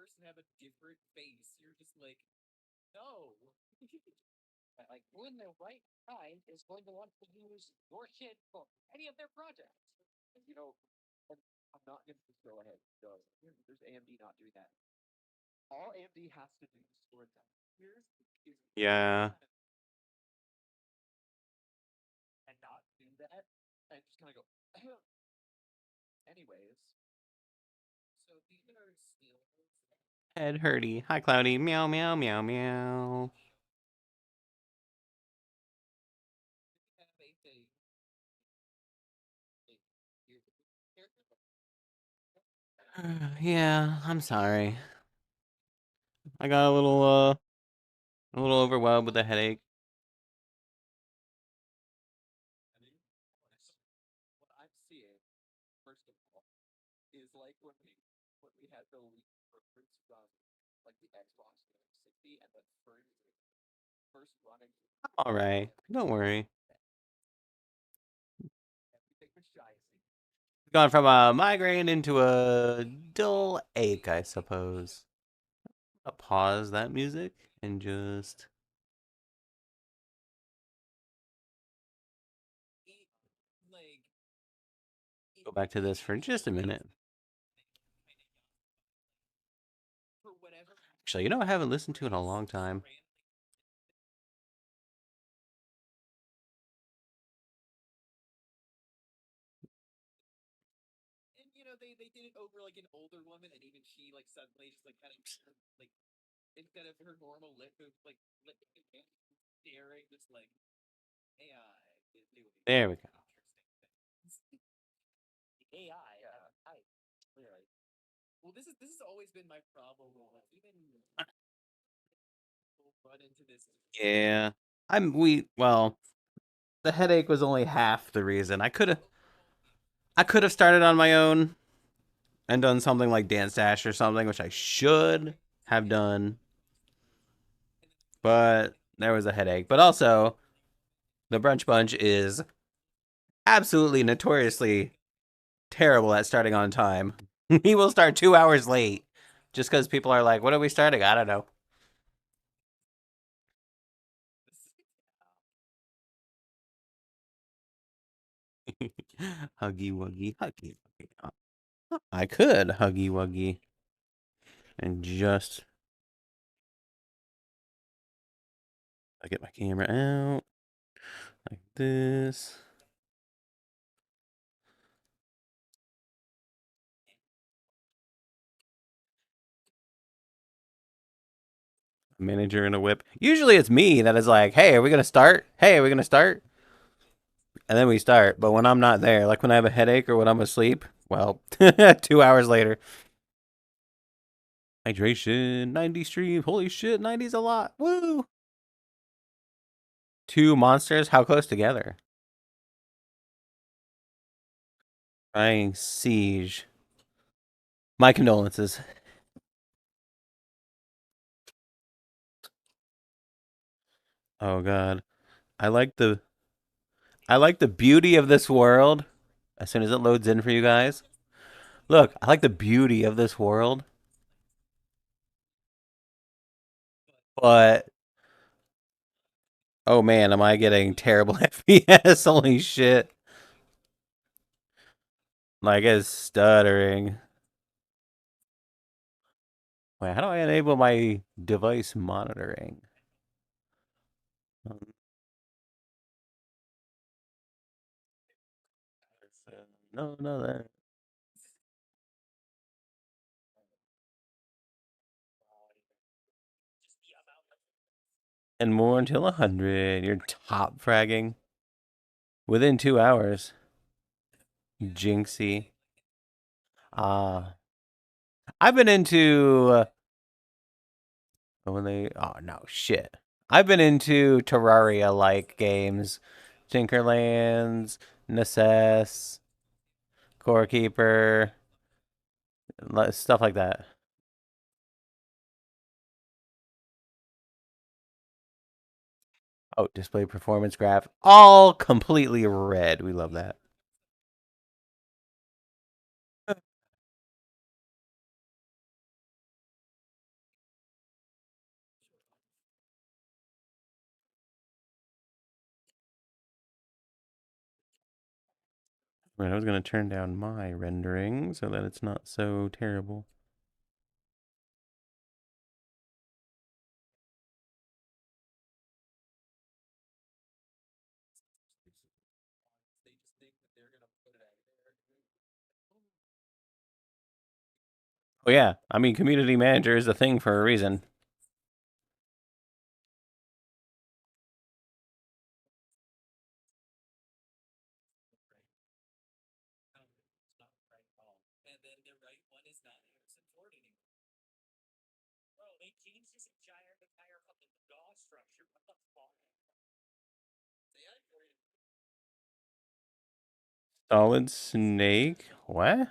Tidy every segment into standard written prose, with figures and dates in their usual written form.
person have a different face. You're just like, no. Like, who in their right mind is going to want to use your shit for any of their projects? And, you know, and I'm not going to just go ahead. There's AMD not doing that. All AMD has to do is store that. Yeah. And not do that, and just kind of go. Anyways, so these are still. Head hurty. Hi, Cloudy. Meow, meow, meow, meow. Yeah, I'm sorry. I got a little overwhelmed with the headache. What I'm seeing, first of all, is like when we had the leak for Prince from like the Xbox 360 and the first running. All right, don't worry. Everything was shiny. Gone from a migraine into a dull ache, I suppose. I'll pause that music and just go back to this for just a minute. Actually, you know, I haven't listened to it in a long time. And you know, they did it over like an older woman, and even she like suddenly just like had a, like instead of her normal lip move, like lip staring, just like AI is doing. There we go. The AI, clearly. Well, this has always been my problem. Even run into this. Yeah, well, the headache was only half the reason. I could have started on my own and done something like Dance Dash or something, which I should have done. But there was a headache. But also, the Brunch Bunch is absolutely notoriously terrible at starting on time. He will start 2 hours late just because people are like, what are we starting? I don't know. Huggy Wuggy, Huggy Wuggy. I could Huggy Wuggy and just I get my camera out like this. Manager in a whip. Usually it's me that is like, hey, are we going to start? Hey, are we going to start? And then we start. But when I'm not there, like when I have a headache or when I'm asleep, well, 2 hours later. Hydration, 90 stream. Holy shit, 90's a lot. Woo! 2 monsters? How close together? Trying Siege. My condolences. Oh god. I like the beauty of this world. As soon as it loads in for you guys. Look, I like the beauty of this world. But oh man, am I getting terrible FPS? Holy shit. Like it's stuttering. Wait, how do I enable my device monitoring? No, that. And more until 100. You're top fragging. Within 2 hours. Jinxie. I've been into... Oh, no, shit. I've been into Terraria-like games. Tinkerlands, Necess, Core Keeper, stuff like that. Oh, display performance graph. All completely red. We love that. Right, I was going to turn down my rendering so that it's not so terrible. They just think that they're gonna put it out there. Oh yeah, I mean, community manager is a thing for a reason. It's not right at all. And then the right one is not Harrison Ford anymore. Bro, they changed his entire fucking jaw structure. What the fuck? AI created Solid Snake? What?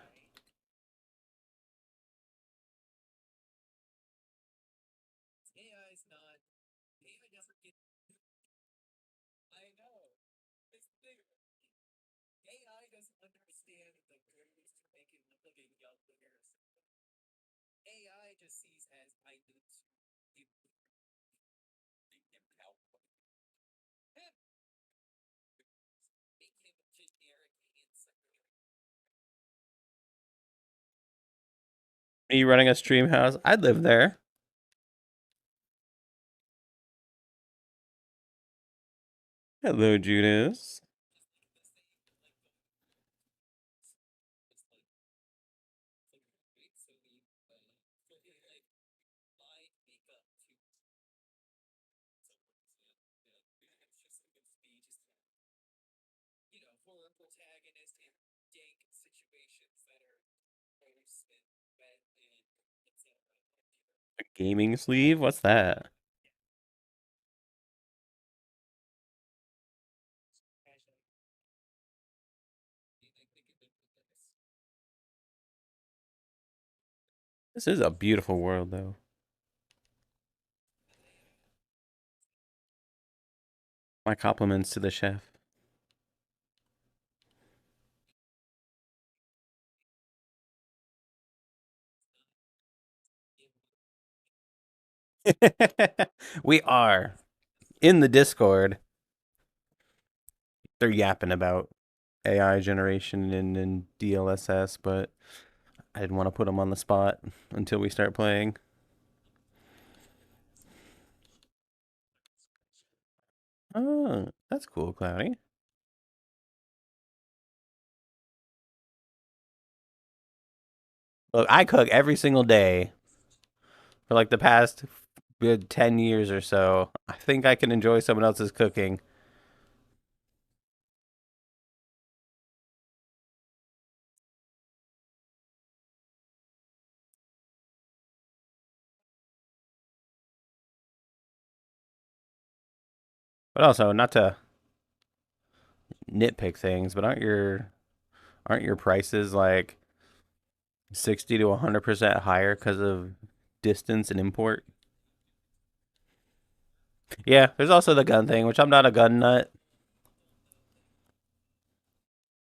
AI's not. AI doesn't get. I know. It's the thing. AI doesn't understand the goodness to make it look like a young Harrison. AI just sees as I need to make him help. Make him generically insecure. Are you running a stream house? I'd live there. Hello, Judas. You know, for a protagonist in dank situations that are gross and wet and etc. A gaming sleeve? What's that? This is a beautiful world, though. My compliments to the chef. We are in the Discord. They're yapping about AI generation and DLSS, but I didn't want to put them on the spot until we start playing. Oh, that's cool, Cloudy. Look, I cook every single day for like the past good 10 years or so. I think I can enjoy someone else's cooking. But also, not to nitpick things, but aren't your prices like 60 to 100% higher because of distance and import? Yeah, there's also the gun thing, which I'm not a gun nut,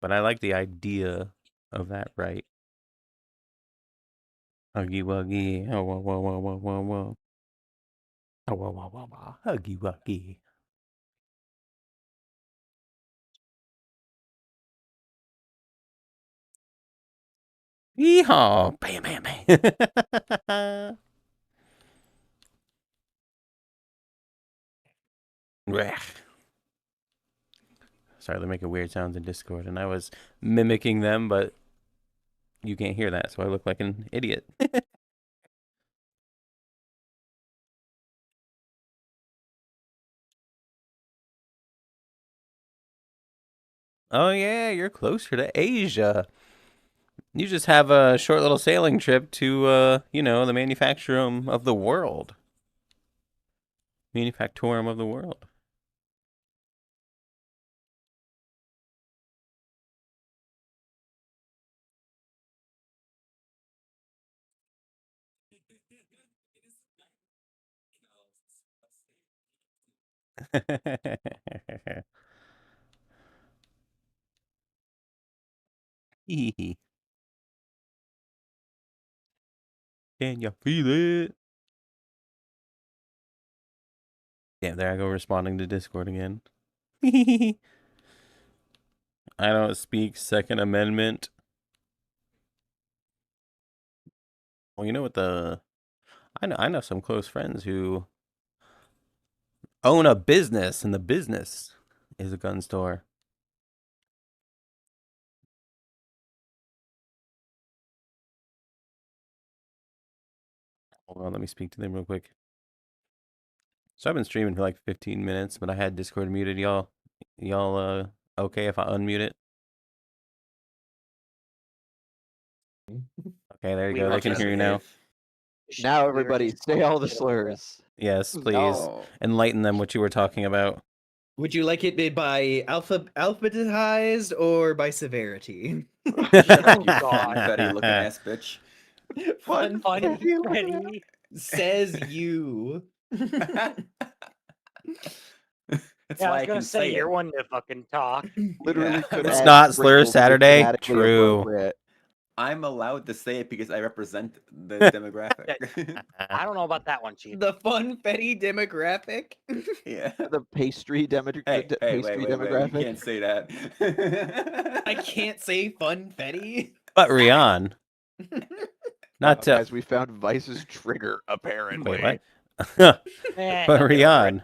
but I like the idea of that, right? Huggy wuggy. Oh, whoa, whoa, whoa, whoa, whoa, whoa. Oh, whoa, whoa, whoa, whoa. Huggy wuggy. Yeehaw! Bam, bam, bam. Sorry, they're making weird sounds in Discord, and I was mimicking them, but you can't hear that, so I look like an idiot. Oh yeah, you're closer to Asia. You just have a short little sailing trip to, the manufacturum of the world. Manufactorum of the world. Can you feel it? Damn, there I go responding to Discord again. I don't speak Second Amendment. Well, you know what I know some close friends who own a business, and the business is a gun store. Hold on, let me speak to them real quick. So I've been streaming for like 15 minutes, but I had Discord muted. Y'all okay if I unmute it? Okay, there you We go. were They can just hear you now. with- Now we were everybody just say all the talking over it. slurs. Yes, please. Oh. Enlighten them what you were talking about. Would you like it by alphabetized or by severity? Shut up, God. Funfetti looking ass bitch. Fun Funfetti. says you. That's Yeah, I why was I gonna can say you're it. one to fucking talk. Literally Yeah. could It's add not Slur sprinkles to be Saturday? thematically True. appropriate. I'm allowed to say it because I represent the demographic. I don't know about that one, Chief. The funfetti demographic. Yeah. The pastry Hey, pastry wait, you demographic. can't say that. I can't say funfetti. But Rian, not to Guys, we found Vice's trigger, apparently. wait, what? Eh, But he'll get over it. Rian,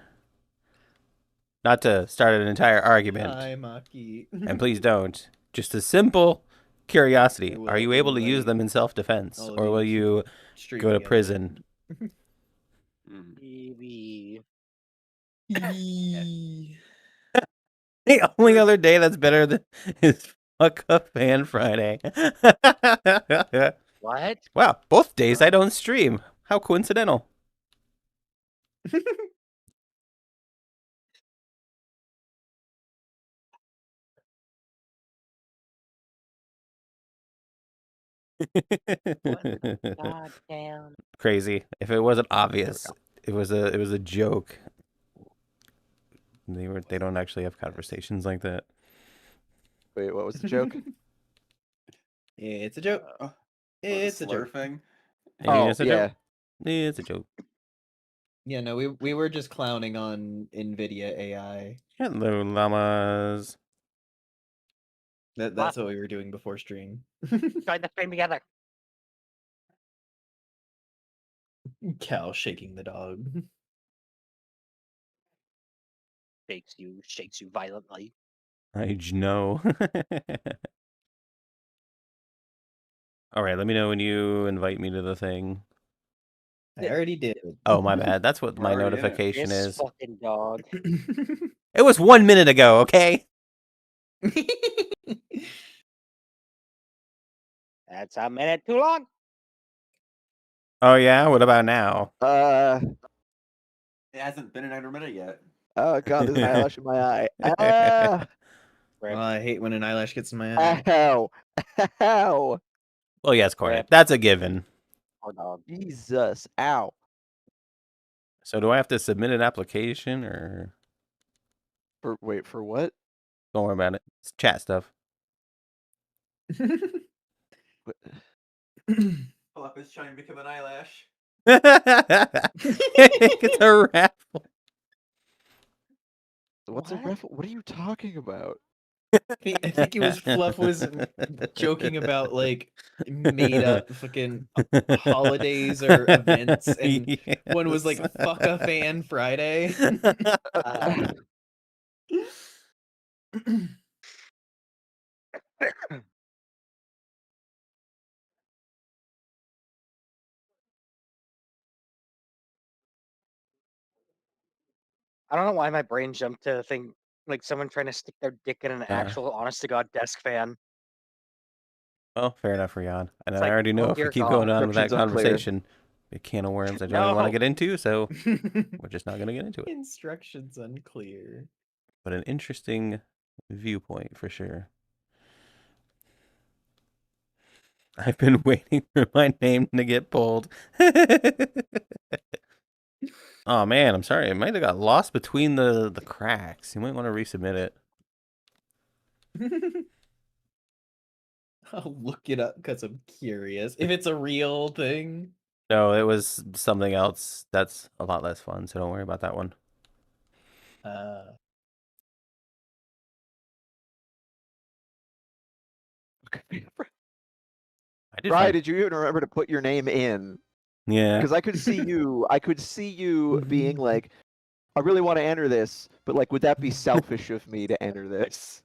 not to start an entire argument, Hi, Maki. and please don't. Just a simple curiosity: I will Are you able to use invite them in self-defense, all of or you will to you Stream go to together. prison? Mm. Maybe. The only other day that's better than is Fuck Up Fan Friday. What? Wow, both days I don't stream. How coincidental. God damn. Crazy. If it wasn't There we obvious, go. it was a joke. They don't actually have conversations like that. Wait, what was the joke? It's a joke. Oh, It's the a slur joke. thing. Oh, It's a yeah. joke. It's a joke. Yeah, no, we were just clowning on NVIDIA AI. Hello, llamas. That's what we were doing before stream. Join the stream together. Cal shaking the dog. Shakes you violently. I know. All right, let me know when you invite me to the thing. I already did. Oh, my bad. That's what We're my already in it. notification This is. fucking dog. It was 1 minute ago, okay? That's a minute too long. Oh, yeah? What about now? It hasn't been an minute yet. Oh god, there's an eyelash in my eye. Ah, Oh, I hate when an eyelash gets in my eye. ow, ow, Well, yes, Corny. Rip. That's a given. Poor dog. Jesus, ow. So do I have to submit an application or Wait, for what? don't worry about it? It's chat stuff. What? Philip is trying to become an eyelash. It's a raffle. What's a What? raffle? What are you talking about? I think it was Fluff was joking about like made up fucking holidays or events, and one was like "fuck a fan Friday." I don't know why my brain jumped to think like someone trying to stick their dick in an actual honest to god desk fan. Well, fair enough, Rian. And It's I like, already know oh if we dear keep God. going on with that Instructions unclear. conversation, a can of worms I don't even want to No. get into, so we're just not going to get into it. Instructions unclear. But an interesting viewpoint for sure. I've been waiting for my name to get pulled. Oh man, I'm sorry. It might have got lost between the cracks. You might want to resubmit it. I'll look it up because I'm curious if it's a real thing. No, it was something else. That's a lot less fun, so don't worry about that one. I did Rye, fine. did you even remember to put your name in? Yeah. Because I could see you being like, I really want to enter this, but like, would that be selfish of me to enter this?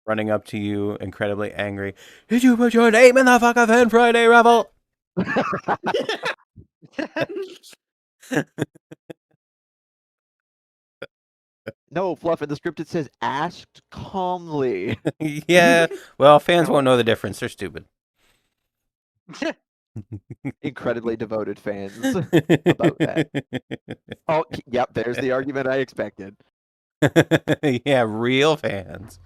Running up to you, incredibly angry. Did you put your name in the fucking Fan Friday raffle? No, Fluff, in the script it says asked calmly. Yeah. Well, fans No. won't know the difference. They're stupid. Incredibly devoted fans about that. Oh, yep, there's the argument I expected. Yeah, real fans.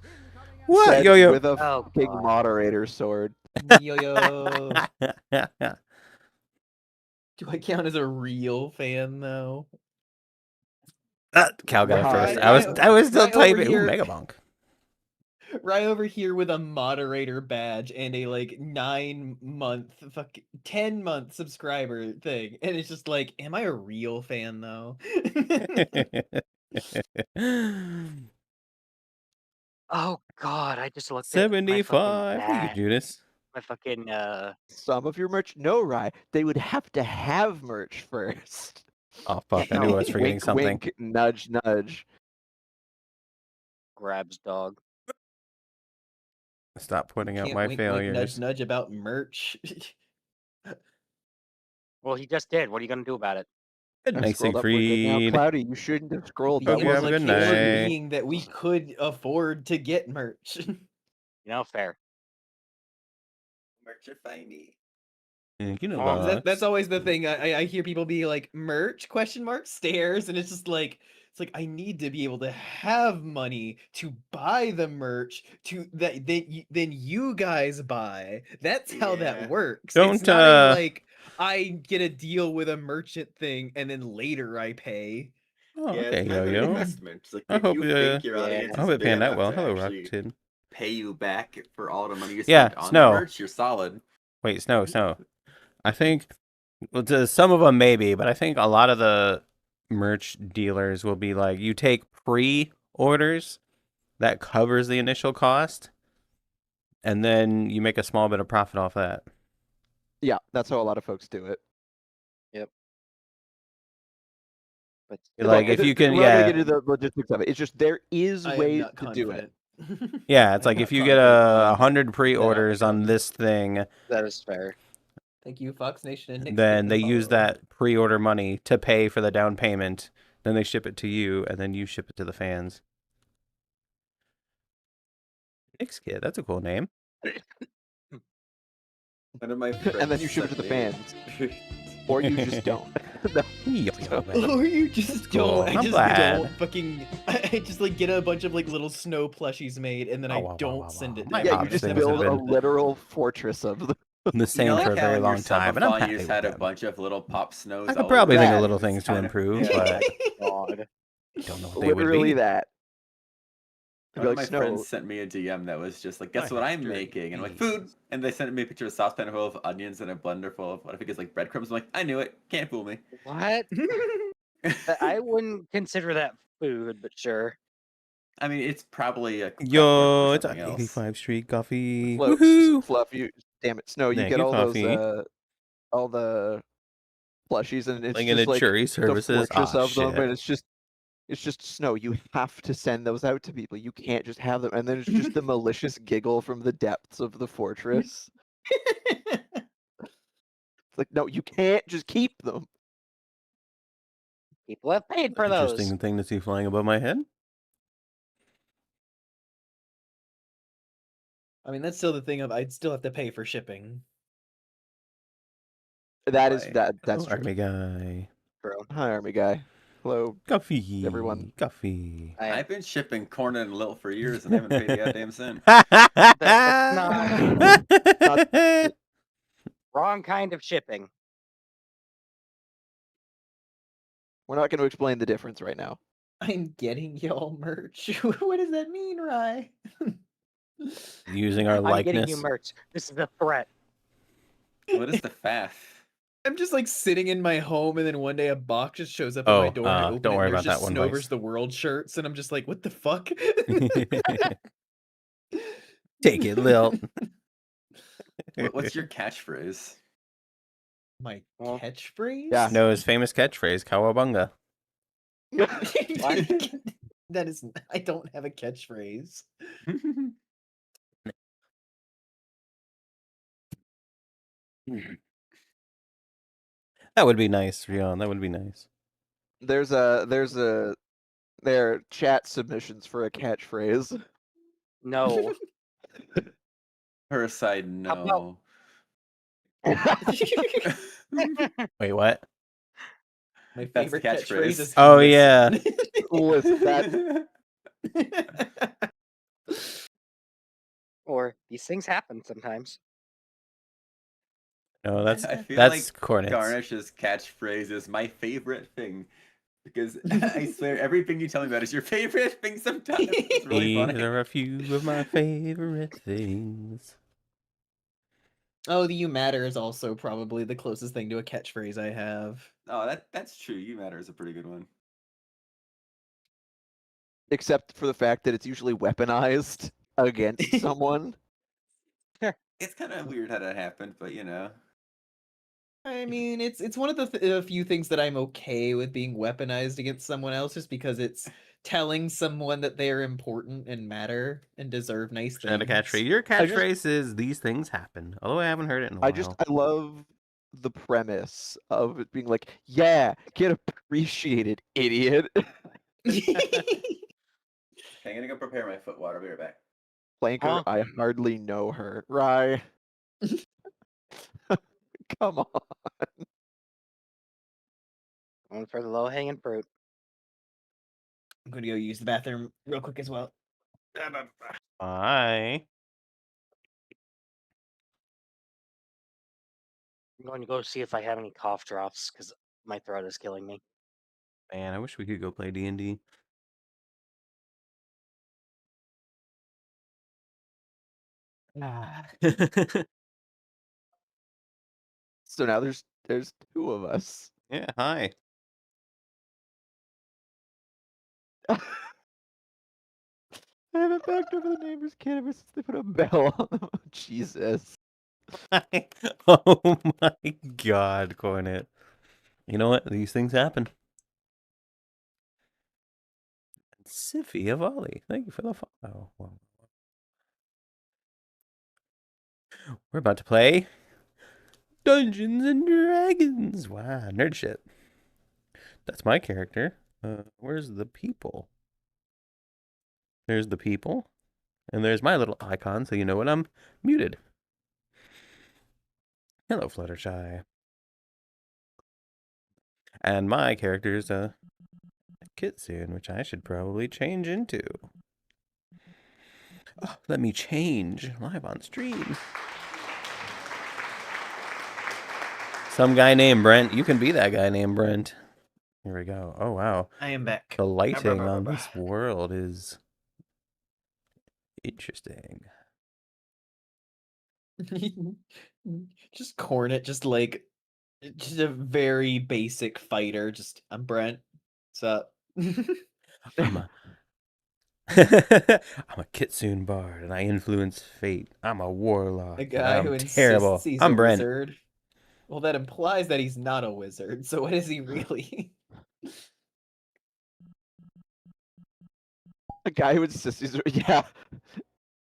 What? Said Yo yo. with a Oh, fucking God. moderator sword. Yo. Do I count as a real fan though? Cal got it Right. first. I was still Right over typing. Ooh, here. Mega Bonk. Right over here with a moderator badge and a like 10-month subscriber thing, and it's just like, am I a real fan though? Oh God, I just looked at my 75. fucking What are you, bat. Judas? My fucking Some of your merch, no, Rye. They would have to have merch first. Oh fuck! I knew I was forgetting Wink, something. wink, nudge, nudge. grabs dog. Stop pointing out Can't my wink, failures. nudge, nudge about merch. Well, he just did. What are you gonna do about it? Good I night, scrolled upward, but now, Siegfried. Cloudy, you shouldn't have scrolled Hope The you have a upward. good implication night. being that we could afford to get merch. You know, fair. Merch are finy. You know, Oh, That's always the thing. I hear people be like, merch question mark stares, and it's just like, it's like, I need to be able to have money to buy the merch to that then you guys buy. That's how Yeah. that works. Don't, It's not a, like, I get a deal with a merchant thing and then later I pay. Oh, Yeah, okay, it's kind of an yo. investment. It's like I if hope, you think your yeah. audience I is hope it big panned out enough well. to Hello, actually Rockton. pay you back for all the money you Yeah, spent on Snow. the merch, you're solid. Wait, Snow. I think well, to some of them maybe, but I think a lot of the merch dealers will be like, you take pre-orders that covers the initial cost, and then you make a small bit of profit off that. Yeah, that's how a lot of folks do it. But Like, if you can, we're not gonna yeah, get into the logistics of it. It's just there is I am ways not to do it. confident. yeah, it's I'm like if not you get confident on 100 pre-orders on outcome. this thing, that is fair. Thank you, Fox Nation and Nick. then they use that pre-order money to pay for the down payment. Then they ship it to you, and then you ship it to the fans. Nick's Kid, that's a cool name. One of my And then you friends ship it to the sent fans. me- Or you just don't. No. Or you just cool. don't. I I'm just glad. don't fucking. I just like get a bunch of like little snow plushies made, and then Oh, I wow, wow, don't wow, send wow. it. My to Yeah, them. you hobby just things build have a been literal fortress of them. the same like for a how very on your long time, and I'm subathon happy you just with had a them. bunch of little pop snows. I could all probably over think the of That little place. things to Kinda- improve, yeah. but God. I don't know what they would Literally be. that. It'd One be of my like snow. friends sent me a DM that was just like, guess My what I'm hamster making? And I'm like, eats. food. And they sent me a picture of a saucepan full of onions and a blender full of what I think is like breadcrumbs. I'm like, I knew it. Can't fool me. What? I wouldn't consider that food, but sure. I mean, it's probably a prep work Yo, for it's something else. 85 Street Coffee. Floats, Woohoo! Fluff, you damn it, Snow, you Thank get you, all coffee. those all the plushies and it's Linging just at like jury the services. fortress Ah, of them shit. and it's just Snow, you have to send those out to people. You can't just have them and then it's just the malicious giggle from the depths of the fortress. It's like, no, you can't just keep them. People have paid for those. Interesting thing to see flying above my head. I mean, that's still the thing of I'd still have to pay for shipping. That is Right. that's Oh, true. army guy. Hi, army guy. Hello. Coffee. Everyone. Coffee. I've been shipping corn and lilt for years and haven't paid a goddamn cent. Wrong kind of shipping. We're not going to explain the difference right now. I'm getting y'all merch. What does that mean, Rye? Using our I'm getting you likeness. merch. This is a threat. What is the faff? I'm just like sitting in my home, and then one day a box just shows up at my door. And I open don't it, worry and about there's that just one, Snover's Vice. the World shirts, and I'm just like, what the fuck? Take it, Lil. What's your catchphrase? My Well, catchphrase? yeah. No, his famous catchphrase, Cowabunga. That is, I don't have a catchphrase. That would be nice, Rion. That would be nice. There are chat submissions for a catchphrase. no. Her side, How no. Wait, what? My That's the favorite catchphrase catchphrase. is Oh, yeah. Listen, that Or these things happen sometimes. No, that's I feel that's like Cornets. Garnish's catchphrase is my favorite thing. Because I swear everything you tell me about is your favorite thing sometimes. It's really These funny. are a few of my favorite things. Oh, the "you matter" is also probably the closest thing to a catchphrase I have. Oh, that's true. You matter is a pretty good one. except for the fact that it's usually weaponized against someone. It's kind of weird how that happened, but you know. I mean, it's one of the few things that I'm okay with being weaponized against someone else, just because it's telling someone that they are important and matter and deserve nice Not a things. catchphrase. Your catchphrase is "these things happen." Although I haven't heard it in a while. I love the premise of it being like, yeah, get appreciated, idiot. Okay, I'm gonna go prepare my foot water. I'll be right back. Flanker, Huh? I hardly know her. Right. Come on. Going for the low hanging fruit. I'm gonna go use the bathroom real quick as well. Bye. I'm going to go see if I have any cough drops because my throat is killing me. Man, I wish we could go play D&D. So now there's two of us. Yeah, hi. I haven't backed over the neighbor's kid ever since they put a bell on them. Oh, Jesus. Oh my god, Cornet. You know what? These things happen. Siffy Avali, thank you for the follow. We're about to play Dungeons and Dragons. Wow, nerd shit. That's my character. Where's the people? There's the people. And there's my little icon, so you know when I'm muted. Hello, Fluttershy. And my character's a kitsune, which I should probably change into. Oh, let me change live on stream. Some guy named Brent. You can be that guy named Brent. Here we go. Oh, wow. I am back. The lighting on this world is interesting. Just Cornet, just a very basic fighter. Just, I'm Brent. What's up? I'm a kitsune bard, and I influence fate. I'm a warlock. A guy who I'm insists terrible. he's I'm a Brent. wizard. Well, that implies that he's not a wizard. So what is he really? A guy who insists he's yeah.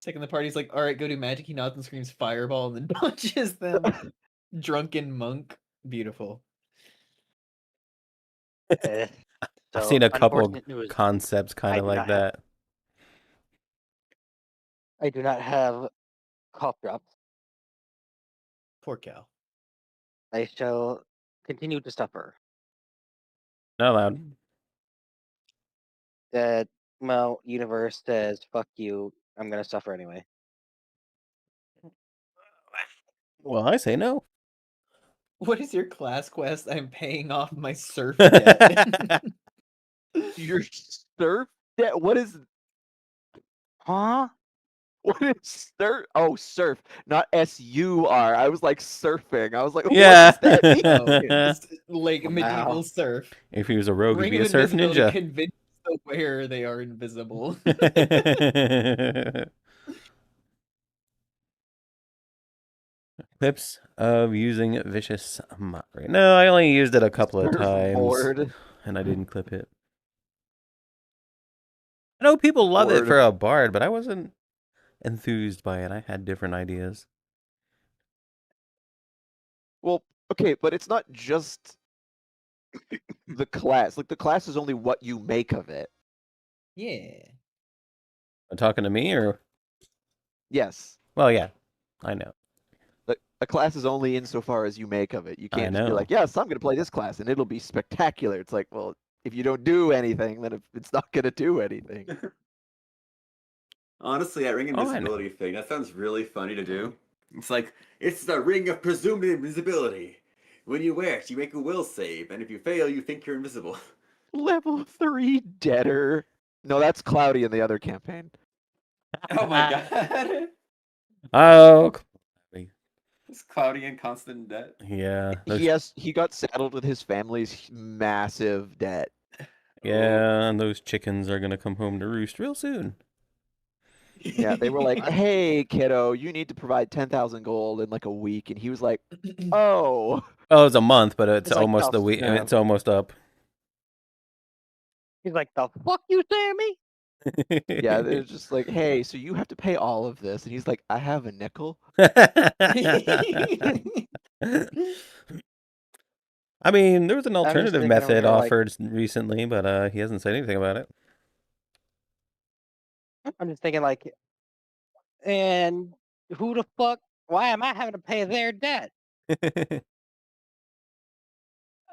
Taking the party's like, all right, go do magic. He nods and screams fireball and then punches them. Drunken monk. Beautiful. I've So, seen a couple unfortunate news, concepts kind I of do like not have- that. I do not have cough drops. Poor cow. I shall continue to suffer. Not allowed. That, well, universe says, fuck you. I'm going to suffer anyway. Well, I say no. What is your class quest? I'm paying off my surf debt. Your surf debt? What is Huh? what is surf? Oh, surf, not S-U-R. I was like surfing. I was like, Yeah. what does that mean? Oh, it's like Wow. medieval surf. If he was a rogue, he'd Ring be of a surf invisibility ninja. convince the wearer they are invisible. Clips of using vicious mockery. No, I only used it a couple of times, Bored. and I didn't clip it. I know people love it Bored. for a bard, but I wasn't enthused by it. I had different ideas. Well, okay, but it's not just the class. Like the class is only what you make of it. Yeah. Talking to me, or Yes. well, yeah, I know. A class is only insofar as you make of it. You I can't just be know. like, yes, I'm going to play this class and it'll be spectacular. It's like, well, if you don't do anything, then it's not going to do anything. Honestly, that ring Oh, I know. invisibility thing, that sounds really funny to do. It's like, it's the ring of presumed invisibility. When you wear it, you make a will save, and if you fail, you think you're invisible. Level 3 Deader. No, that's Cloudy in the other campaign. Oh my god. Oh, It's Cloudy and constant debt. yeah. Those, He got saddled with his family's massive debt. yeah, and those chickens are gonna come home to roost real soon. Yeah, they were like, hey, kiddo, you need to provide 10,000 gold in like a week. And he was like, oh. Oh, it's a month, but it's It's like almost the tough, week. yeah. It's almost up. He's like, the fuck you, Sammy? Yeah, they're just like, hey, so you have to pay all of this. And he's like, I have a nickel. I mean, there was an just alternative thinking over method here, like- offered recently, but he hasn't said anything about I'm just thinking like, and who the fuck? Why am I having to pay their debt? it.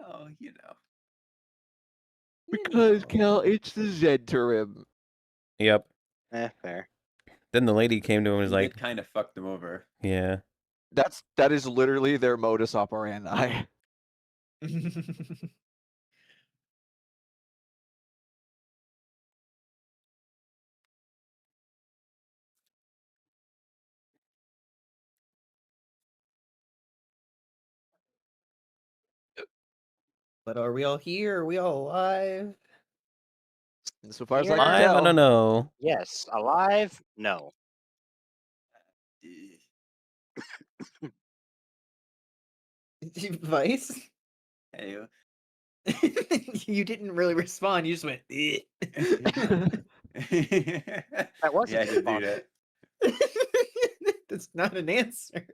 Oh, you know. Because, Cal, it's the Zentarim. Yep. Fair. Then the lady came to him and was like, kind of fucked them over. "Yeah, That is literally their modus operandi. But are we all here? Are we all alive? And so far as I Here. can I tell, don't know." Yes, alive? No. Vice? Hey, You didn't really respond. You just went. That that was yeah, a I can do response. that. That's not an answer.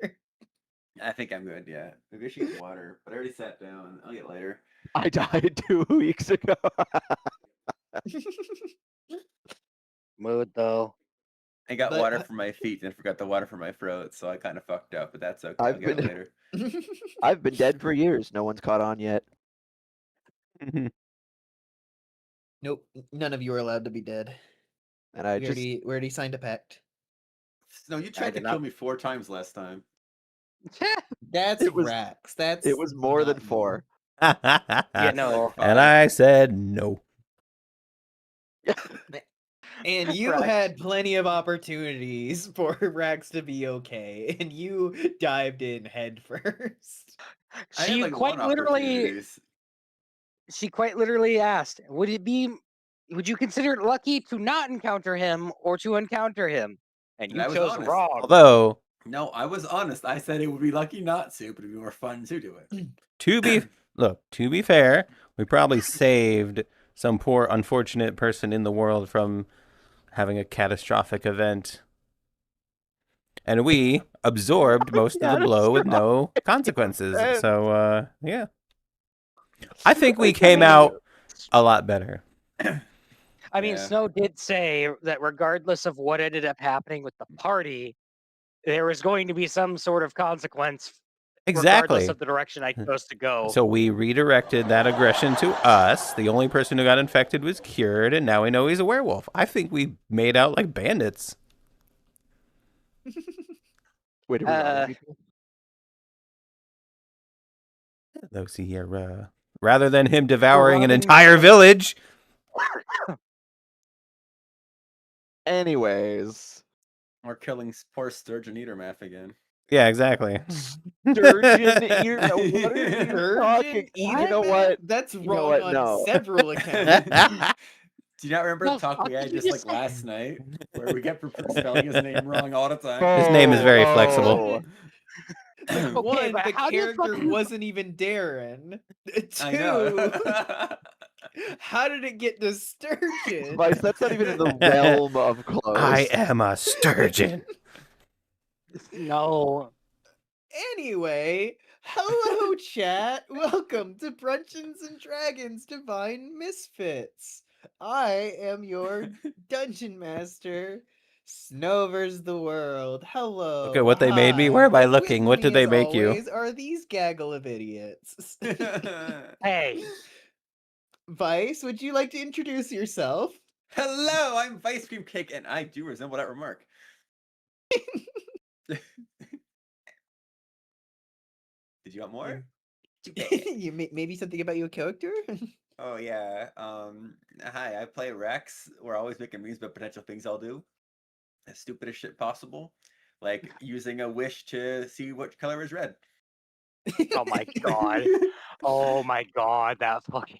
I think I'm good, yeah. Maybe I should get water, but I already sat down. I'll get later. I died 2 weeks ago. Mood though. I got But- water for my feet and forgot the water for my throat, so I kind of fucked up, but that's okay. I'll I've get it been- later. I've been dead for years. No one's caught on yet. Nope. None of you are allowed to be dead. And I We just already signed a pact. No, you tried to did kill not- me 4 times last time. That's It was- Rax. That's it was more than not you. 4. Yeah, no. And I said no. And you Rax. had plenty of opportunities for Rax to be okay, and you dived in head first. I had, She like, quite one literally opportunities. she quite literally asked, would you consider it lucky to not encounter him or to encounter him? And And you I was chose honest. wrong. Although, No, I was honest. I said it would be lucky not to, but it'd be more fun to do it. to be fair, we probably saved some poor unfortunate person in the world from having a catastrophic event. And we absorbed most of the blow with no consequences. So, yeah. I think we came out a lot better. I mean, Yeah. Snow did say that regardless of what ended up happening with the party, there was going to be some sort of consequence Exactly. regardless of the direction I chose to go. So we redirected that aggression to us. The only person who got infected was cured, and now we know he's a werewolf. I think we made out like bandits. Wait, are we other people? Though, see here, rather than him devouring an robbing entire village. Anyways, Or killing poor Sturgeon Eater Math again. Yeah, exactly. Sturgeon Eater. What are you Sturgeon talking? You know what? That's You wrong know what? on No. several accounts. Do you not remember No, the talk fuck, we had did you just just like say- last night? Where we kept spelling his name wrong all the time? His name is very Oh, flexible. One, but the how do you character fucking- wasn't even Darren. I know. Two, how did it get to Sturgeon? Vice, that's not even in the realm of close. I am a sturgeon. No. Anyway, hello, chat. Welcome to Bruncheons and Dragons Divine Misfits. I am your dungeon master. Snover's the world. Hello. Look at what they made me. hi, Where am I and looking? with What me, did they as make you? always, Are these gaggle of idiots? Hey. Vice, would you like to introduce yourself? Hello, I'm Vice Cream Cake, and I do resemble that remark. Did you want more? Too bad. Maybe something about your character? Oh yeah. Hi, I play Rex. We're always making memes about potential things I'll do. The stupidest shit possible. Like using a wish to see what color is red. Oh my god. Oh my god, that fucking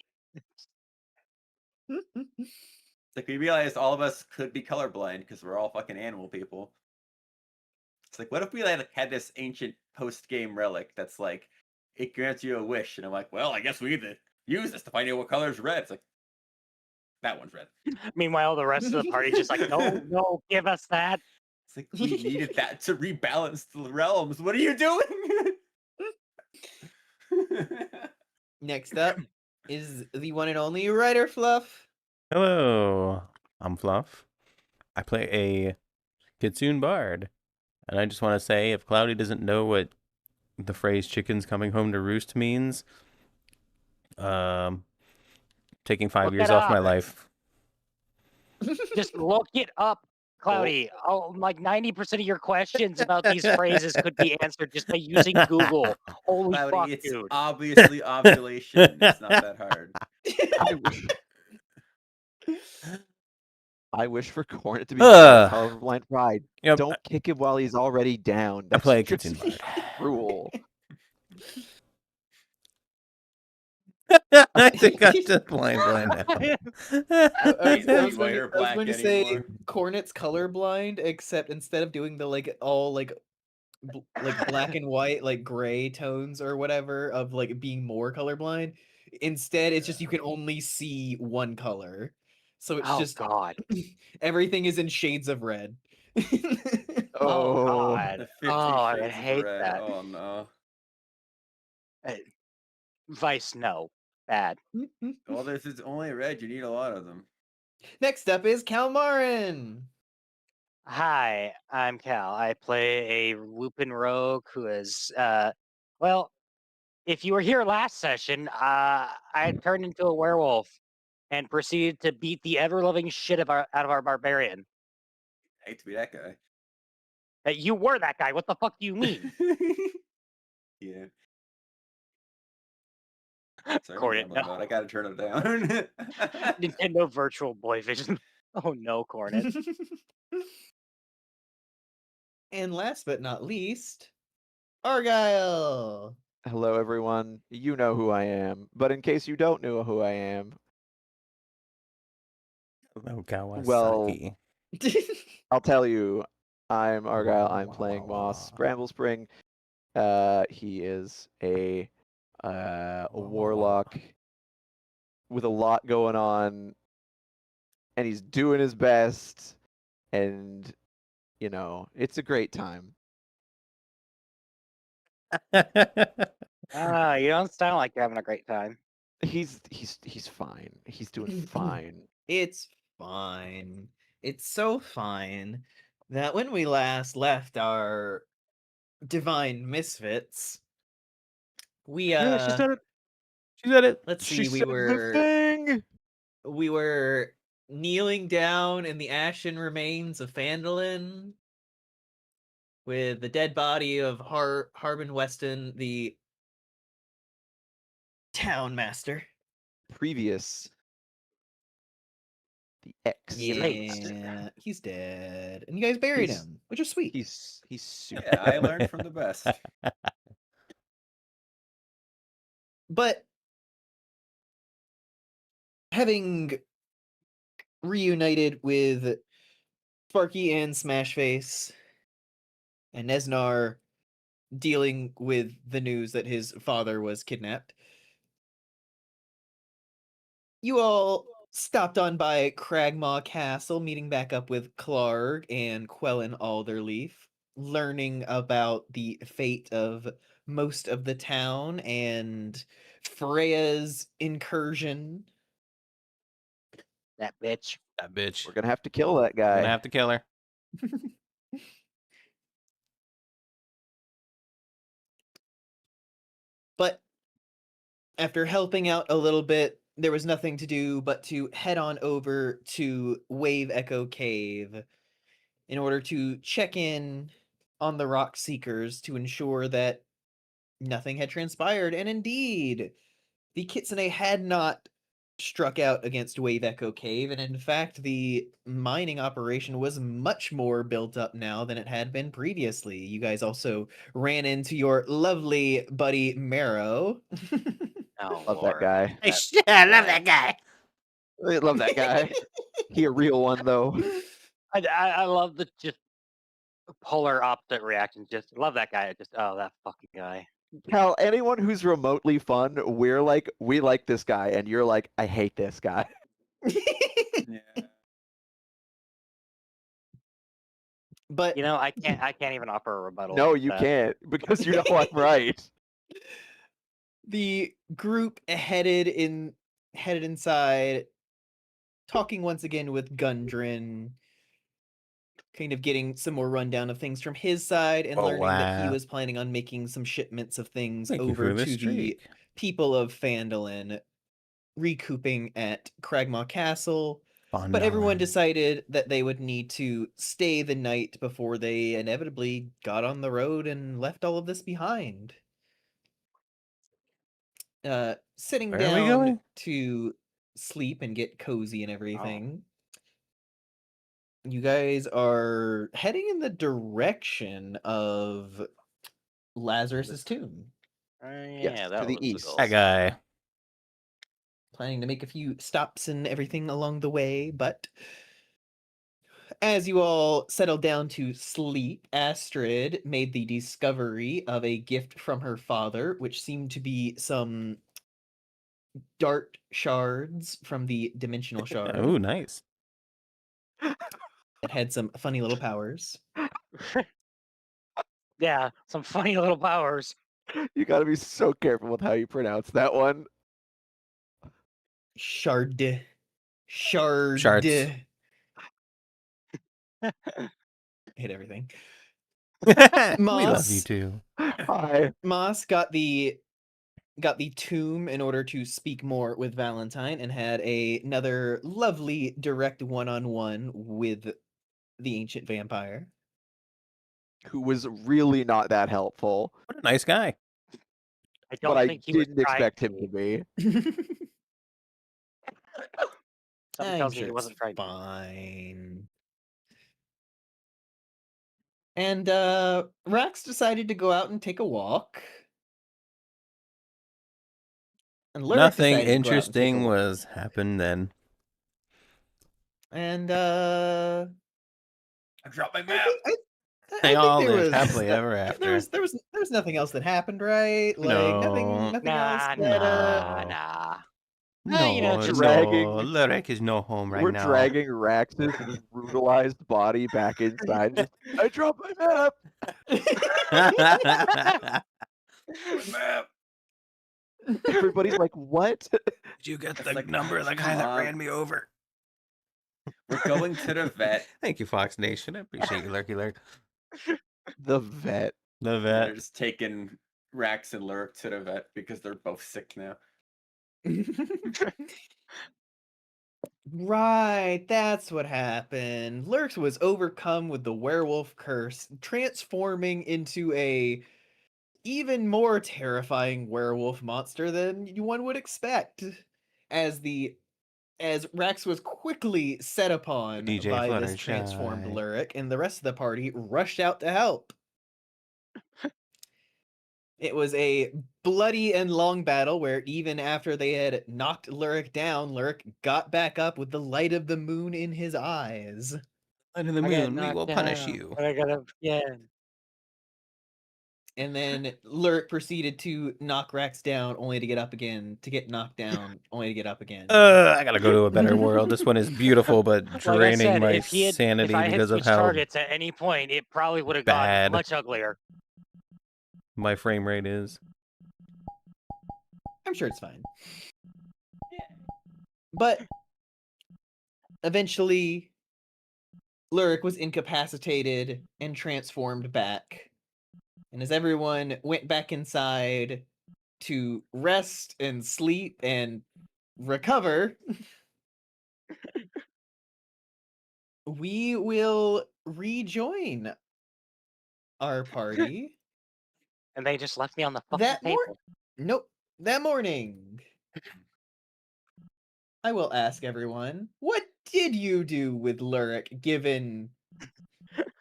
Like we realized all of us could be colorblind because we're all fucking animal people. It's like, what if we had this ancient post-game relic that's like, it grants you a wish, and I'm like, well, I guess we need to use this to find out what color is red. It's like, that one's red. Meanwhile, the rest of the party just like, no, give us that. It's like, we needed that to rebalance the realms. What are you doing? Next up is the one and only WriterFluff. Hello, I'm Fluff. I play a kitsune bard. And I just want to say, if Cloudy doesn't know what the phrase "chickens coming home to roost" means, taking 5 Look years it off my up. life. Just look it up, Cloudy. Oh, like 90% of your questions about these phrases could be answered just by using Google. Holy Cloudy, fuck, it's dude. obviously ovulation. It's not that hard. I wish for Cornet to be Ugh. colorblind pride. Yep. Don't kick him while he's already down. I That's play a just kitsune bard. cruel. I think I'm just blind now. He's not white or black going to say anymore. Cornet's colorblind, except instead of doing the all like black and white, like gray tones or whatever of like being more colorblind, instead it's just you can only see one color. So it's Oh, just God. everything is in shades of red. Oh, Oh, God. The 50 Oh, I Shades of hate Red. that. Oh no. Vice, no. Bad. Well, this is only red. You need a lot of them. Next up is Kalmarin. Hi, I'm Cal. I play a Lupin rogue who is, well, if you were here last session, I turned into a werewolf and proceeded to beat the ever-loving shit out of our barbarian. I hate to be that guy. You were that guy. What the fuck do you mean? Yeah. Sorry, Cornet, normal mode. I gotta turn it down. Nintendo Virtual Boy Vision. Oh no, Cornet. And last but not least, Argyle. hello everyone. You know who I am, but in case you don't know who I am, Oh, Kawasaki. well, I'll tell you. I'm Argyle. I'm playing Moss Bramblespring. He is a warlock with a lot going on, and he's doing his best, and you know, it's a great time. You don't sound like you're having a great time. He's fine. He's doing fine. It's fine. It's so fine that when we last left our divine misfits, we Yeah, she said it. She said it. let's She see, said the thing. we were kneeling down in the ashen remains of Phandalin with the dead body of Harbin Weston, the town master. Previous. The X. Yeah, he's dead, and you guys buried He's- him, which is sweet. He's super. Yeah, I learned from the best. But having reunited with Sparky and Smashface and Nesnar dealing with the news that his father was kidnapped. You all stopped on by Cragmaw Castle, meeting back up with Clark and Quellen Alderleaf, learning about the fate of most of the town and Freya's incursion. That bitch. That bitch. We're gonna have to kill that We're guy. gonna have to kill her. But after helping out a little bit, there was nothing to do but to head on over to Wave Echo Cave in order to check in on the Rock Seekers to ensure that nothing had transpired. And indeed, the Kitsune had not struck out against Wave Echo Cave, and in fact, the mining operation was much more built up now than it had been previously. You guys also ran into your lovely buddy Marrow. Oh, Love that Lord. guy. I love that guy. I love that guy. He a real one though. I love the just polar opposite reaction. Just love that guy. Just that fucking guy. Cal, anyone who's remotely fun, we like this guy, and you're like, I hate this guy. Yeah. But You know, I can't even offer a rebuttal. No, against you that. can't, because you know I'm right. the group headed inside, talking once again with Gundren, kind of getting some more rundown of things from his side, and Oh, learning that he wow. was planning on making some shipments of things Thank you over for the to the streak. people of Phandalin, recouping at Cragmaw Castle. But Phandalin. everyone decided that they would need to stay the night before they inevitably got on the road and left all of this behind. Sitting Where are we down going? to sleep and get cozy and everything. You guys are heading in the direction of Lazarus's tomb, Yeah, Yes, that to the was the east. goal. That guy. planning to make a few stops and everything along the way, but as you all settled down to sleep, Astrid made the discovery of a gift from her father, which seemed to be some dart shards from the dimensional shard. Oh, nice. It had some funny little powers. Yeah, some funny little powers. You gotta be so careful with how you pronounce that one. Shard. Shards. Hit everything. We love Moss. you too. Hi. Moss got the tomb in order to speak more with Valentine, and had another lovely direct one-on-one with the ancient vampire. Who was really not that helpful, What a nice guy. I don't but I think he was didn't trying expect him to to. be. Something I'm tells me sure he wasn't it's trying to. fine. And Rax decided to go out and take a walk. And Lyric Nothing decided to go out and take a interesting walk. was happened then. And I dropped my map. I They think all there lived was happily ever after. there was nothing else that happened, right? Like nothing No. else Nah, that nah. you know, No, dragging- no. Lyric is no home right We're now. dragging Rax's brutalized body back inside. Just, I dropped my map. Map. Everybody's like, what? Did you get It's the like, number of the guy that Mom. ran me over? We're going to the vet. Thank you, Fox Nation. I appreciate you, Lurky Lurk. The vet. The They're vet. just taking Rax and Lurk to the vet because they're both sick now. Right, that's what happened. Lurx was overcome with the werewolf curse, transforming into a even more terrifying werewolf monster than one would expect. As Rax was quickly set upon DJ by this Fluttershy. transformed Lyric, and the rest of the party rushed out to help. It was a bloody and long battle where even after they had knocked Lyric down, Lyric got back up with the light of the moon in his eyes. Light of the I got moon, we will knocked punish down, you. But I got up. Yeah. And then Lurk proceeded to knock Rax down, only to get up again, to get knocked down, only to get up again. I gotta go to a better world. This one is beautiful, but Like I draining said, my if sanity I had because of switched how targets at any point, it probably would have gotten bad much uglier. my frame rate is. I'm sure it's fine. But eventually, Lurk was incapacitated and transformed back. And as everyone went back inside to rest and sleep and recover, we will rejoin our party And they just left me on the fucking that table. Nope, that morning. I will ask everyone, what did you do with Lurk given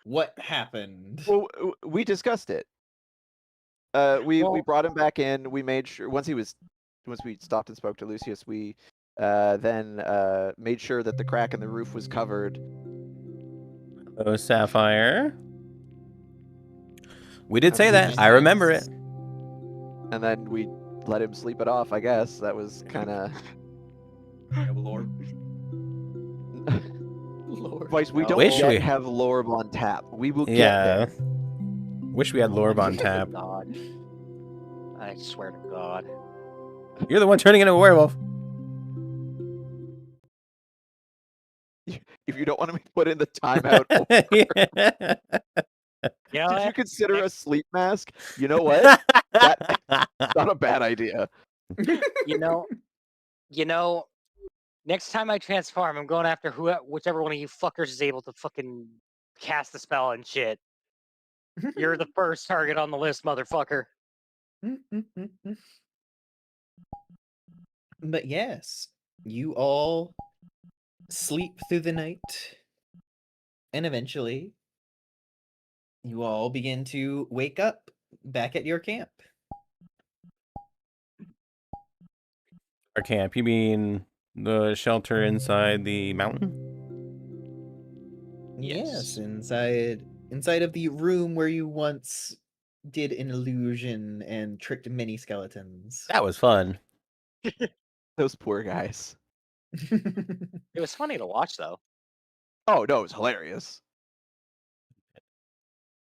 what happened? Well, we discussed it. We brought him back in. We made sure once we stopped and spoke to Lucius, we then made sure that the crack in the roof was covered. Oh, Sapphire. We did say that. I remember it. And then we let him sleep it off. I guess that was kind of. Lord. Lord. Vice, we Oh, don't wish yet we- have Lorb on tap. We will get Yeah. there. Wish we had Lorb on tap. God. I swear to God. You're the one turning into a werewolf. If you don't want to be put in the timeout, You know did you what? consider a sleep mask? You know what? That's not a bad idea. You know, next time I transform, I'm going after whichever one of you fuckers is able to fucking cast the spell and shit. You're the first target on the list, motherfucker. But yes, you all sleep through the night, and eventually, you all begin to wake up back at your camp. Our camp, you mean the shelter inside the mountain? Yes, inside of the room where you once did an illusion and tricked many skeletons. That was fun. Those poor guys. It was funny to watch, though. Oh no, it was hilarious.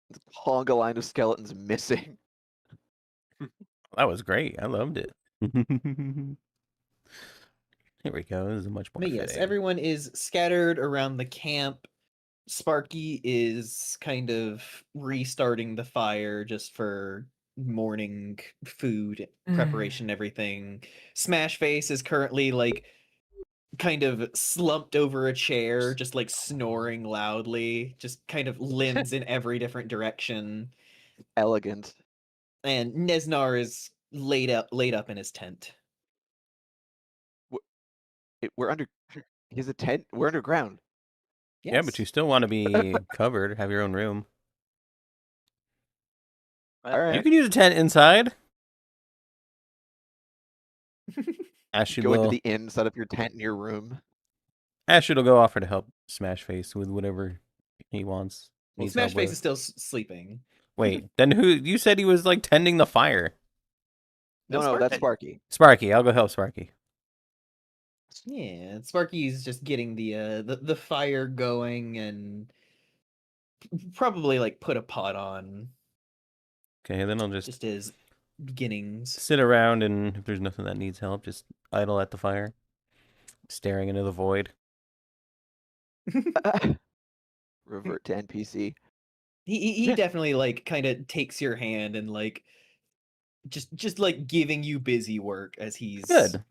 The conga line of skeletons missing. That was great. I loved it. Here we go. This is much more But yes, fitting. everyone is scattered around the camp. Sparky is kind of restarting the fire just for morning food preparation, everything. Smash Face is currently like kind of slumped over a chair, just like snoring loudly, just kind of limbs in every different direction. Elegant. And Nesnar is laid up in his tent. We're under. He's a tent. We're underground. Yes. Yeah, but you still want to be covered, have your own room. All right. You can use a tent inside. Ashley Go into will. the inn, set up your tent in your room. Ashley will go offer to help Smash Face with whatever he wants. Well, needs Smash help Face with. is still sleeping. Wait, then who? You said he was like tending the fire. No, that's Sparky. Sparky, I'll go help Sparky. Yeah, Sparky's just getting the fire going and probably like put a pot on Okay, then I'll just as beginnings. sit around, and if there's nothing that needs help, just idle at the fire, staring into the void. Revert to NPC. He definitely like kind of takes your hand and like just like giving you busy work as he's Good.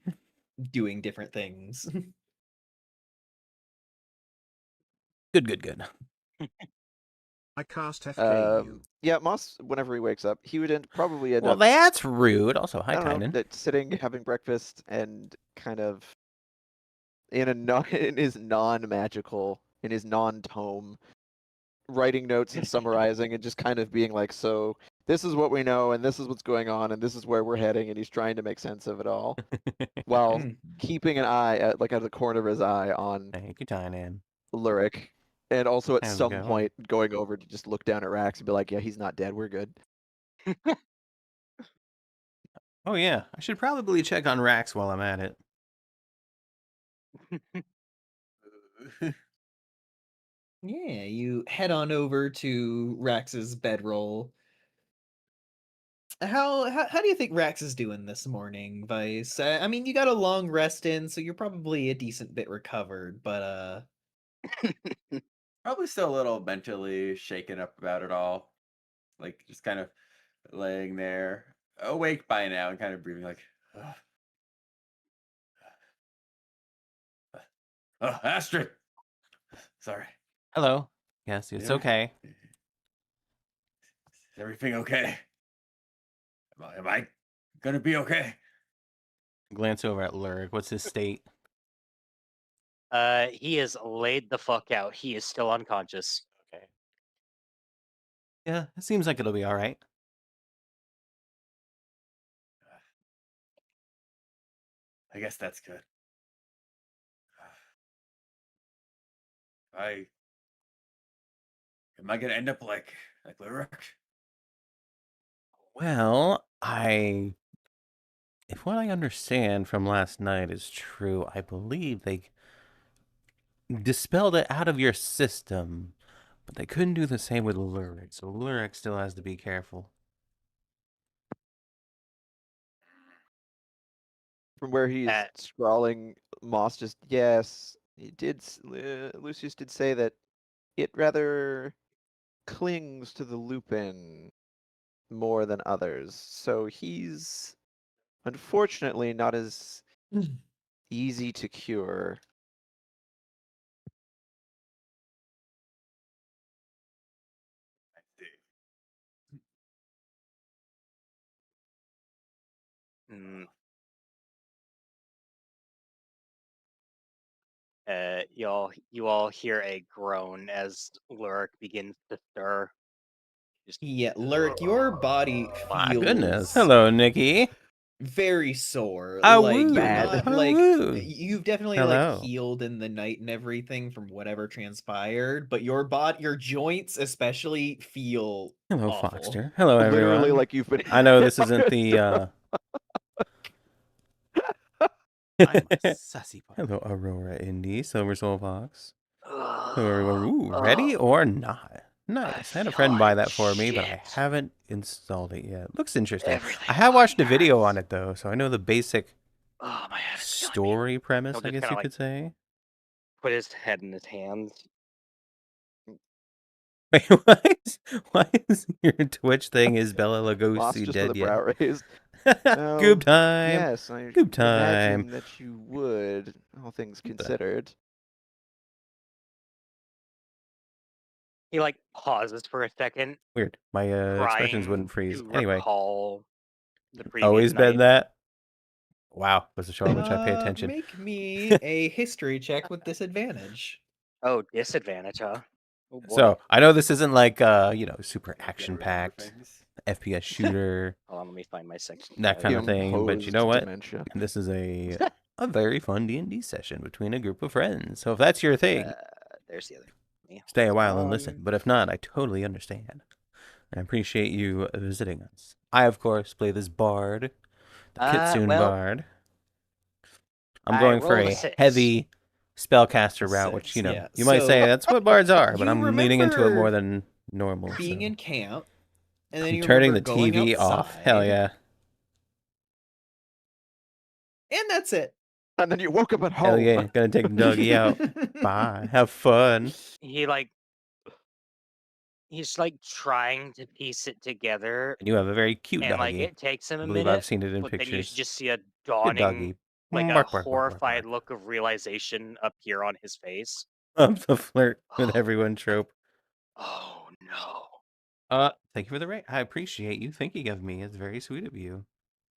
doing different things. Good. I cast FK you. Yeah, Moss. Whenever he wakes up, he would probably end Well, up. that's rude. Also, hi, I don't know, Tynan. that sitting, having breakfast, and kind of in his non-magical, in his non-tome, writing notes and summarizing, and just kind of being like, so this is what we know, and this is what's going on, and this is where we're heading, and he's trying to make sense of it all, while keeping an eye out of the corner of his eye on Thank you, Tynan. Lyric, and also at How's it some going? point going over to just look down at Rax and be like, yeah, he's not dead, we're good. Oh yeah, I should probably check on Rax while I'm at it. Yeah, you head on over to Rax's bedroll. How do you think Rax is doing this morning, Vice? I mean, you got a long rest in, so you're probably a decent bit recovered, but Probably still a little mentally shaken up about it all. Like, just kind of laying there, awake by now, and kind of breathing like, "Ugh. Oh, Astrid! Sorry. Hello. Yes, it's Yeah. okay. Is everything okay? Am I gonna be okay? Glance over at Lurg. What's his state? He is laid the fuck out. He is still unconscious. Okay. Yeah, it seems like it'll be all right. I guess that's good. Am I gonna end up like Lyric? Well, if what I understand from last night is true, I believe they dispelled it out of your system, but they couldn't do the same with Lyric, so Lyric still has to be careful. From where he's scrawling, Moss just, yes, he did. Lucius did say that it rather clings to the Lupin more than others, so he's unfortunately not as easy to cure. Mm. You all hear a groan as Lurk begins to stir. yeah, Lurk, your body My feels goodness. Hello, Nikki. very sore. Ah, Like you're woo. not Ah, like woo. you've definitely Hello. like healed in the night and everything from whatever transpired, but your joints especially feel Hello, awful. Foxter. Hello, everyone. Literally, like you've been. I know this isn't the. I'm a sussy boy. Hello, Aurora Indy, Silver Soul Fox. Hello, everyone. Ooh, ready or not? Nice. I had a friend buy that for me, but I haven't installed it yet. Looks interesting. I have watched a video on it though, so I know the basic story premise, I guess you could say. Put his head in his hands. Wait, why is your Twitch thing is Bella Lugosi just dead with a yet? brow raise. Goob time. Yes, I Goob time. imagine that you would, all things considered. He like pauses for a second. Weird. My expressions trying wouldn't freeze. to Anyway. recall the previous Always night. been that. Wow, was to show how much I pay attention. Make me a history check with disadvantage. Oh, disadvantage, huh? Oh, boy. So I know this isn't like super action packed FPS shooter. Hold on, let me find my section. That kind of thing. But you know what? Dementia. This is a very fun D&D session between a group of friends. So if that's your thing, there's the other. Stay a while and listen. But if not, I totally understand. I appreciate you visiting us. I, of course, play this bard, the kitsune bard. I'm going for a heavy spellcaster route, which, you might say that's what bards are, but I'm leaning into it more than normal. Being in camp, and then I'm turning the TV off. Hell yeah. And that's it. And then you woke up at home. Hell yeah, gonna take Dougie out. Bye. Have fun. He's like trying to piece it together. And you have a very cute and doggy. Like it takes him a I believe minute. I've seen it in but pictures. Then you just see a dawning, like a horrified look of realization appear on his face. Of the flirt with everyone trope. Oh no. Thank you for the rate. I appreciate you thinking of me. It's very sweet of you.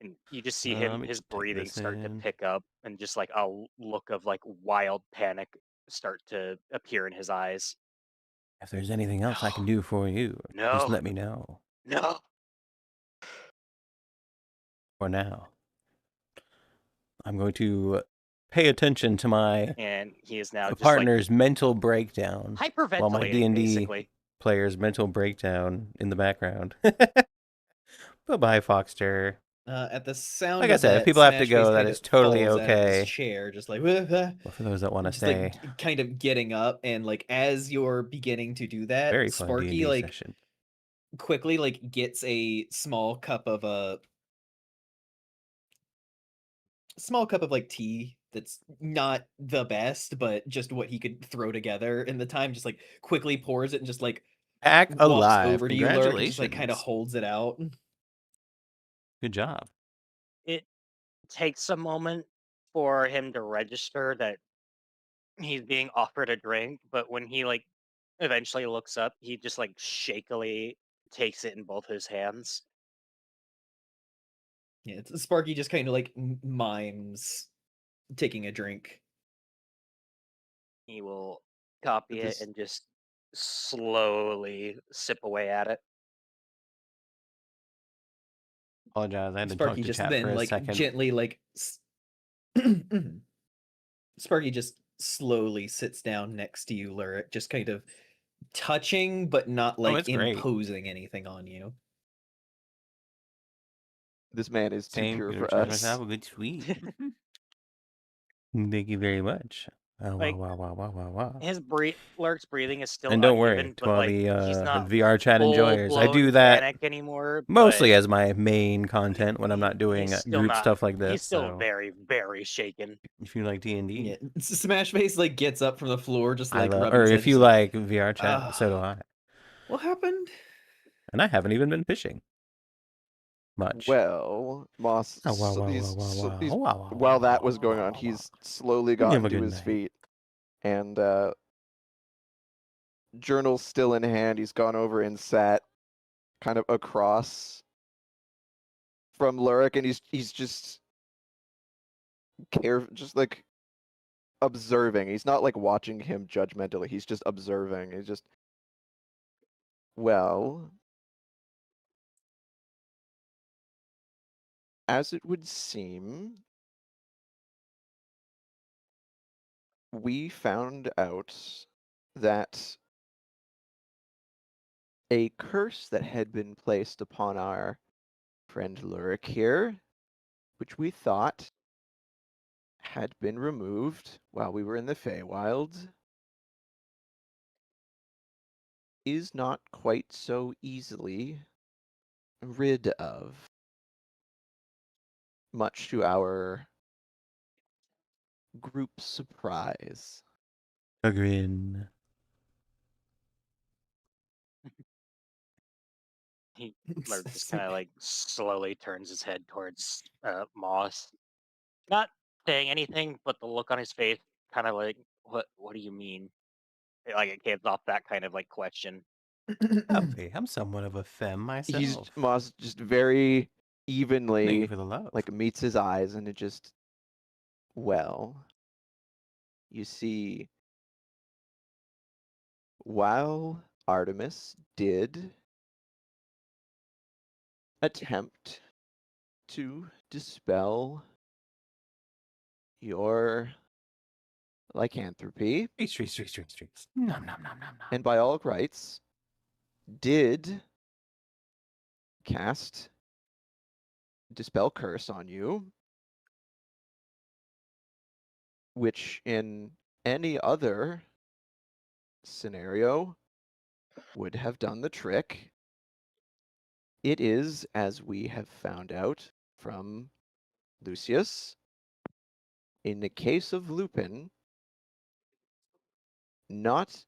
And you just see his breathing start to pick up, and just like a look of like wild panic start to appear in his eyes. If there's anything else I can do for you, just let me know. No. For now, I'm going to pay attention to my and he is now partner's mental breakdown, hyperventilating, while my D&D basically. player's mental breakdown in the background. Bye-bye, Foxter. At the sound Like I of said, if that, people have to Smashface go, that kind is of totally falls out of his okay. chair, just like, Well, for those that want to just stay, like kind of getting up, and like as you're beginning to do that, very fun Sparky D&D like session. quickly like gets a small cup of like tea that's not the best, but just what he could throw together in the time. Just like quickly pours it and just like Back walks alive. over to you, Lurk, and just like kind of Congratulations. holds it out. Good job. It takes a moment for him to register that he's being offered a drink, but when he like eventually looks up, he just like shakily takes it in both his hands. Yeah, Sparky just kind of like mimes taking a drink. He will copy it This- and just slowly sip away at it. Apologize. I had to talk Sparky to just chat for then a like second. gently like Sparky just slowly sits down next to you, Lurik, just kind of touching but not like it's great. imposing anything on you. This man is too Same. pure Gonna for recharge us. myself a good sweet. Thank you very much. Oh, Like, wow. His Lurk's breathing is still And don't uneven, worry, to but all like the he's not VR chat enjoyers, I full-blown do that panic anymore. mostly but as my main content when I'm not doing he's still group not. stuff like this. He's still So very, very shaken. if you like D&D, Yeah, Smashface like gets up from the floor, just I like love. rubbing Or his head, if you just like VR chat, so do "Ah, I. what happened?" And I haven't even been fishing much. Well, Moss, Oh, wow, while that was going on, he's slowly You have gotten a to good his night. feet, and journal still in hand. He's gone over and sat kind of across from Lurik, and he's just just like observing. He's not like watching him judgmentally. He's just observing. He's just, well, as it would seem, we found out that a curse that had been placed upon our friend Lurik here, which we thought had been removed while we were in the Feywild, is not quite so easily rid of, much to our group surprise. Agreed. Lurk just kind of like slowly turns his head towards Moss, not saying anything, but the look on his face, kind of like, "What? What do you mean?" Like it gives off that kind of like question. Lovely. I'm somewhat of a femme myself. Moss just very Thank you evenly for the love. like meets his eyes, and it just, well, you see, while Artemis did attempt to dispel your lycanthropy, Streets. Nom. and by all rights did cast Dispel Curse on you, which in any other scenario would have done the trick. It is, as we have found out from Lucius, in the case of Lupin, not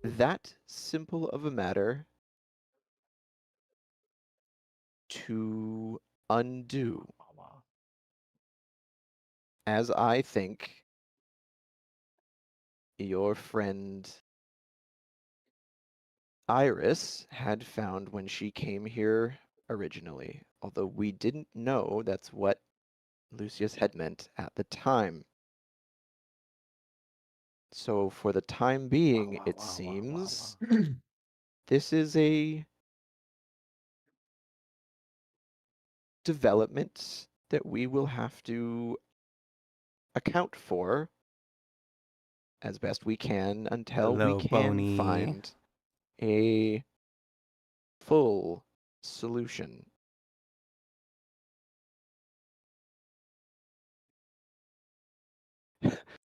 that simple of a matter to undo. As I think your friend Iris had found when she came here originally, although we didn't know that's what Lucius had meant at the time. So for the time being, it seems, this is a development that we will have to account for as best we can until we Hello, can Boney. find a full solution.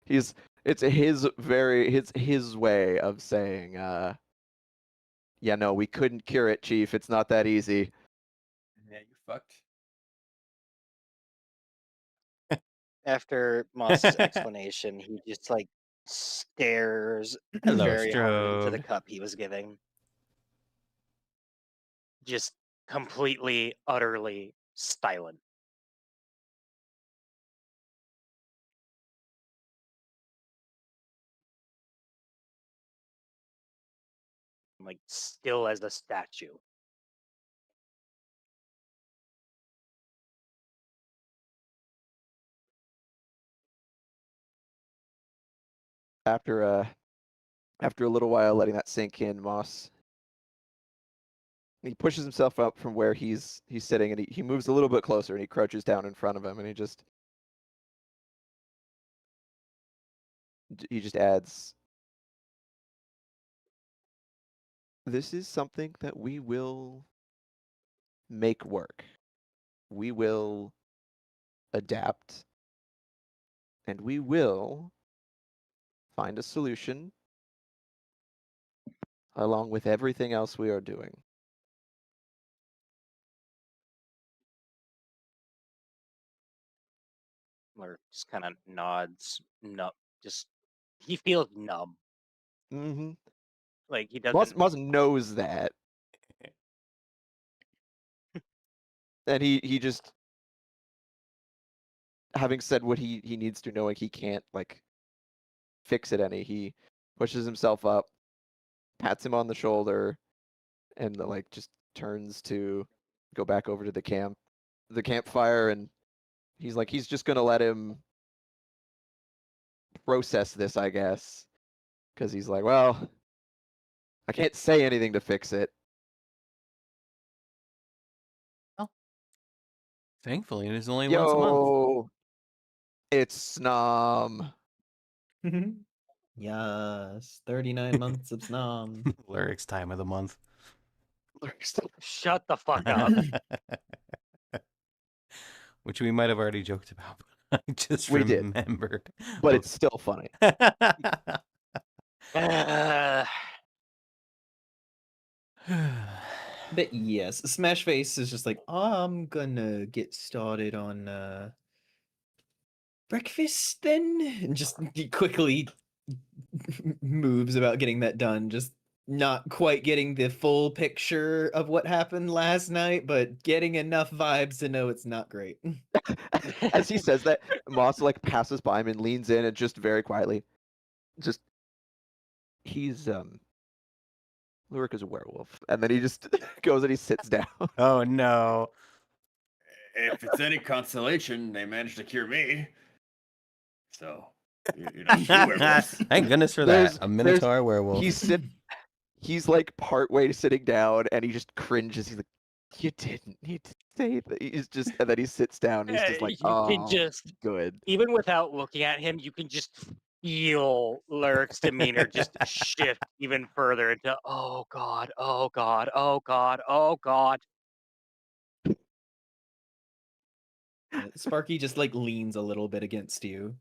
It's his way of saying, yeah, no, we couldn't cure it, Chief. It's not that easy. Yeah, you fucked. After Moss's explanation, he just like stares Hello, very hard into the Strode. cup he was giving. Just completely, utterly silent. Like still as a statue. After a little while letting that sink in, Moss, he pushes himself up from where he's sitting, and he moves a little bit closer, and he crouches down in front of him, and he just adds, this is something that we will make work. We will adapt, and we will find a solution along with everything else we are doing. Or just kind of nods. No, just he feels numb. Mm-hmm. Like he doesn't. Moss knows that. And he just, having said what he needs to, knowing he can't like fix it any, he pushes himself up, pats him on the shoulder, and like just turns to go back over to the campfire, and he's just gonna let him process this, I guess, because he's like, well, I can't say anything to fix it. Thankfully, it is only once a month. Yo, it's Snom. Yes, 39 months of Snom. Lyrics time of the month. Shut the fuck up. Which we might have already joked about, but I just We did. remembered. But it's still funny. But yes, Smash Face is just like, I'm gonna get started on breakfast then, and just quickly moves about getting that done. Just not quite getting the full picture of what happened last night, but getting enough vibes to know it's not great. As he says that, Moss like passes by him and leans in and just very quietly, just, he's Lurik is a werewolf, and then he just goes and he sits down. Oh no. If it's any consolation, they managed to cure me. So, you're not two werewolves. Thank goodness for that. A Minotaur werewolf. He's like part way sitting down, and he just cringes. He's like, you didn't need to say that. And then he sits down. And he's just like, you can oh, just, good. even without looking at him, you can just feel Lurik's demeanor just shift even further into, oh god, oh god, oh god, oh god. Sparky just like leans a little bit against you.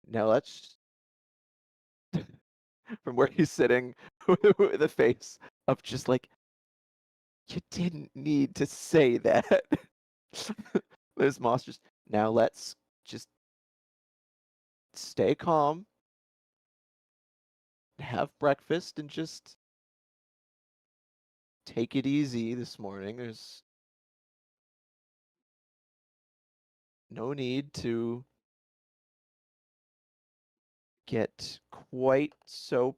Now let's, from where he's sitting, with a face of just like, you didn't need to say that. There's Moss just, now let's just stay calm, have breakfast, and just take it easy this morning. There's no need to get quite so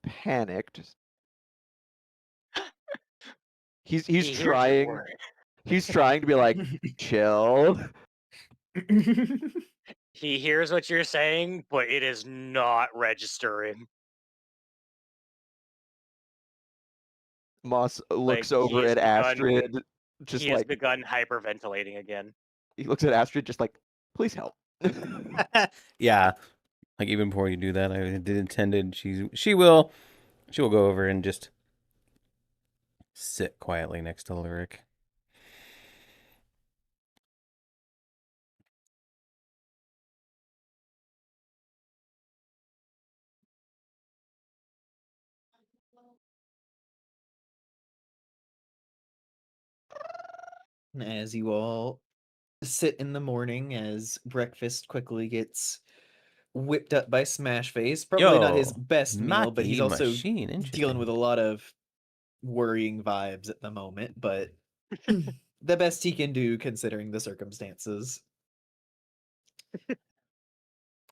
panicked. He's He hears your trying word. he's trying to be like, chill. He hears what you're saying, but it is not registering. Moss looks Like, over at Astrid, just he has like, begun hyperventilating again. he looks at Astrid just like, please help. Yeah. like even before you do that, I did intended she will go over and just sit quietly next to Lyric. As you all sit in the morning, as breakfast quickly gets whipped up by Smashface. Probably not his Yo, best meal, but he's Maki also Machine, dealing interesting. with a lot of worrying vibes at the moment, but the best he can do considering the circumstances.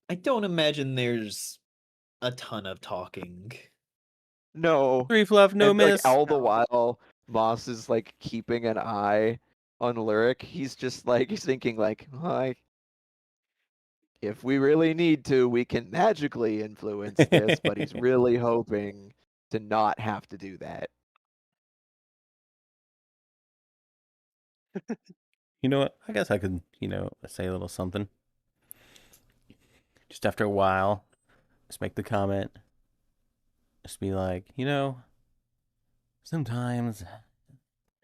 I don't imagine there's a ton of talking. No. Fluff, no And like miss. all the No. while, Moss is like keeping an eye on Lyric. He's just like he's thinking like, if we really need to, we can magically influence this, but he's really hoping to not have to do that. You know what? I guess I could, say a little something. Just after a while, just make the comment. Just be like, sometimes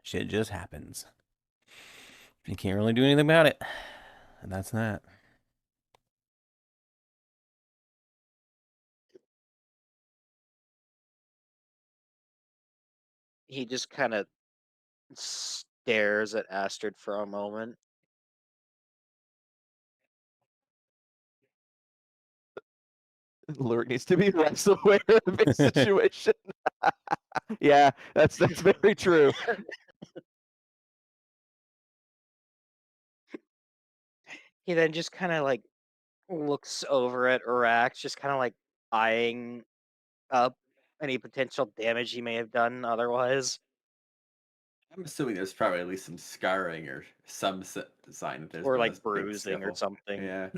shit just happens. You can't really do anything about it. And that's that. He just kind of stares at Astrid for a moment. Lyric needs to be less aware of his situation. Yeah, that's very true. He then just kind of like looks over at Arax, just kind of like eyeing up any potential damage he may have done otherwise. I'm assuming there's probably at least some scarring or some sign that there's Or been like a big bruising or scuffle. something. Yeah.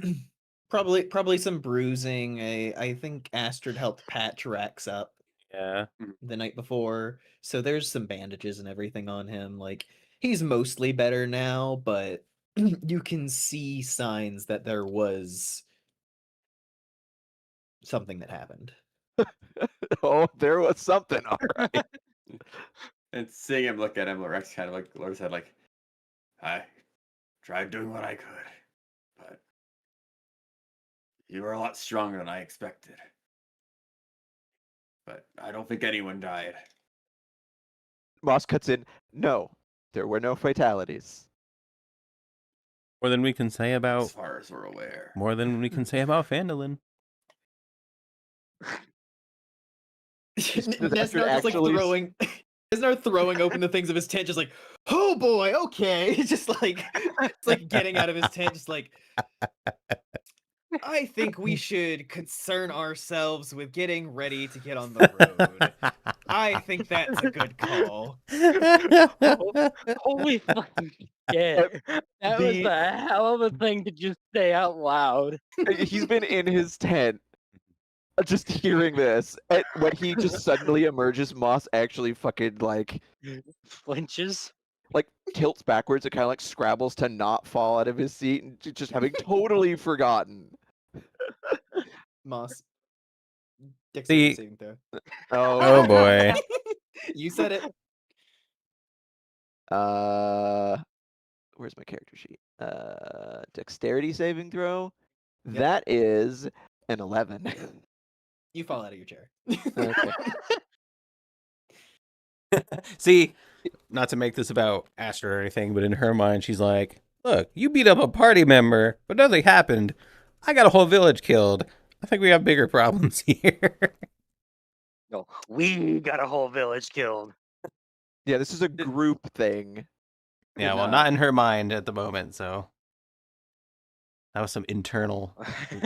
Probably some bruising. I think Astrid helped patch Rex up Yeah. the night before, so there's some bandages and everything on him. Like, he's mostly better now, but you can see signs that there was something that happened. Oh, there was something, all right. And seeing him look at him, Rex kind of like lowers his head, like, I tried doing what I could, but you were a lot stronger than I expected. But I don't think anyone died. Moss cuts in. No, there were no fatalities. More than we can say As about far as we're aware. more than we can say about Phandalin. Does Astrid Nesnar just like actually throwing Nesnar throwing open the things of his tent, just like, oh boy, okay. Just like it's like getting out of his tent, just like, I think we should concern ourselves with getting ready to get on the road. I think that's a good call. Holy fucking shit. That was the- a hell of a thing to just say out loud. He's been in his tent just hearing this. And when he just suddenly emerges, Moss actually fucking like Flinches. tilts backwards and kind of like scrabbles to not fall out of his seat and just having totally forgotten. Moss. Dexterity See- saving throw. Oh boy. You said it. Where's my character sheet? Dexterity saving throw. Yep. That is an 11. You fall out of your chair. Okay. See, not to make this about Astrid or anything, but in her mind, she's like, look, you beat up a party member, but nothing happened. I got a whole village killed. I think we have bigger problems here. No, we got a whole village killed. Yeah, this is a group thing. Yeah, well, not in her mind at the moment, so that was some internal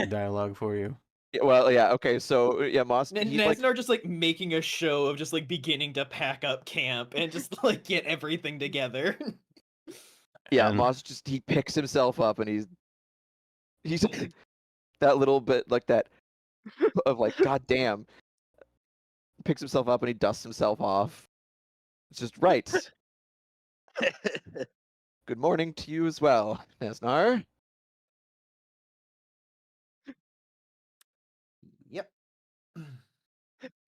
dialogue for you. Yeah, well, yeah, okay, so yeah, Moss. And He's like, Nesnar just like making a show of just like beginning to pack up camp and just like get everything together. yeah, And- Moss just he picks himself up and he's that little bit like that of like, God damn. Picks himself up and he dusts himself off. It's just right. Good morning to you as well, Nesnar.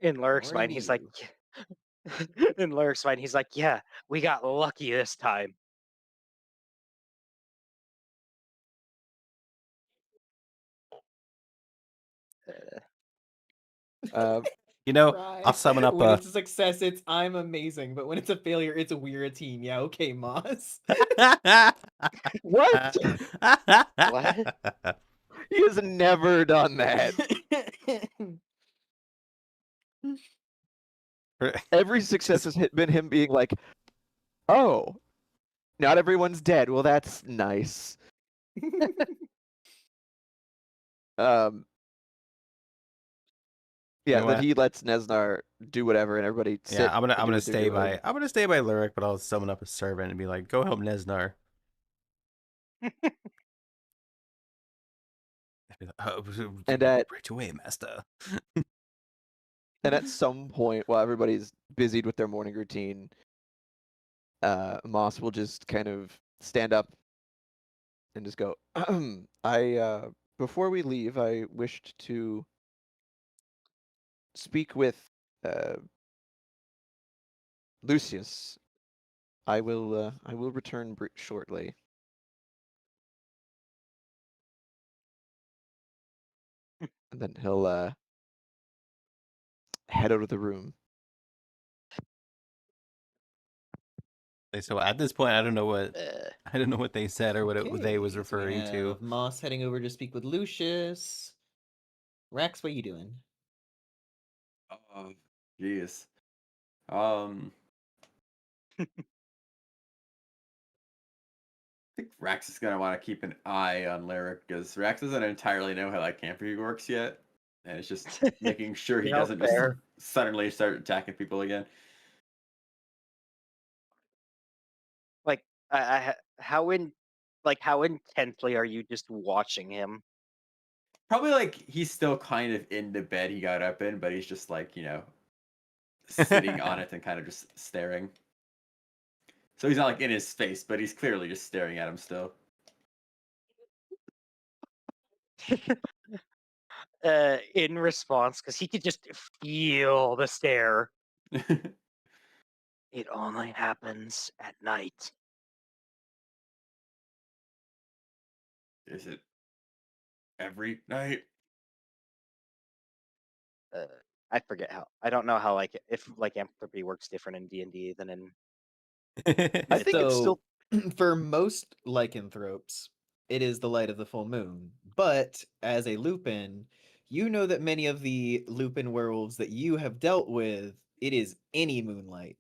In Lurk's More to mind, he's like, you. in Lurk's mind, he's like, yeah, we got lucky this time. You know, Cry. I'll summon up When it's a success, it's I'm amazing, but when it's a failure, it's we're a team. Yeah, okay, Moss. What? What? He has never done that. Every success has been him being like, "Oh, not everyone's dead. Well, that's nice." Um, You yeah, know then what? he lets Nesnar do whatever, and everybody sit. Yeah, I'm and do gonna what they're stay doing. by Lyric, but I'll summon up a servant and be like, go help Nesnar. Oh, And at right away, master. and at some point, while everybody's busied with their morning routine, Moss will just kind of stand up and just go, I before we leave, I wished to speak with Lucius. I will return shortly. And then he'll head out of the room. So at this point, I don't know what they said or what they was Okay, so we referring to. have Moss heading over to speak with Lucius. Rax, what you doing? Oh, jeez. I think Rex is gonna want to keep an eye on Lyric because Rex doesn't entirely know how that camper works yet, and it's just making sure he You know, doesn't just fair. suddenly start attacking people again. Like, how intensely are you just watching him? Probably like he's still kind of in the bed he got up in, but he's just like sitting on it and kind of just staring. So he's not like in his face, but he's clearly just staring at him still. In response, because he could just feel the stare. It only happens at night. Is it every night? I forget how. I don't know how if lycanthropy works different in D&D than in. I think it's still For most lycanthropes, it is the light of the full moon. But as a Lupin, you know that many of the Lupin werewolves that you have dealt with, it is any moonlight.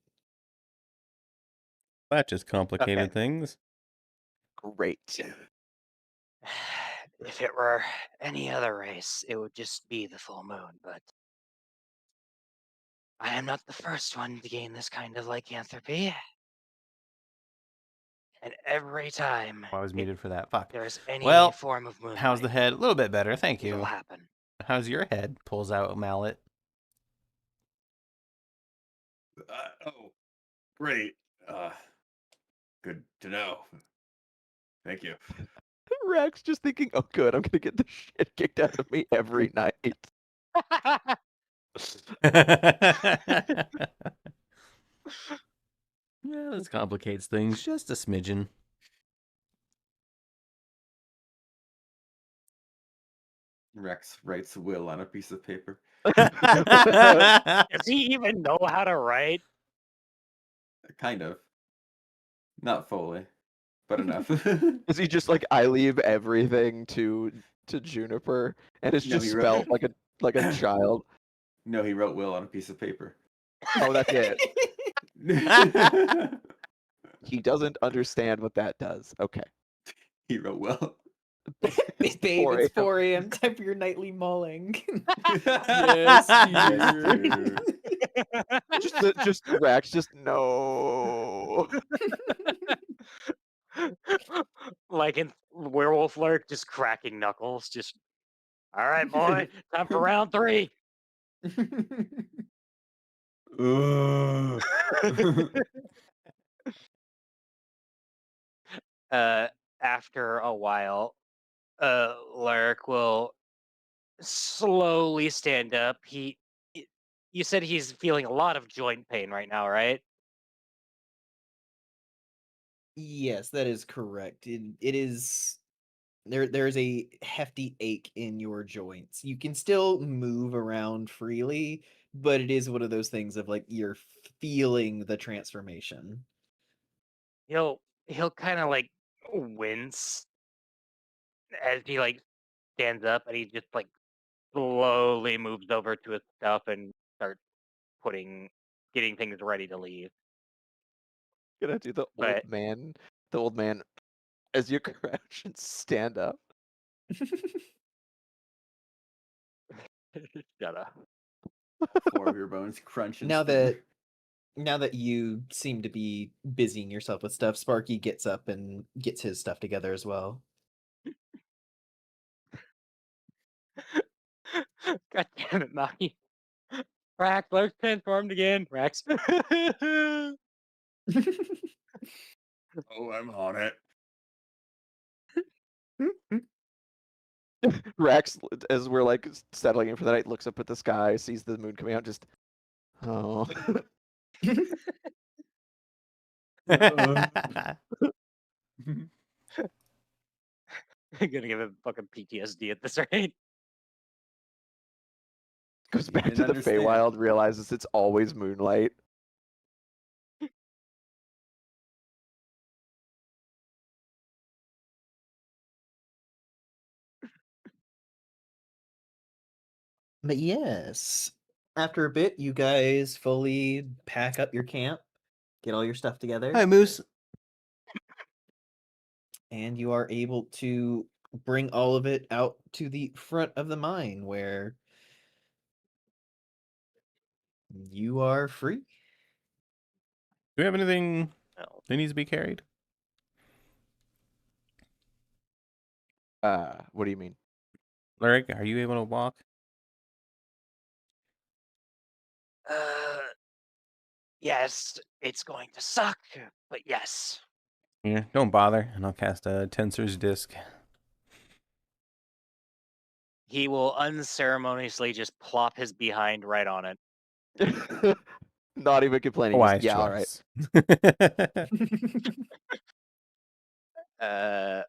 That just complicated Okay. things. great. If it were any other race, it would just be the full moon, but I am not the first one to gain this kind of lycanthropy. And every time I was muted for that. Fuck. there's any Well, form of moonlight, how's the head? A little bit better, thank it'll you. happen. How's your head? Pulls out a mallet. Oh, great. Good to know. Thank you. Rex just thinking, "Oh, good, I'm gonna get the shit kicked out of me every night." Yeah, this complicates things just a smidgen. Rex writes will on a piece of paper. Does he even know how to write? Kind of. Not fully, but enough. Is he just like, I leave everything to Juniper, and it's No, just he wrote- spelled like a child? No, he wrote will on a piece of paper. Oh, that's it. He doesn't understand what that does. Okay. He wrote will. Babe, 4 it's a.m. 4 a.m. Time for your nightly mauling. Yes, dear. Just Rex, just no. Like in Werewolf Lurk, just cracking knuckles. Just, all right, boy, time for round 3. After a while, Lurk will slowly stand up. you said he's feeling a lot of joint pain right now, right? Yes, that is correct. It is there's a hefty ache in your joints. You can still move around freely, but it is one of those things of like you're feeling the transformation. He'll kind of like wince as he like stands up, and he just like slowly moves over to his stuff and starts getting things ready to leave. Gonna do the But old man as you crouch and stand up. shut up. 4 of your bones crunch and Now spin. that you seem to be busying yourself with stuff, Sparky gets up and gets his stuff together as well. God damn it, Maki. Rax, let's transformed again. Rax. Oh, I'm on it. Rax, as we're like settling in for the night, looks up at the sky, sees the moon coming out, just oh. I'm gonna give him fucking PTSD at this rate. Goes You back didn't to the understand. Feywild, realizes it's always moonlight. But yes, after a bit, you guys fully pack up your camp, get all your stuff together. Hi, Moose. And you are able to bring all of it out to the front of the mine where you are free. Do we have anything Oh. that needs to be carried? What do you mean? Lyric, are you able to walk? Yes, it's going to suck, but yes. Yeah, don't bother, and I'll cast a Tensor's Disc. He will unceremoniously just plop his behind right on it. Not even complaining. Wise Just, yeah, all right. Uh,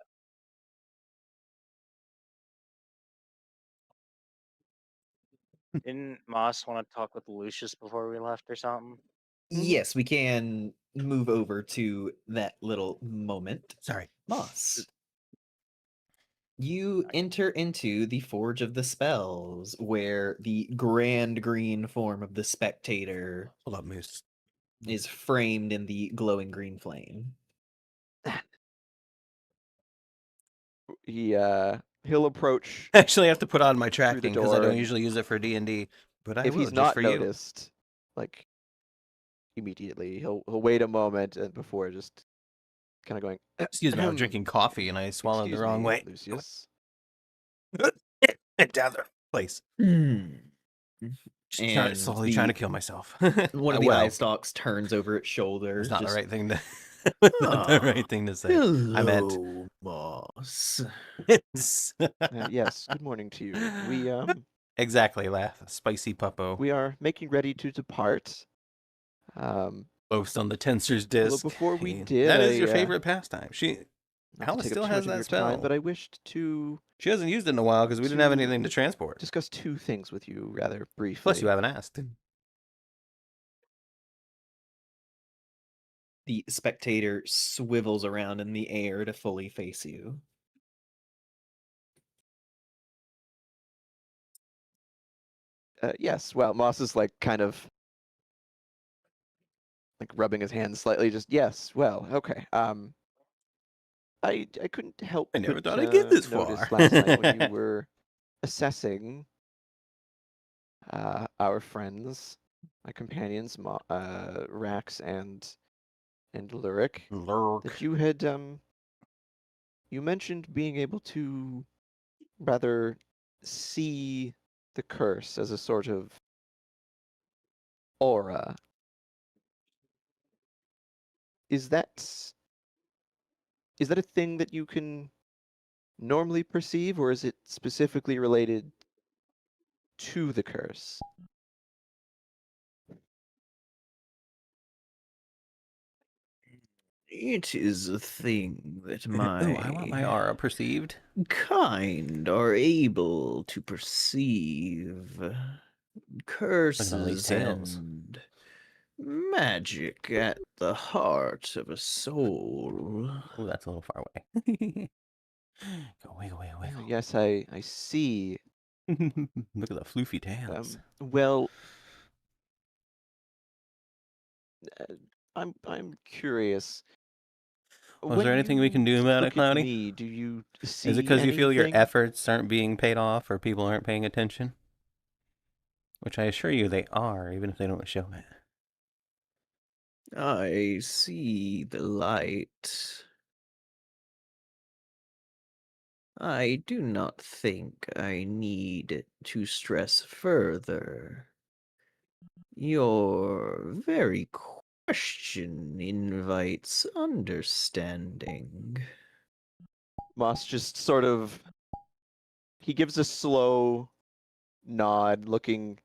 didn't Moss want to talk with Lucius before we left or something? Yes, we can move over to that little moment. Sorry. Moss. You enter into the Forge of the Spells, where the grand green form of the spectator Hold up, Moose. is framed in the glowing green flame. He'll approach. Actually, I have to put on my Through the tracking because I door don't and- usually use it for D&D, but I If will he's just not for you. noticed, like immediately, he'll wait a moment and before just kind of going. Excuse me, I'm drinking coffee and I swallowed Excuse the wrong me, way. Lucius. Down the place. And Slowly trying to kill myself. one of the Well, eye stalks turns over its shoulder. It's not the just, right thing to. It's not the right thing to say. I meant. Hello, Moss. Yes. Good morning to you. We Exactly, laugh. Spicy puppo. we are making ready to depart. Boast on the Tensor's Although Disc. before we Hey, did, that is your I, favorite pastime. not to Alice take still up too has much of that your spell. time, but I wished to She hasn't used it in a while because we didn't have to anything to transport. discuss two things with you rather briefly. Plus, you haven't asked. The spectator swivels around in the air to fully face you. Yes. Well, Moss is like kind of like rubbing his hands slightly. Just yes. Well, okay. I couldn't help. I never but, thought I'd get this notice far. last night when you were assessing our friends, my companions, Rax and Lyric, that you had you mentioned being able to rather see the curse as a sort of aura. Is that a thing that you can normally perceive, or is it specifically related to the curse? It is a thing that Oh, I want my aura perceived. kind are able to perceive. all these Curses tails. and magic at the heart of a soul. Oh, that's a little far away. Go wiggle, wiggle, wiggle. Yes, I see. Look at the floofy tails. Well, I'm curious. Is there anything we can do about it, Cloudy? Me, do you see Is it because you feel your anything? efforts aren't being paid off or people aren't paying attention? Which I assure you they are, even if they don't show it. I see the light. I do not think I need to stress further. Your very question invites understanding. Moss just sort of, he gives a slow nod, looking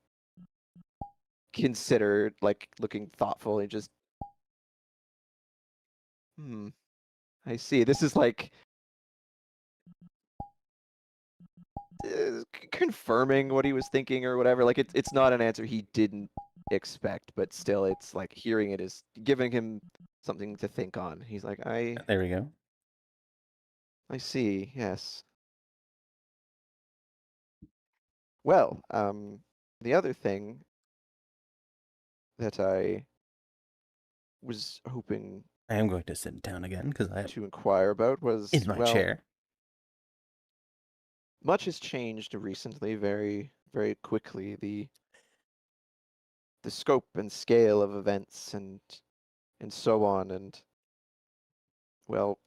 considered, like looking thoughtful. He just, I see. This is like confirming what he was thinking or whatever. Like it's not an answer he didn't expect, but still, it's like hearing it is giving him something to think on. He's like, There we go. I see. Yes. Well, the other thing that I was hoping I am going to sit down again because I to inquire about was, in my well, chair. much has changed recently, very, very quickly. The scope and scale of events and so on, and well,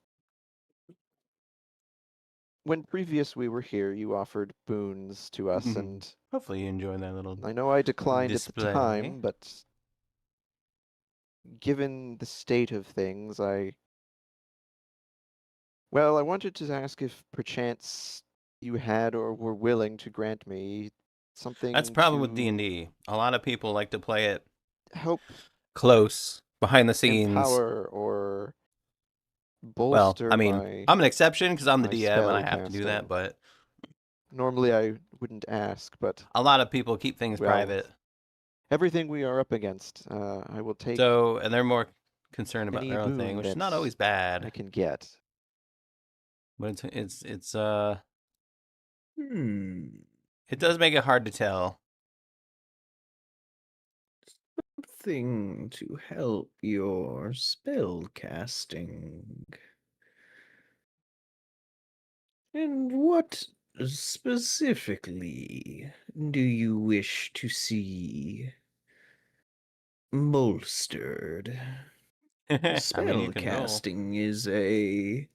when previous we were here, you offered boons to us, and Hopefully you enjoy that little I know I declined at the display. time, but given the state of things, I wanted to ask if perchance you had or were willing to grant me something. That's the problem with D&D. A lot of people like to play it help close, behind the scenes. Empower or bolster well, I mean, my, I'm an exception because I'm the my DM and I have to spell do that, casting. but Normally I wouldn't ask, but a lot of people keep things well, private. everything we are up against, I will take So, and they're more concerned about any their own boon thing, which is not that's always bad. I can get. But it It does make it hard to tell. Something to help your spell casting. And what specifically do you wish to see bolstered? I mean, Spell you can roll. casting is a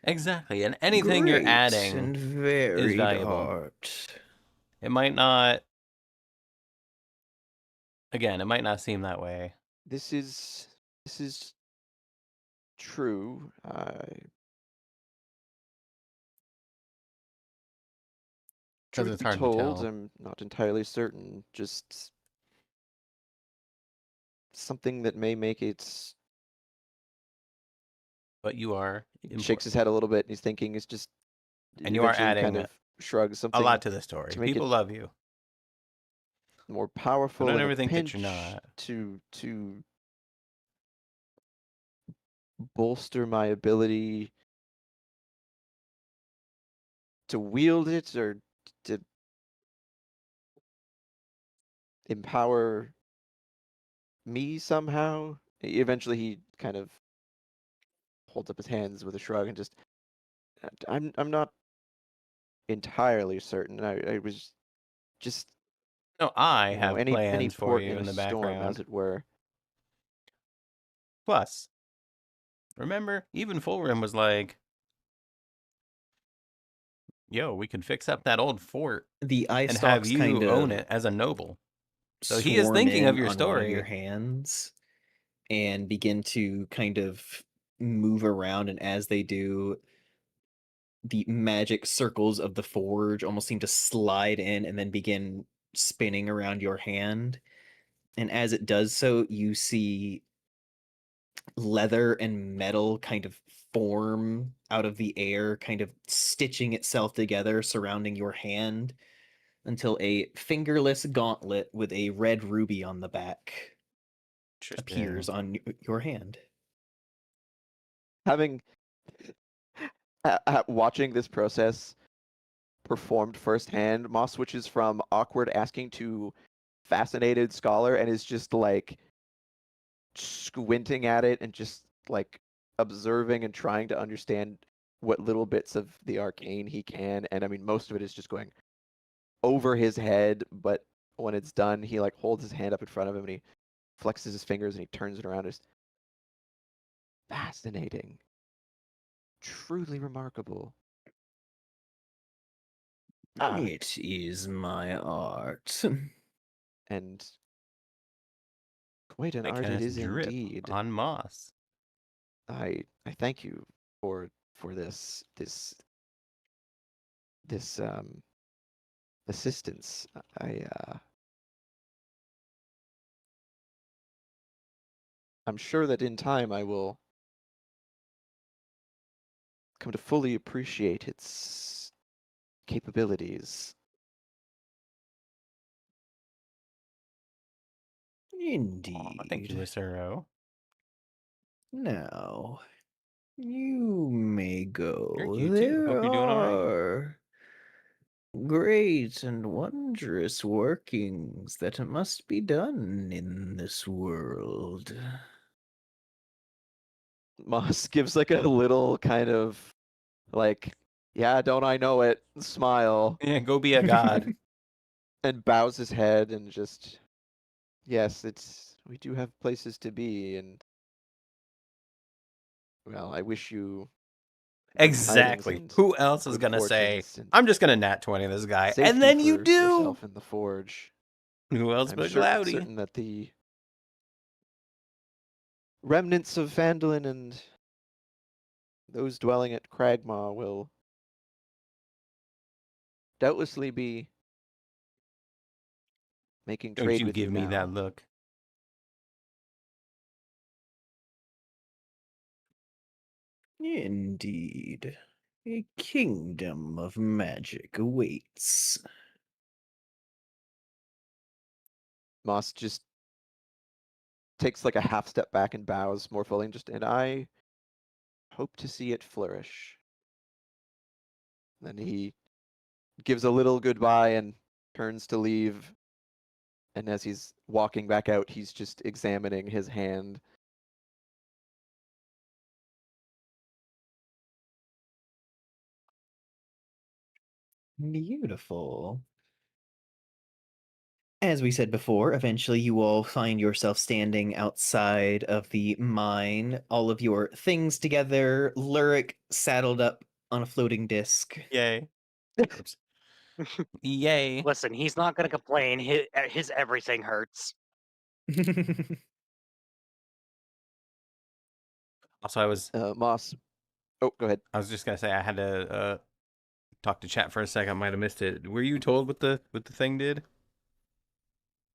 Exactly, and anything you're great adding and varied valuable. art. It might not. Again, it might not seem that way. This is true. Because Truth it's be hard to told, tell. I'm not entirely certain. Just something that may make it. But you are He important. shakes his head a little bit, and he's thinking. It's just. And you are eventually adding kind of shrugs something a lot to the story. to make People it love you. more powerful. I don't and ever a think that pinch you're not. to bolster my ability to wield it or to empower me somehow. Eventually, he kind of holds up his hands with a shrug and just. I'm not entirely certain. I was just. No, I have any plans for port you in in a the storm, background. as it were. Plus, remember, even Fulgrim was like, yo, we could fix up that old fort The eye and have stalks you kind own of it as a noble. So he is thinking of your on one of your story. hands and begin to kind of move around, and as they do, the magic circles of the forge almost seem to slide in and then begin spinning around your hand. And as it does so, you see leather and metal kind of form out of the air, kind of stitching itself together, surrounding your hand, until a fingerless gauntlet with a red ruby on the back appears on your hand. Having watching this process performed firsthand, Moss switches from awkward asking to fascinated scholar and is just like squinting at it and just like observing and trying to understand what little bits of the arcane he can. And I mean, most of it is just going over his head, but when it's done, he like holds his hand up in front of him and he flexes his fingers and he turns it around. It's fascinating. Truly remarkable. It is my art. And quite an Like art it is drip indeed. on moss. I thank you for this assistance. I'm sure that in time I will come to fully appreciate its capabilities. Indeed. Aw, thank you, Lucero. Now, you may go. Eric, you too. Hope you're doing all right. are great and wondrous workings that must be done in this world. Moss gives like a little kind of like, yeah, don't I know it smile Yeah, go be a god. and bows his head and just, yes, we do have places to be, and well, I wish you good tidings Exactly. and Who else is good gonna say, fortunes and I'm just gonna nat 20 this guy, safety and then you for do? yourself in the forge. Who else I'm but Cloudy? certain that the remnants of Phandalin and those dwelling at Cragmaw will doubtlessly be making Don't trade you with give you me now. that look. Indeed. A kingdom of magic awaits. Moss just takes like a half step back and bows more fully and I hope to see it flourish. Then he gives a little goodbye and turns to leave. And as he's walking back out, he's just examining his hand. Beautiful. As we said before, eventually you all find yourself standing outside of the mine, all of your things together, Lurik saddled up on a floating disc. Yay. Oops. Yay. Listen, he's not going to complain. His everything hurts. Also, I was Moss. Oh, go ahead. I was just gonna say I had to talk to chat for a second. I might have missed it. Were you told what the thing did?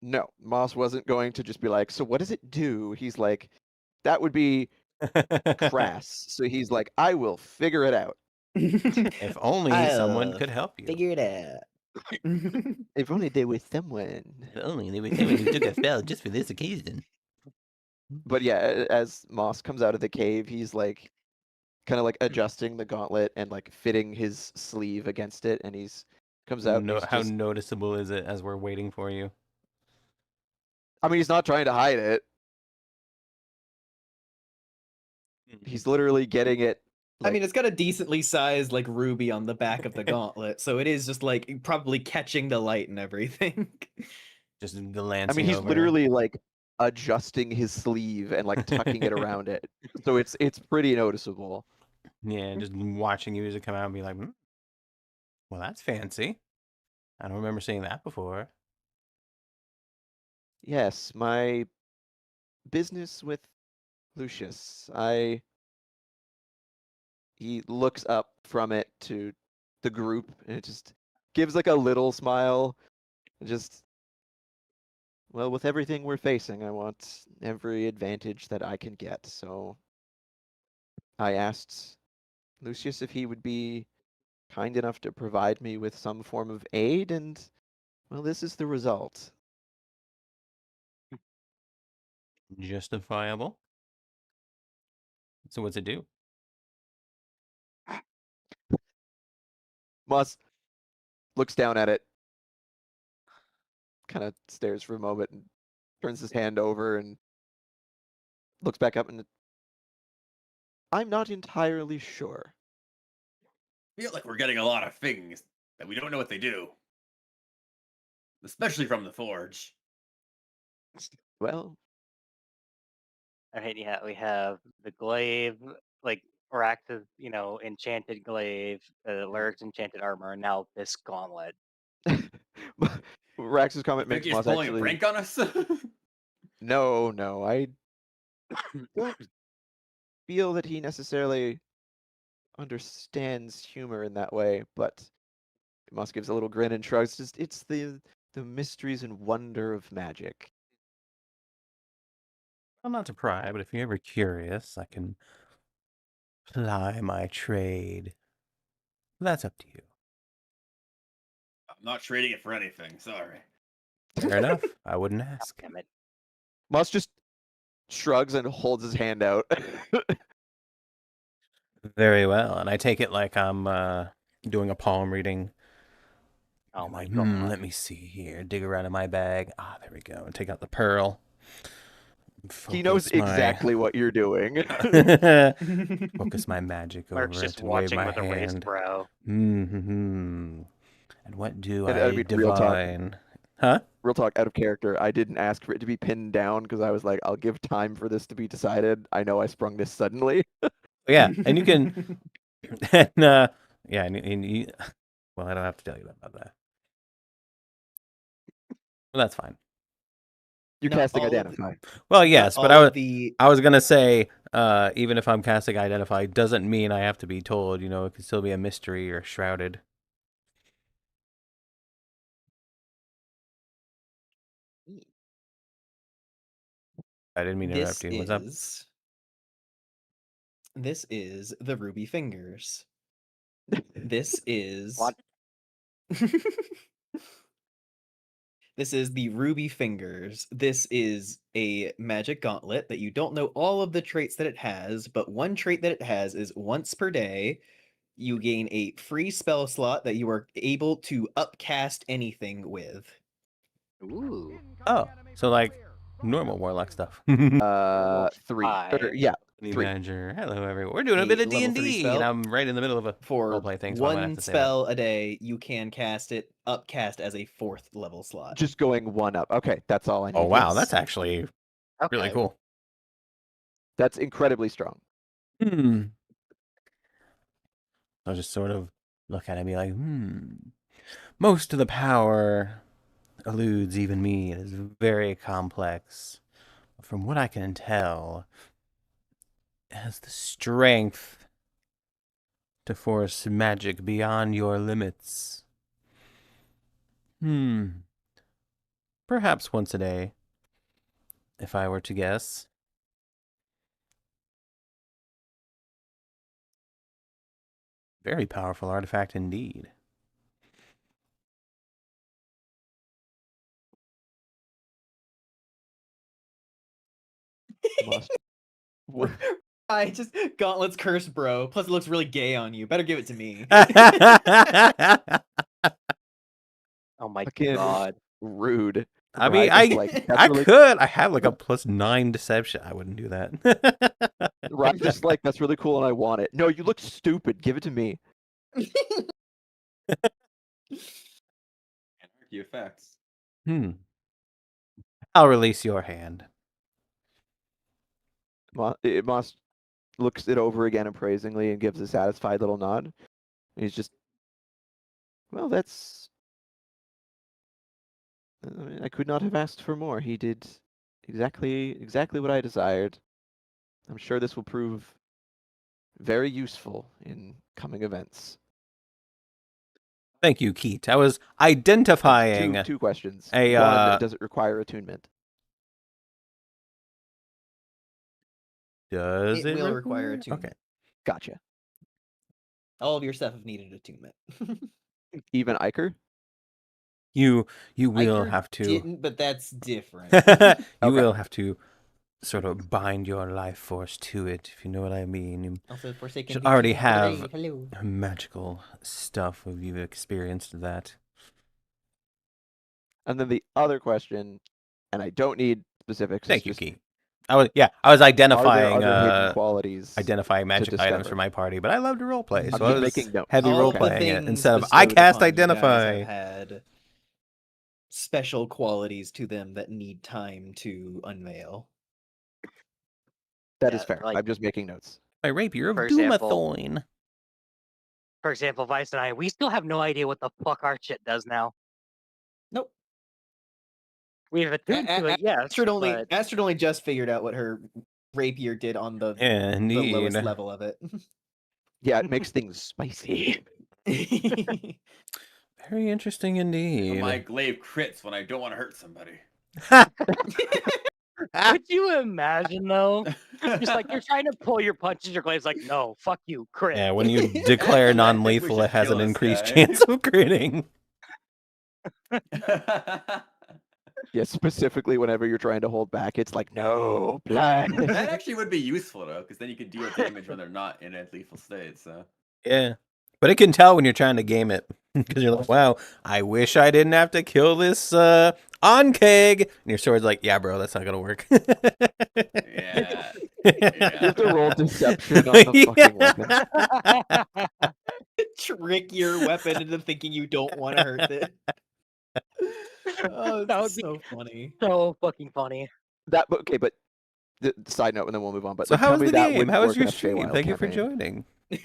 No, Moss wasn't going to just be like, so what does it do? He's like, that would be crass. So he's like, I will figure it out. If only someone could help you. Figure it out. If only there was someone. If only there was someone who took a spell just for this occasion. But yeah, as Moss comes out of the cave, he's like kind of like adjusting the gauntlet and like fitting his sleeve against it, and he's comes out. And he's How just, noticeable is it as we're waiting for you? I mean, he's not trying to hide it. He's literally getting it. I mean, it's got a decently sized like ruby on the back of the gauntlet, so it is just like probably catching the light and everything. Just glancing. I mean, he's over. literally like adjusting his sleeve and like tucking it around it, so it's pretty noticeable. Yeah, just watching you as it come out and be like, well, that's fancy. I don't remember seeing that before. Yes, my business with Lucius. He looks up from it to the group and it just gives like a little smile. Just Well, with everything we're facing, I want every advantage that I can get. So I asked Lucius if he would be kind enough to provide me with some form of aid, and well, this is the result. Justifiable. So what's it do? Moss looks down at it, kind of stares for a moment, and turns his hand over and looks back up, and I'm not entirely sure. Feel like we're getting a lot of things that we don't know what they do. Especially from the forge. Well, All right, yeah, we have the glaive, like Orax's, enchanted glaive, Lurk's enchanted armor, and now this gauntlet. Rax's You comment think makes he's Moss pulling actually. a prank on us? No, I don't feel that he necessarily understands humor in that way, but Moss gives a little grin and shrugs. Just it's the mysteries and wonder of magic. I'm not to pry, but if you're ever curious, I can ply my trade. That's up to you. I'm not trading it for anything, sorry. Fair enough. I wouldn't ask. Damn it. Moss just shrugs and holds his hand out. Very well, and I take it like I'm doing a palm reading. Oh I'm my like, god. let me see here. Dig around in my bag. Ah, there we go. And take out the pearl. He knows Focus my- exactly what you're doing. Focus my magic over Mark's just it and wave watching my with a raised hand. brow. Mm-hmm. And what do And I I mean, real talk. divine? Huh? Real talk, out of character, I didn't ask for it to be pinned down because I was like, I'll give time for this to be decided. I know I sprung this suddenly. Yeah, and you can, and yeah, and you, well, I don't have to tell you about that. Well, that's fine. You're Not casting all of the- Identify. Well, yes, but all of the I was gonna say, even if I'm casting Identify, doesn't mean I have to be told. You know, it could still be a mystery or shrouded. I didn't mean to interrupt you. What's up? This is the Ruby Fingers. This is What? This is the Ruby Fingers. This is a magic gauntlet that you don't know all of the traits that it has, but one trait that it has is once per day, you gain a free spell slot that you are able to upcast anything with. Ooh. Oh, so like normal warlock stuff. 3. Five. Yeah, Honey 3. Badger. Hello, everyone. We're doing a A bit of level 3 D&D, and spell. I'm right in the middle of a For roleplay thing, so I'm gonna have one to say that. spell a day, you can cast it upcast as a 4th level slot. Just going 1 up. Okay, that's all I need. Oh wow, Yes. that's actually really Okay. cool. That's incredibly strong. I'll just sort of look at it and be like, most of the power eludes even me. It is very complex. From what I can tell, it has the strength to force magic beyond your limits. Perhaps once a day, if I were to guess. Very powerful artifact indeed. Must. I just Gauntlet's curse, bro. Plus, it looks really gay on you. Better give it to me. Oh my Fucking god. rude. I mean, Right, just like, that's I really, could. I have like a +9 deception. I wouldn't do that. right, just like, that's really cool and I want it. No, you look stupid. Give it to me. Anarchy effects. I'll release your hand. Moss looks it over again appraisingly and gives a satisfied little nod. He's just, well, that's. I mean, I could not have asked for more. He did exactly what I desired. I'm sure this will prove very useful in coming events. Thank you, Keat. I was identifying. Two questions. a, One, does it require attunement? Does It it will require attunement. Okay. Gotcha. All of your stuff have needed attunement. Even Iker? You will Iker have to. Didn't, but that's different. You Okay. will have to sort of bind your life force to it, if you know what I mean. You Also, Forsaken should VT. already Hooray, have hello. magical stuff if you've experienced that. And then the other question, and I don't need specifics. Thank it's you, just, Keat. I was Are identifying there other hidden qualities? identifying magic items discover? for my party, but I love to roleplay, I'm so just I was making notes. heavy All role of the playing it things instead of I bestowed cast upon you guys identify. have had special qualities to them that need time to unveil. That is Yeah, fair. like- I'm just making notes. My rapier of For example- Doomathoin. For example, Vice and I, we still have no idea what the fuck our shit does now. Nope. We have attuned to it, yes. but- Astrid only just figured out what her rapier did on the lowest Indeed. level of it. Yeah, it makes things spicy. Very interesting indeed. My glaive crits when I don't want to hurt somebody. Could you imagine though? Just like you're trying to pull your punches, your glaive's like, no, fuck you, crit. Yeah, when you declare I think we non-lethal, should it has kill an this increased guy. chance of critting. Yeah, specifically whenever you're trying to hold back, it's like, no, blood. That actually would be useful though, because then you can deal damage when they're not in a lethal state. So Yeah. But it can tell when you're trying to game it. Because you're like, wow, I wish I didn't have to kill this on keg. And your sword's like, yeah, bro, that's not going to work. yeah, You have to roll deception on the fucking weapon. Trick your weapon into thinking you don't want to hurt it. Oh, That would it's be so funny. so fucking funny. Okay, but the side note, and then we'll move on. But So like, how tell was me the that game? wouldn't How was work your in a stream? Feywild Thank you for campaign. joining. It'd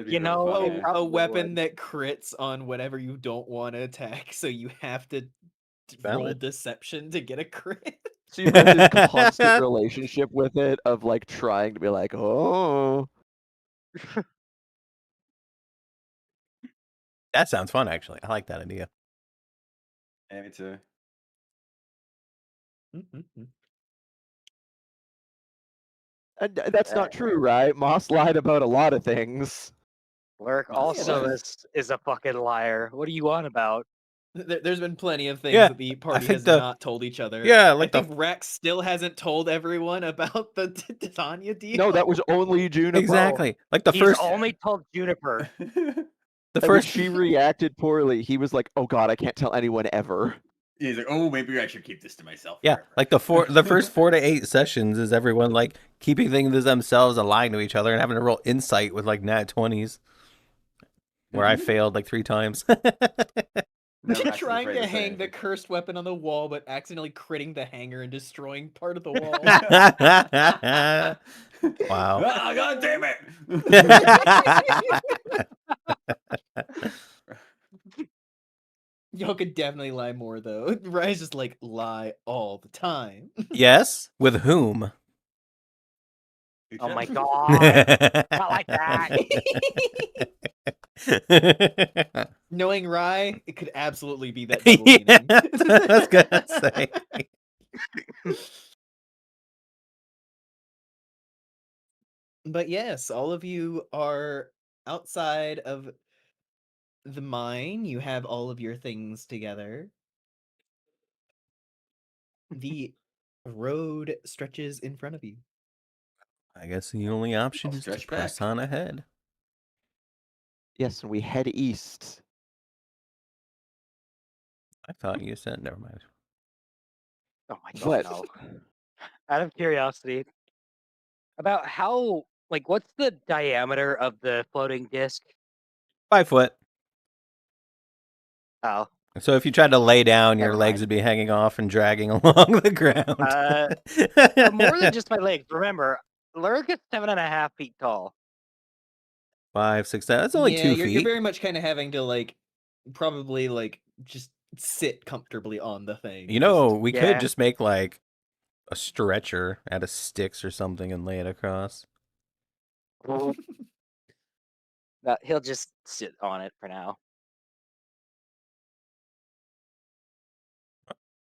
be You really know, funny. it a probably weapon would. that crits on whatever you don't want to attack, so you have to roll Valid. deception to get a crit. So you have this constant relationship with it of like trying to be like, oh, That sounds fun, actually. I like that idea. Yeah, me too. and that's not true, right? Moss lied about a lot of things. Lurk Well, also yeah. is a fucking liar. What are you on about? There's been plenty of things Yeah, that the party think has the- not told each other. Yeah, I like think Rex still hasn't told everyone about the Titania deal. No, that was only Juniper. exactly. Like the He's first only told Juniper. the And when first she reacted poorly, he was like, "Oh God, I can't tell anyone ever." He's like, oh, maybe I should keep this to myself. Yeah, forever." like the first 4 to 8 sessions is everyone like keeping things to themselves, aligned to each other, and having to roll insight with like nat 20s, where I failed like 3 times. No, I'm actually trying afraid to to say hang the anything. cursed weapon on the wall, but accidentally critting the hanger and destroying part of the wall. Wow. Ah, God damn it! Y'all could definitely lie more though. Rye's just like lie all the time. Yes, with whom? Oh my god. Not like that. Knowing Rye, it could absolutely be that double meaning. Yeah, that's what I was gonna say. But yes, all of you are outside of the mine. You have all of your things together. The road stretches in front of you. I guess the only option I'll is to stretch press back. on ahead. Yes, and we head east. I thought you said never mind. Oh my god, What? no. Out of curiosity, about how, like, what's the diameter of the floating disc? 5 foot. Oh, So if you tried to lay down, your Never legs mind. would be hanging off and dragging along the ground. more than just my legs. Remember, Lurk is 7.5 feet tall. 5, 6, 7. That's only yeah, 2 you're feet. very much kind of having to like probably like just sit comfortably on the thing. You know, just- we Yeah. could just make like a stretcher out of sticks or something and lay it across. He'll just sit on it for now.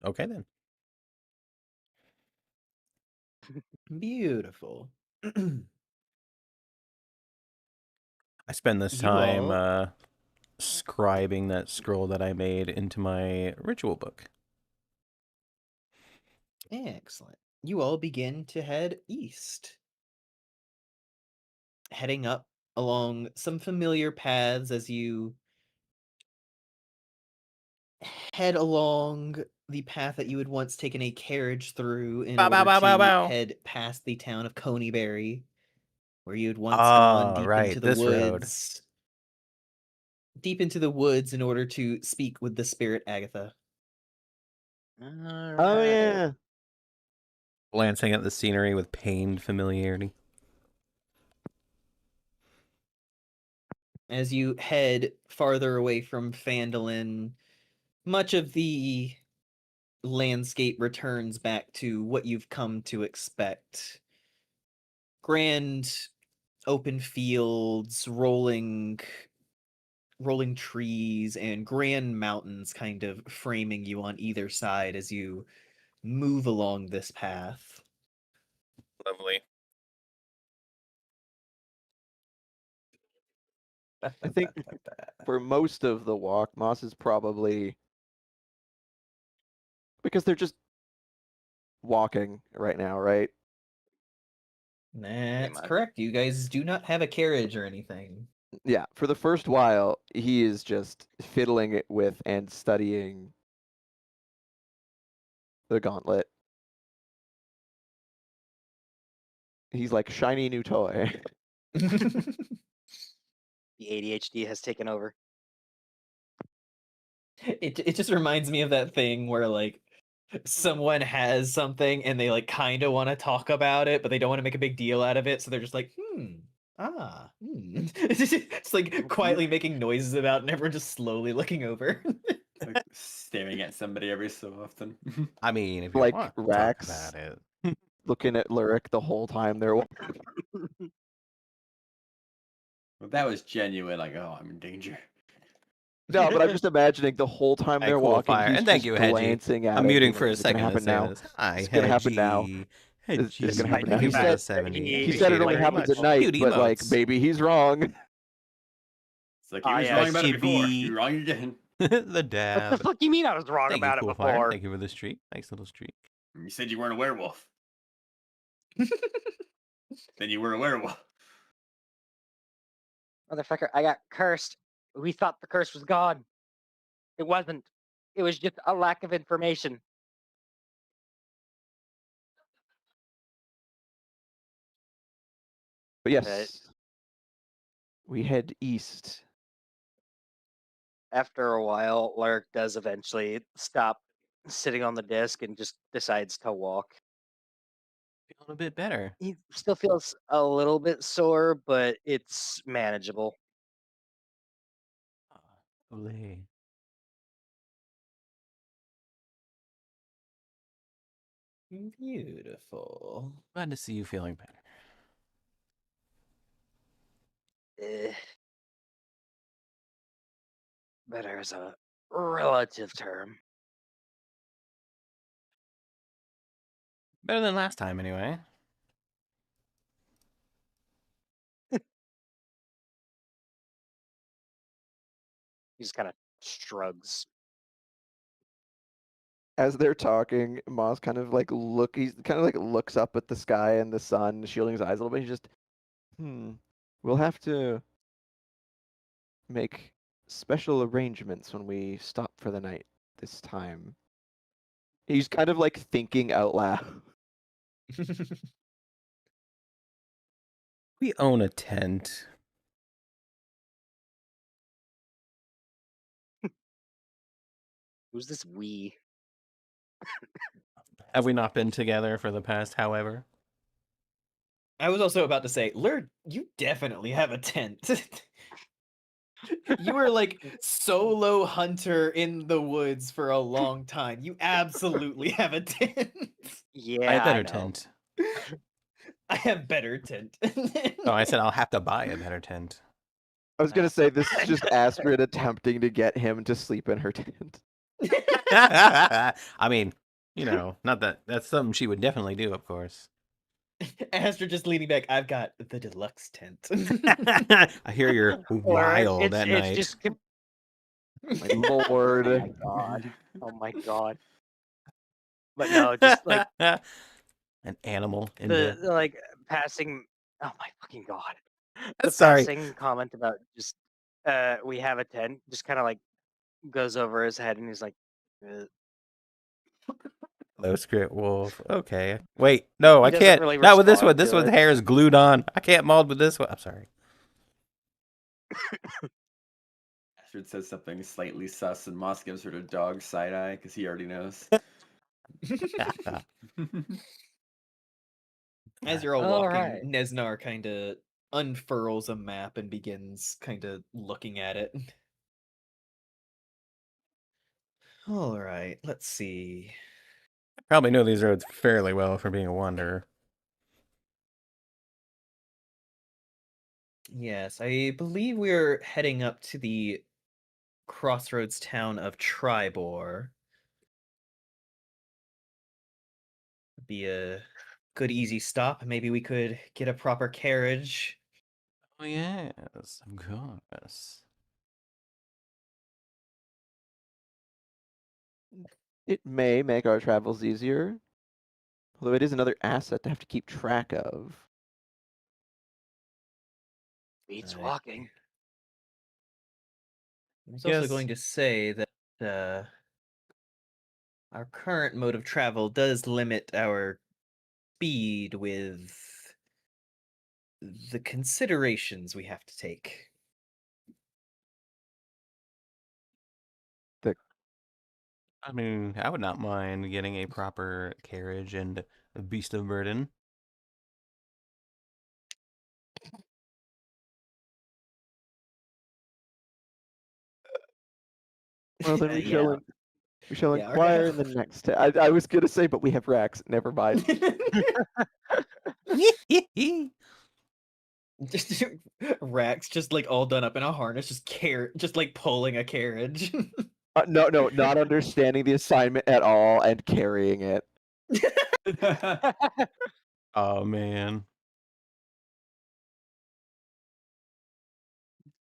Okay then. Beautiful. I spend this You time all- scribing that scroll that I made into my ritual book. Excellent. You all begin to head east, heading up along some familiar paths as you head along the path that you had once taken a carriage through in Bow, bow, order bow, bow, to bow. head past the town of Coneyberry, where you had once gone Oh, deep right, into the this road. woods. Deep into the woods in order to speak with the spirit Agatha. Oh yeah. Glancing at the scenery with pained familiarity. As you head farther away from Phandalin, much of the landscape returns back to what you've come to expect. Grand open fields, rolling trees, and grand mountains kind of framing you on either side as you move along this path. Lovely. I think for most of the walk, Moss is probably because they're just walking right now, right? That's much. correct. You guys do not have a carriage or anything. Yeah, for the first while, he is just fiddling it with and studying the gauntlet. He's like shiny new toy. The ADHD has taken over. It just reminds me of that thing where like someone has something and they like kind of want to talk about it, but they don't want to make a big deal out of it, so they're just like, It's like quietly making noises about, and everyone just slowly looking over. It's like staring at somebody every so often. I mean, if you Like want to talk Rax. about it. Looking at Lyric the whole time they're walking. Well, that was genuine. Like, oh, I'm in danger. No, but I'm just imagining the whole time Hey, they're cool walking, fire. he's And thank just you, Hedgie. glancing at I'm it, muting being for like, a "Is it gonna second to happen say now? this. Hi, It's gonna happen now. Hedgie. It's gonna happen now." Thank you He for said- the 70. He Appreciate said it it only very happens much. at night, Cute but like emotes. maybe he's wrong. It's like he was yeah, wrong about it before. chibi. You're wrong again. The What the dab. fuck you mean I was wrong Thank about you, it cool fire. before? Thank you for the streak. Nice little streak. You said you weren't a werewolf. Then you were a werewolf. Motherfucker, I got cursed. We thought the curse was gone. It wasn't. It was just a lack of information. But yes, we head east. After a while, Lark does eventually stop sitting on the disc and just decides to walk. Feeling a bit better. He still feels a little bit sore, but it's manageable. Olay. Beautiful. Glad to see you feeling better. Better is a relative term. Better than last time, anyway. He just kind of shrugs. As they're talking, Moss kind of like he's kind of like looks up at the sky and the sun, shielding his eyes a little bit. He's just, we'll have to make special arrangements when we stop for the night this time. He's kind of like thinking out loud. We own a tent. Who's this we? Have we not been together for the past however? I was also about to say, Lurd, you definitely have a tent. You were like solo hunter in the woods for a long time. You absolutely have a tent. Yeah, I had better know. tent. I have better tent. No, I said I'll have to buy a better tent. I was gonna say this is just Astrid attempting to get him to sleep in her tent. I mean, not that's something she would definitely do, of course. Astra just leaning back. I've got the deluxe tent. I hear you're wild at it's night. just My lord. Oh my god. Oh my god. But no, just like an animal in the bed. like passing. Oh my fucking god. The Sorry. passing comment about just we have a tent just kind of like goes over his head and he's like, Low script wolf. Okay. Wait, no, He I doesn't can't. really Not with this respond one. This to one's it. hair is glued on. I can't mold with this one. I'm sorry. Astrid says something slightly sus, and Moss gives her the dog side eye because he already knows. As you're all All walking, right. Nesnar kind of unfurls a map and begins kind of looking at it. All right, let's see. Probably know these roads fairly well for being a wanderer. Yes, I believe we're heading up to the crossroads town of Tribor. Be a good easy stop. Maybe we could get a proper carriage. Oh yes, of course. It may make our travels easier, although it is another asset to have to keep track of. Beats Right. walking. I was Yes. also going to say that our current mode of travel does limit our speed with the considerations we have to take. I mean, I would not mind getting a proper carriage and a beast of burden. Well, then we Yeah. shall we shall Yeah, inquire in the next. I was gonna say, but we have racks. Never mind. Just Rax just like all done up in a harness, just like pulling a carriage. No, not understanding the assignment at all and carrying it. Oh man.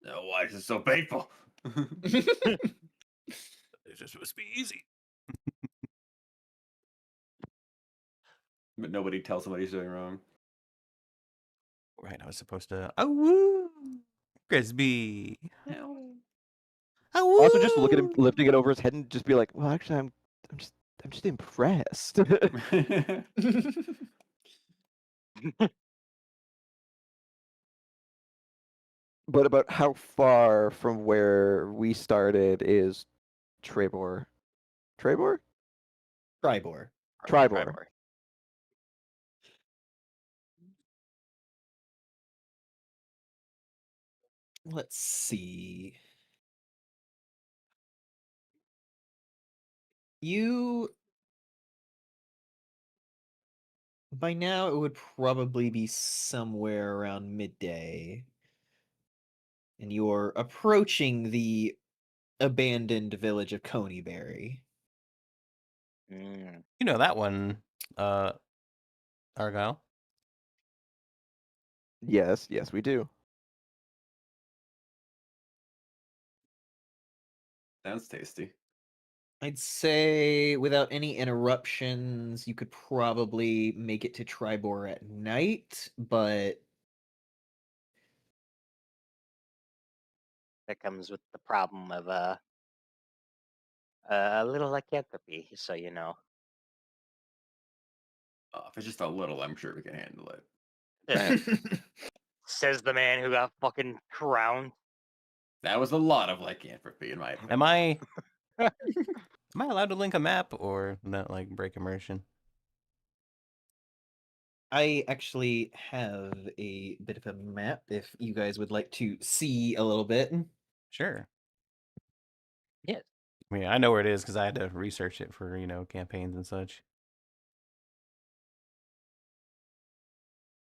Oh, why is it so painful? It's just supposed to be easy. But nobody tells him what he's doing wrong. Right, I was supposed to. Oh woo, Crispy. Oh woo. Also, just look at him lifting it over his head and just be like, "Well, actually, I'm just impressed." But about how far from where we started is Trebor? Trebor? Tribor. Tribor. Let's see. By now, it would probably be somewhere around midday. And you're approaching the abandoned village of Coneyberry. Mm. You know that one, Argyle. Yes, we do. Sounds tasty. I'd say without any interruptions, you could probably make it to Tribor at night, but That comes with the problem of a little lycanthropy, so you know. If it's just a little, I'm sure we can handle it. Says the man who got fucking crowned. That was a lot of lycanthropy in my opinion. Am I allowed to link a map or not like break immersion? I actually have a bit of a map if you guys would like to see a little bit. Sure. Yes. I mean, I know where it is because I had to research it for, campaigns and such.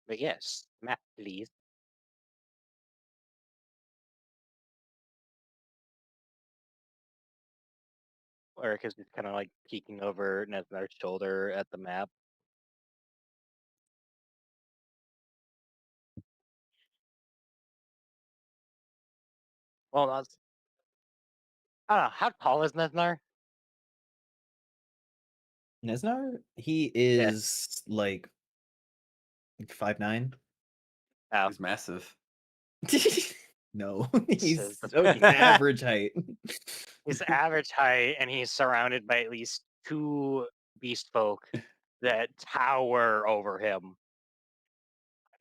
But yes, map, please. Eric is just kind of like peeking over Nesnar's shoulder at the map. Well, that's, I don't know. How tall is Nesnar? Nesnar, he is like 5'9". Oh, It's massive. No, This he's is- average height. he's average height, and he's surrounded by at least 2 beast folk that tower over him.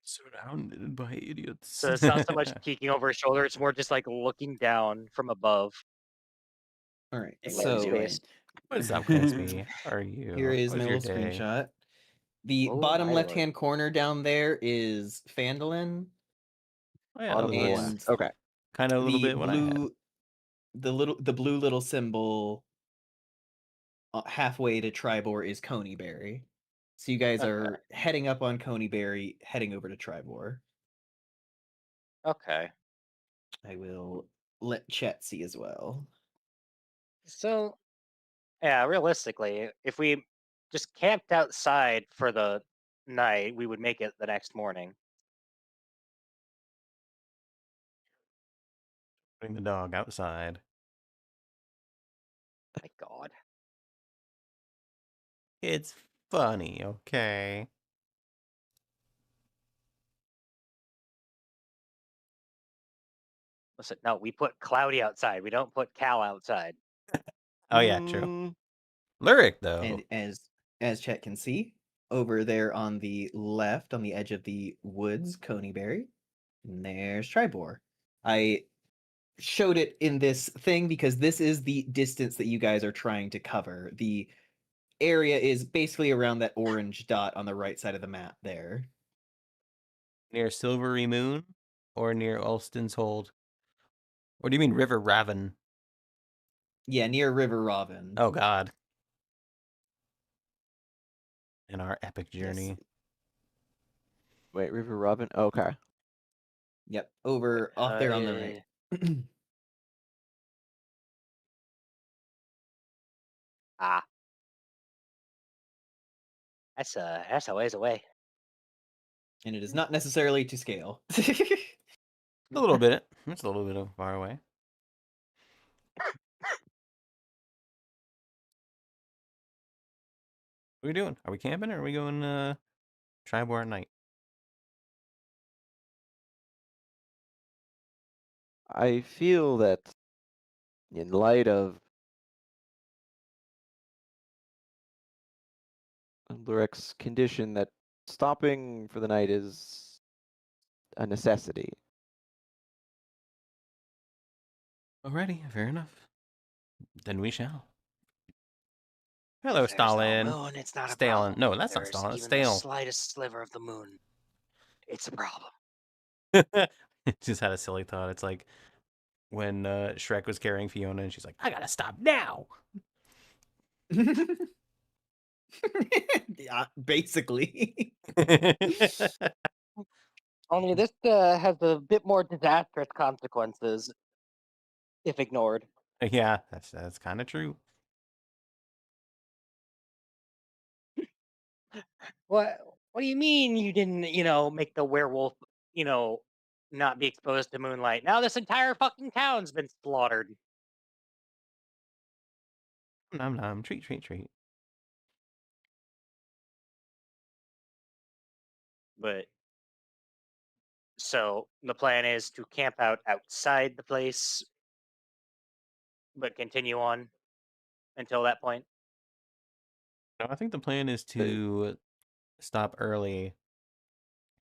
Surrounded by idiots. So it's not so much peeking over his shoulder; it's more just like looking down from above. All right, Like, so space. What's up, Crispy? How are you? here is How's my your little day? screenshot. The Oh, bottom my left-hand corner down there is Phandalin, Oh, yeah, Bottom that was and left. Okay. kind of a little the bit what I had. the blue little symbol halfway to Tribor is Coneyberry. So you guys Okay. are heading up on Coneyberry, heading over to Tribor. Okay. I will let chat see as well. So, yeah, realistically, if we just camped outside for the night, we would make it the next morning. Putting the dog outside. My God. It's funny, okay? Listen, no, we put Cloudy outside. We don't put Cal outside. Oh yeah, true. Lyric though. And as chat can see, over there on the left, on the edge of the woods, Coneyberry, and there's Tribor. I showed it in this thing because this is the distance that you guys are trying to cover. The area is basically around that orange dot on the right side of the map there. Near Silvery Moon or near Ulston's Hold? Or do you mean River Raven? Yeah, near River Raven. Oh god. In our epic Yes. journey. Wait, River Robin? Okay. Yep, over off there on the right. Ah. That's a ways away. And it is not necessarily to scale. A little bit. It's a little bit of far away. What are we doing? Are we camping or are we going Tribor at night? I feel that in light of Lurik's condition, that stopping for the night is a necessity. Alrighty, fair enough. Then we shall. Hello, If there's no Stalin. moon, it's not a Stalin. problem. No, If that's not there's Stalin. It's even the Stale. slightest sliver of the moon, it's a problem. Just had a silly thought. It's like when Shrek was carrying Fiona and she's like, I gotta stop now. Yeah, basically. Only this has a bit more disastrous consequences if ignored. Yeah, that's kind of true. What do you mean you didn't, make the werewolf, not be exposed to moonlight? Now this entire fucking town's been slaughtered. Nom nom, treat, treat, treat. But so the plan is to camp out outside the place, but continue on until that point. No, I think the plan is to stop early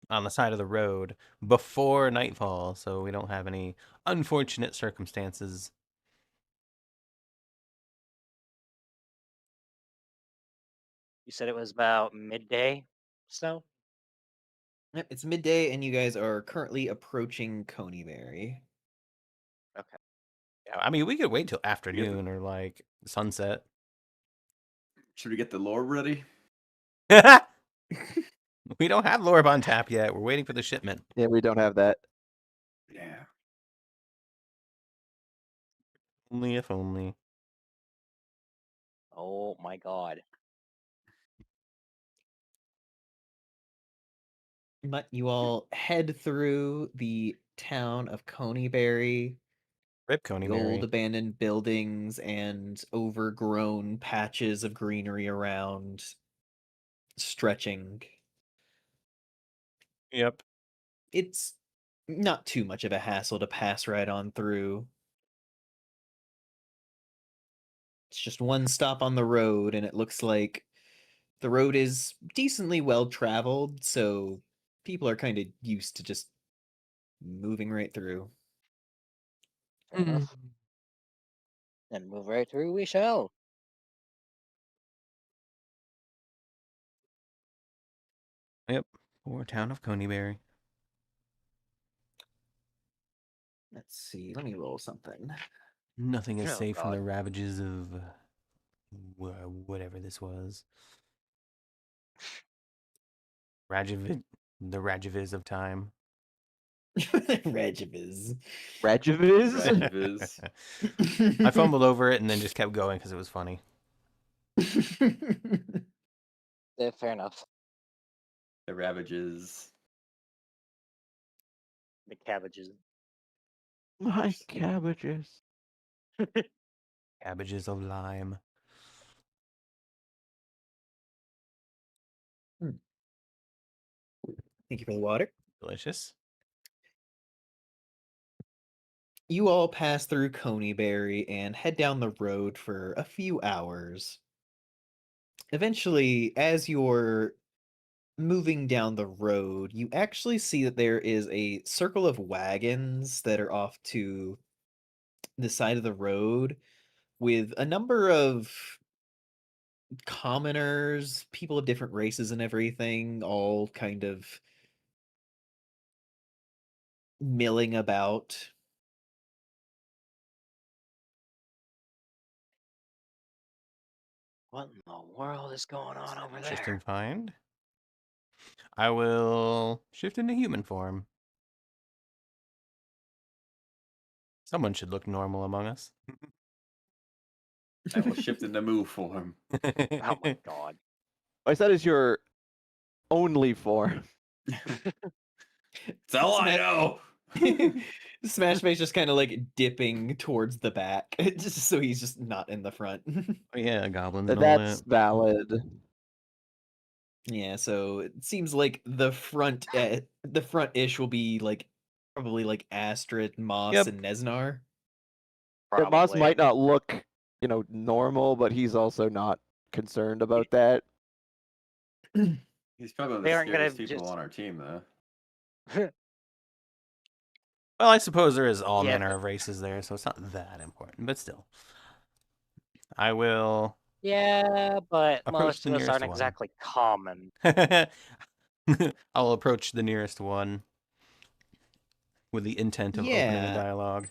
on the side of the road before nightfall so we don't have any unfortunate circumstances. You said it was about midday, so Yep, it's midday, and you guys are currently approaching Coneyberry. Yeah, I mean, we could wait till afternoon or like sunset. Should we get the lore ready? We don't have Lorb on tap yet. We're waiting for the shipment. Yeah, we don't have that. Yeah. Only if only. Oh my god. But you all head through the town of Coneyberry, Rip the old Coneyberry. abandoned buildings and overgrown patches of greenery around, stretching. Yep. It's not too much of a hassle to pass right on through. It's just one stop on the road, and it looks like the road is decently well traveled, so people are kind of used to just moving right through. Fair enough. And move right through we shall. Yep. Poor town of Coneyberry. Let's see. Let me roll something. Nothing is Oh, safe from God. the ravages of whatever this was. The Rajaviz of time. Regiviz. Rajaviz? Rajaviz. I fumbled over it and then just kept going because it was funny. Yeah, fair enough. The ravages. The cabbages. My cabbages. Cabbages of lime. Thank you for the water. Delicious. You all pass through Coneyberry and head down the road for a few hours. Eventually, as you're moving down the road, you actually see that there is a circle of wagons that are off to the side of the road with a number of commoners, people of different races and everything, all kind of milling about. What in the world is going on over Interesting there? find. I will shift into human form. Someone should look normal among us. I will shift into move form. Oh my god. I said is your only form. That's all I know. Smash Face just kind of like dipping towards the back, just so he's just not in the front. Oh yeah, goblins and all That's that. valid. Yeah, so it seems like the front-ish will be like probably like Astrid, Moss, Yep. and Nesnar. Yeah, Moss Probably. might not look, normal, but he's also not concerned about that. He's probably one of They the aren't gonna scariest people just- on our team, though. Well, I suppose there is all Yeah, manner of races there, so it's not that important, but still. I will Yeah, but approach most the of us nearest aren't one. exactly common. I'll approach the nearest one with the intent of opening a Yeah. dialogue.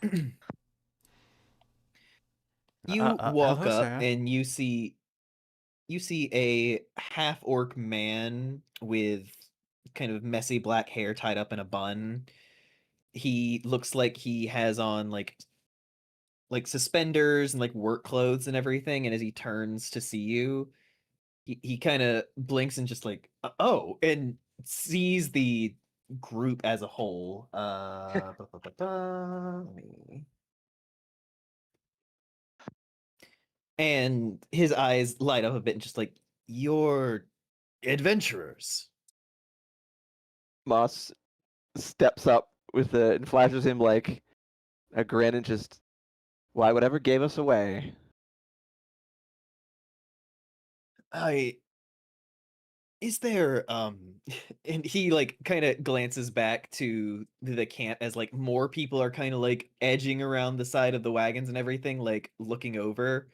You walk hello, up sir. and you see a half-orc man with kind of messy black hair tied up in a bun. He looks like he has on like suspenders and like work clothes and everything, and as he turns to see you, he kind of blinks and just like oh, and sees the group as a whole. Let me... And his eyes light up a bit and just like, you're adventurers. Moss steps up with and flashes him like a grin and just, why, whatever gave us away. Is there and he like kind of glances back to the camp as like more people are kind of like edging around the side of the wagons and everything, like looking over.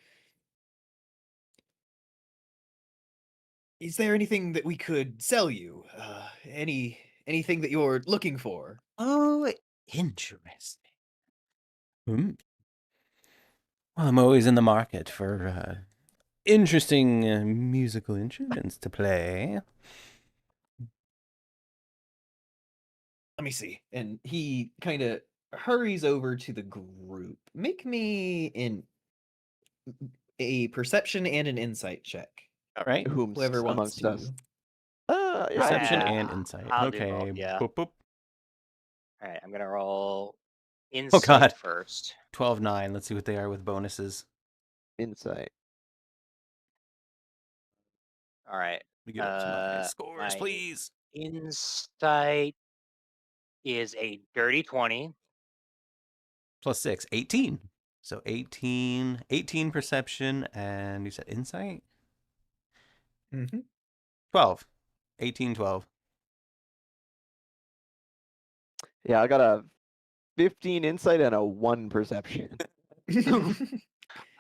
Is there anything that we could sell you? Anything that you're looking for? Oh, interesting. Well, I'm always in the market for interesting musical instruments to play. Let me see. And he kind of hurries over to the group. Make me a perception and an insight check. All right. Whomst Whoever wants amongst to. us. Yeah, Perception Yeah, and insight. I'll do okay. both, yeah. Boop, boop. All right, I'm gonna roll Oh insight God. first. 12-9. Let's see what they are with bonuses. insight. All right. We get up to my scores, my please. Insight is a dirty 20. Plus 6, 18. So 18 perception, and you said insight? Mm-hmm. 12. 18, 12. Yeah, I got a 15 insight and a 1 perception.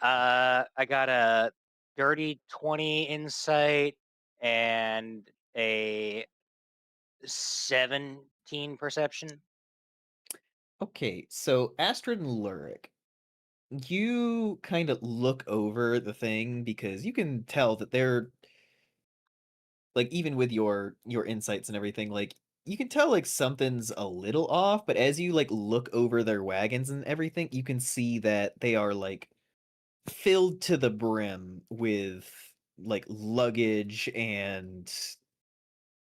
I got a dirty 20 insight and a 17 perception. Okay, so Astrid and Lurik, you kind of look over the thing because you can tell that they're like, even with your insights and everything, like you can tell like something's a little off, but as you like look over their wagons and everything, you can see that they are like filled to the brim with like luggage and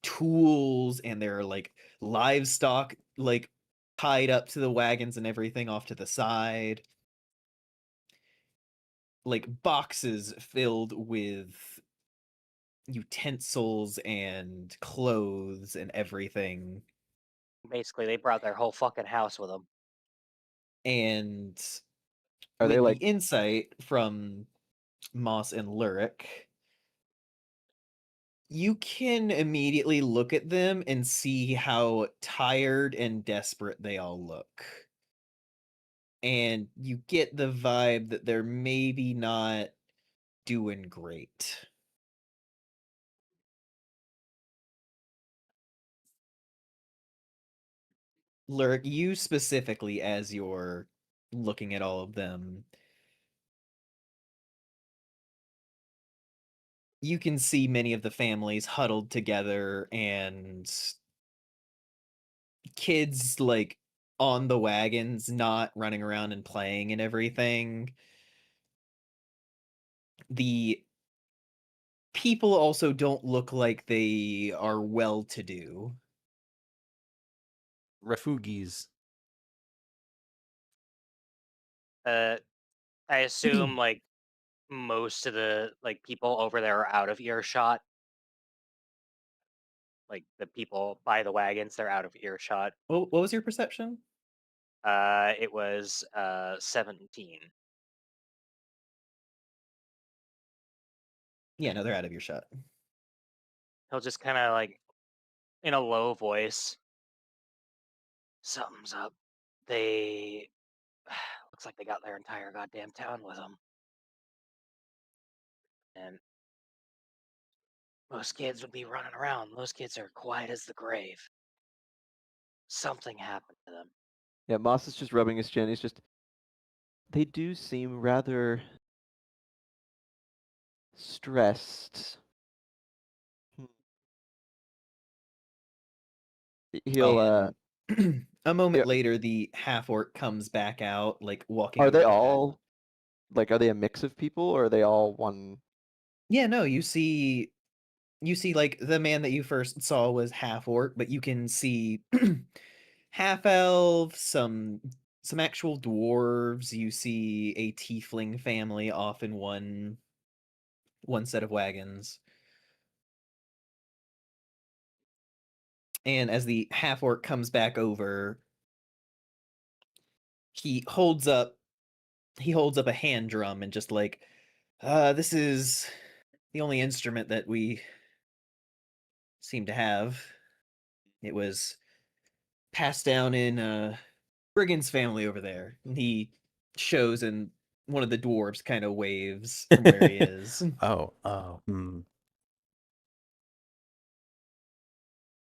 tools, and there are like livestock like tied up to the wagons and everything off to the side, like boxes filled with utensils and clothes and everything. Basically, they brought their whole fucking house with them. And Are with they like the insight from Moss and Lurik, you can immediately look at them and see how tired and desperate they all look. And you get the vibe that they're maybe not doing great. Lurik, you specifically, as you're looking at all of them, you can see many of the families huddled together and kids like on the wagons, not running around and playing and everything. The people also don't look like they are well to do. Refugees. I assume like most of the like people over there are out of earshot. Like the people by the wagons, they're out of earshot. What was your perception? It was 17. Yeah, no, they're out of your shot. He'll just kind of like in a low voice. Something's up. They looks like they got their entire goddamn town with them. And most kids would be running around. Most kids are quiet as the grave. Something happened to them. Yeah, Moss is just rubbing his chin. He's just they do seem rather stressed. He'll And a moment yeah. later, the half orc comes back out, like walking Are over they to that. all like are they a mix of people or are they all one? Yeah, no, you see like the man that you first saw was half orc, but you can see half elf, some actual dwarves. You see a tiefling family off in one set of wagons. And as the half orc comes back over, he holds up a hand drum and just like, this is the only instrument that we seem to have. It was passed down in Brigand's family over there. And he shows, and one of the dwarves kind of waves from where he is. Oh.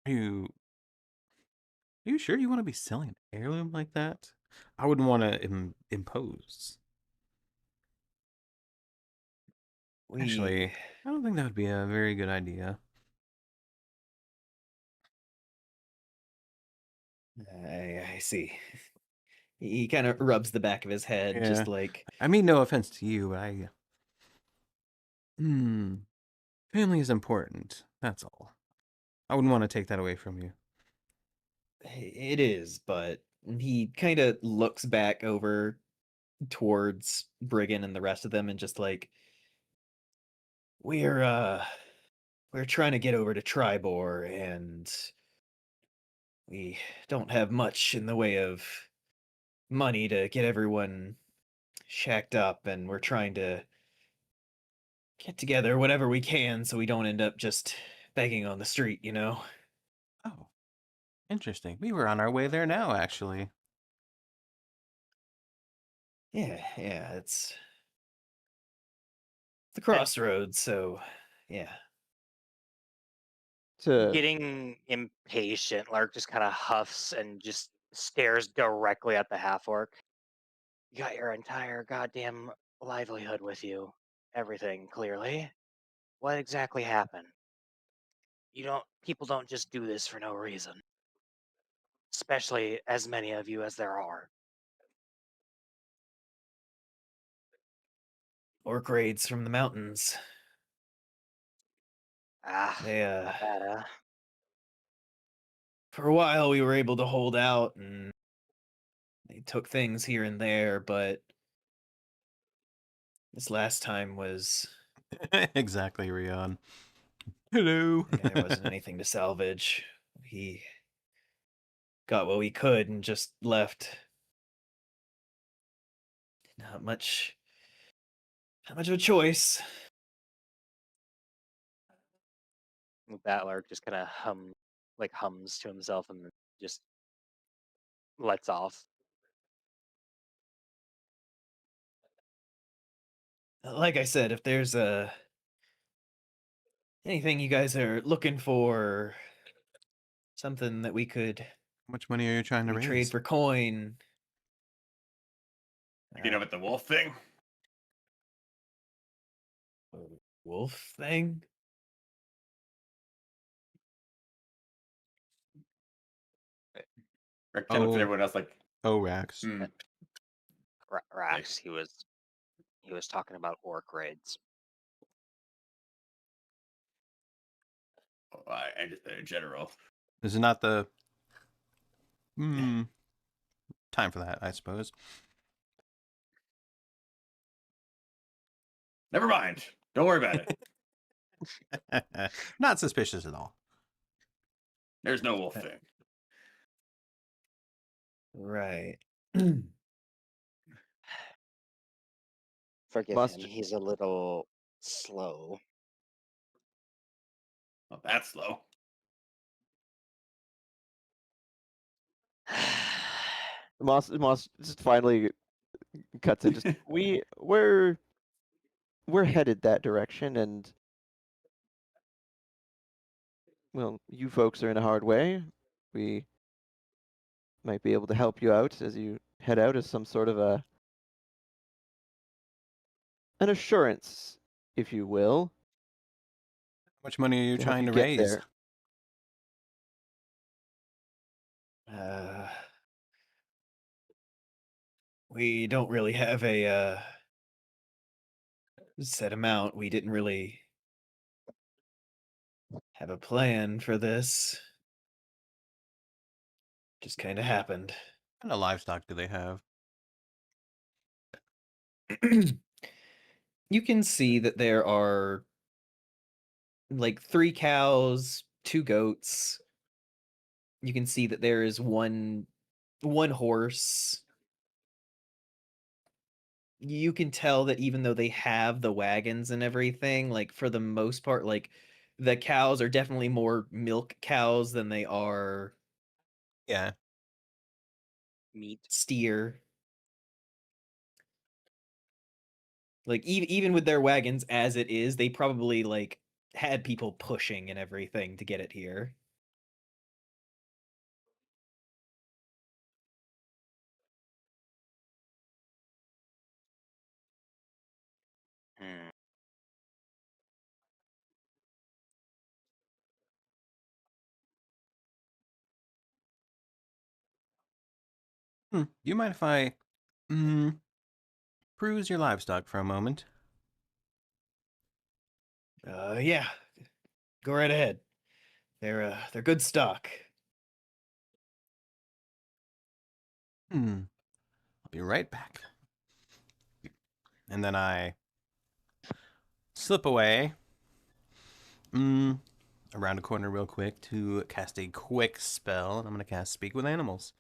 Are you sure you want to be selling an heirloom like that? I wouldn't want to impose. Actually, I don't think that would be a very good idea. I see. He kind of rubs the back of his head, Yeah. just like, I mean, no offense to you, but Family is important. That's all. I wouldn't want to take that away from you. It is, but he kind of looks back over towards Briggan and the rest of them and just like, we're trying to get over to Tribor and we don't have much in the way of money to get everyone shacked up, and we're trying to get together whatever we can so we don't end up just begging on the street, you know? Oh, interesting. We were on our way there now, actually. Yeah, it's the crossroads, so yeah. To Getting impatient, Lark just kind of huffs and just stares directly at the half orc. You got your entire goddamn livelihood with you. Everything, clearly. What exactly happened? People don't just do this for no reason. Especially as many of you as there are. Orc raids from the mountains. They Not bad, huh? for a while we were able to hold out and they took things here and there, but this last time was Exactly, Rion. Hello. there wasn't anything to salvage. He got what we could and just left. Not much of a choice. That Lark just kind of hums to himself and then just lets off. Like I said, if there's anything you guys are looking for, something that we could How much money are you trying to trade raise? for coin. You know, with the wolf thing. Wolf thing? Rick kind of Oh. everyone else like, Oh, Rax. Rax, he was talking about orc raids. I just in general. This is not the time for that, I suppose. Never mind. Don't worry about it. Not suspicious at all. There's no wolf thing. Right. Forgive Must- him, he's a little slow. Not that slow. Moss just finally cuts in. Just we're headed that direction, and well, you folks are in a hard way. We might be able to help you out as you head out as some sort of an assurance, if you will. How much money are you to help trying you to get raise? there. We don't really have a set amount. We didn't really have a plan for this. Just kind of happened. What kind of livestock do they have? You can see that there are like 3 cows, 2 goats. You can see that there is one horse. You can tell that even though they have the wagons and everything, like for the most part, like the cows are definitely more milk cows than they are Yeah. Meat. steer. Like even with their wagons as it is, they probably like had people pushing and everything to get it here. Hmm. Do you mind if I peruse your livestock for a moment? Yeah. Go right ahead. They're good stock. I'll be right back. And then I slip away. Around a corner real quick to cast a quick spell, and I'm going to cast Speak with Animals.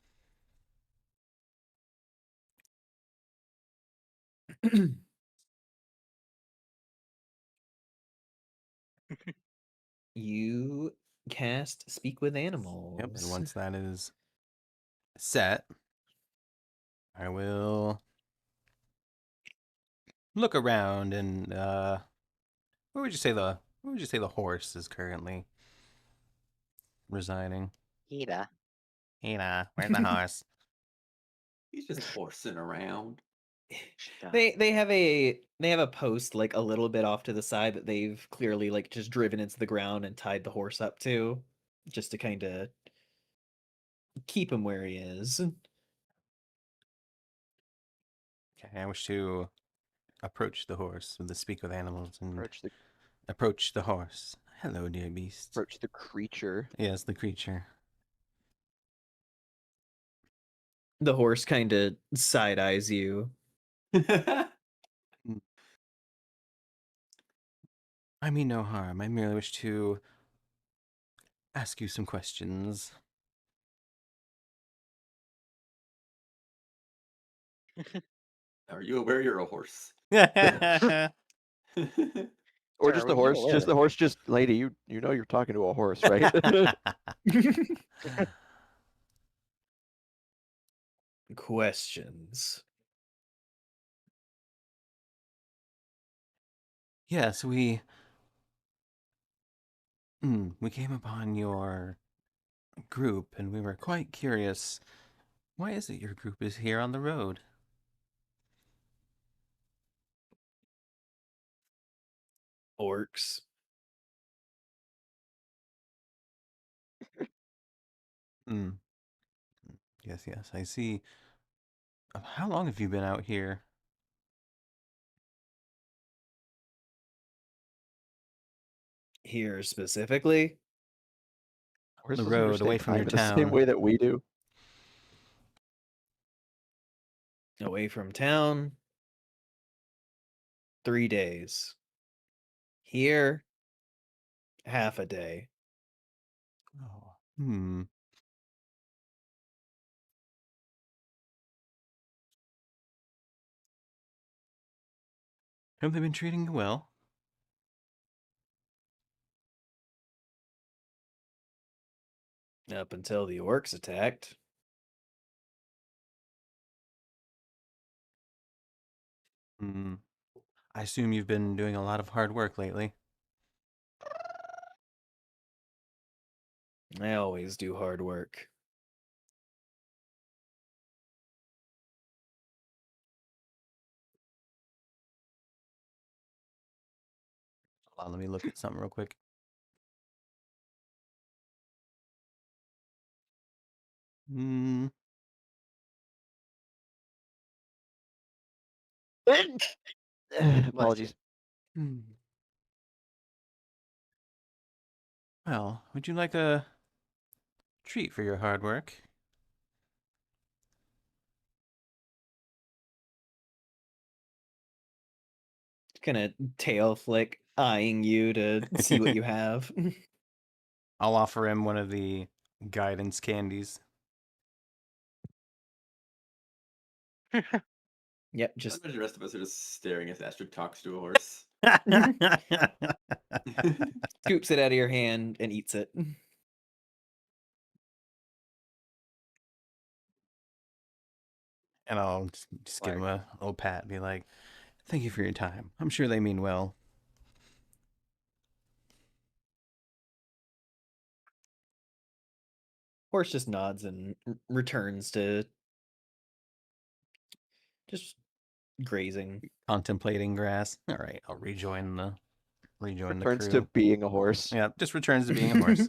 You cast Speak with Animals. Yep, and once that is set, I will look around and where would you say the horse is currently residing? Hida. Hina, where's the horse? He's just horsing around. They have a post like a little bit off to the side that they've clearly like just driven into the ground and tied the horse up to, just to kind of keep him where he is. Okay, I wish to approach the horse with the Speak with Animals and Approach the the horse. Hello, dear beast. approach the creature. Yes, the creature. The horse kind of side eyes you. I mean no harm. I merely wish to ask you some questions. Are you aware you're a horse? Or Sir, just we the do horse. a Just the horse. Just lady. You know you're talking to a horse, right? Questions. Yes, we came upon your group and we were quite curious. Why is it your group is here on the road? Orcs. Yes, I see. How long have you been out here? Here specifically, Horse The doesn't road, away understand from your time in the same town. way that we do. away from town, 3 days. Here, half a day. Oh. Have they been treating you well? Up until the orcs attacked. I assume you've been doing a lot of hard work lately. I always do hard work. Hold on, let me look at something real quick. Apologies. Well, would you like a treat for your hard work? Gonna tail flick, eyeing you to see what you have. I'll offer him one of the guidance candies. Yep, I just imagine the rest of us are just staring as Astrid talks to a horse. scoops it out of your hand and eats it. And I'll just give him a little pat and be like, thank you for your time. I'm sure they mean well. Horse just nods and returns to just grazing. Contemplating grass. All right, I'll rejoin the Returns crew. to being a horse. Yeah, just returns to being a horse.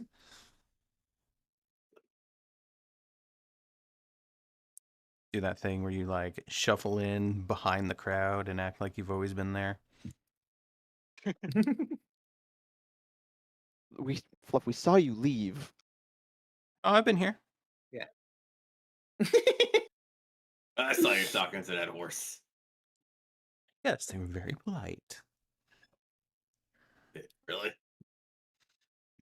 Do that thing where you like shuffle in behind the crowd and act like you've always been there. Fluff, we saw you leave. Oh, I've been here. I saw you talking to that horse. Yes, they were very polite. Really?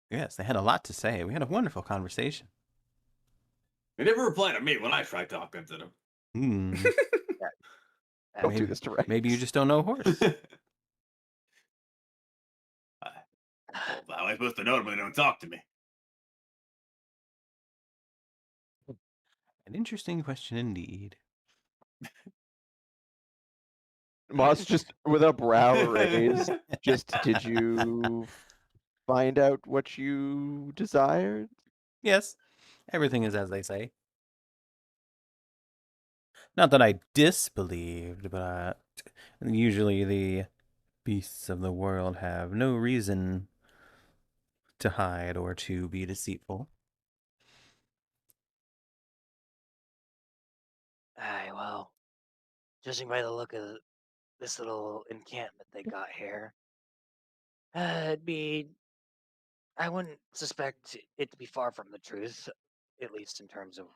Yes, they had a lot to say. We had a wonderful conversation. They never reply to me when I try talking to them. Hmm. Don't do maybe, this to Rex. maybe you just don't know horse. How am I supposed to know them when they don't talk to me? An interesting question indeed. Moss just with a brow raised. Just, did you find out what you desired? Yes, everything is as they say. Not that I disbelieved, but usually the beasts of the world have no reason to hide or to be deceitful. Aye, well, judging by the look of this little encampment they got here, it'd be. I wouldn't suspect it to be far from the truth, at least in terms of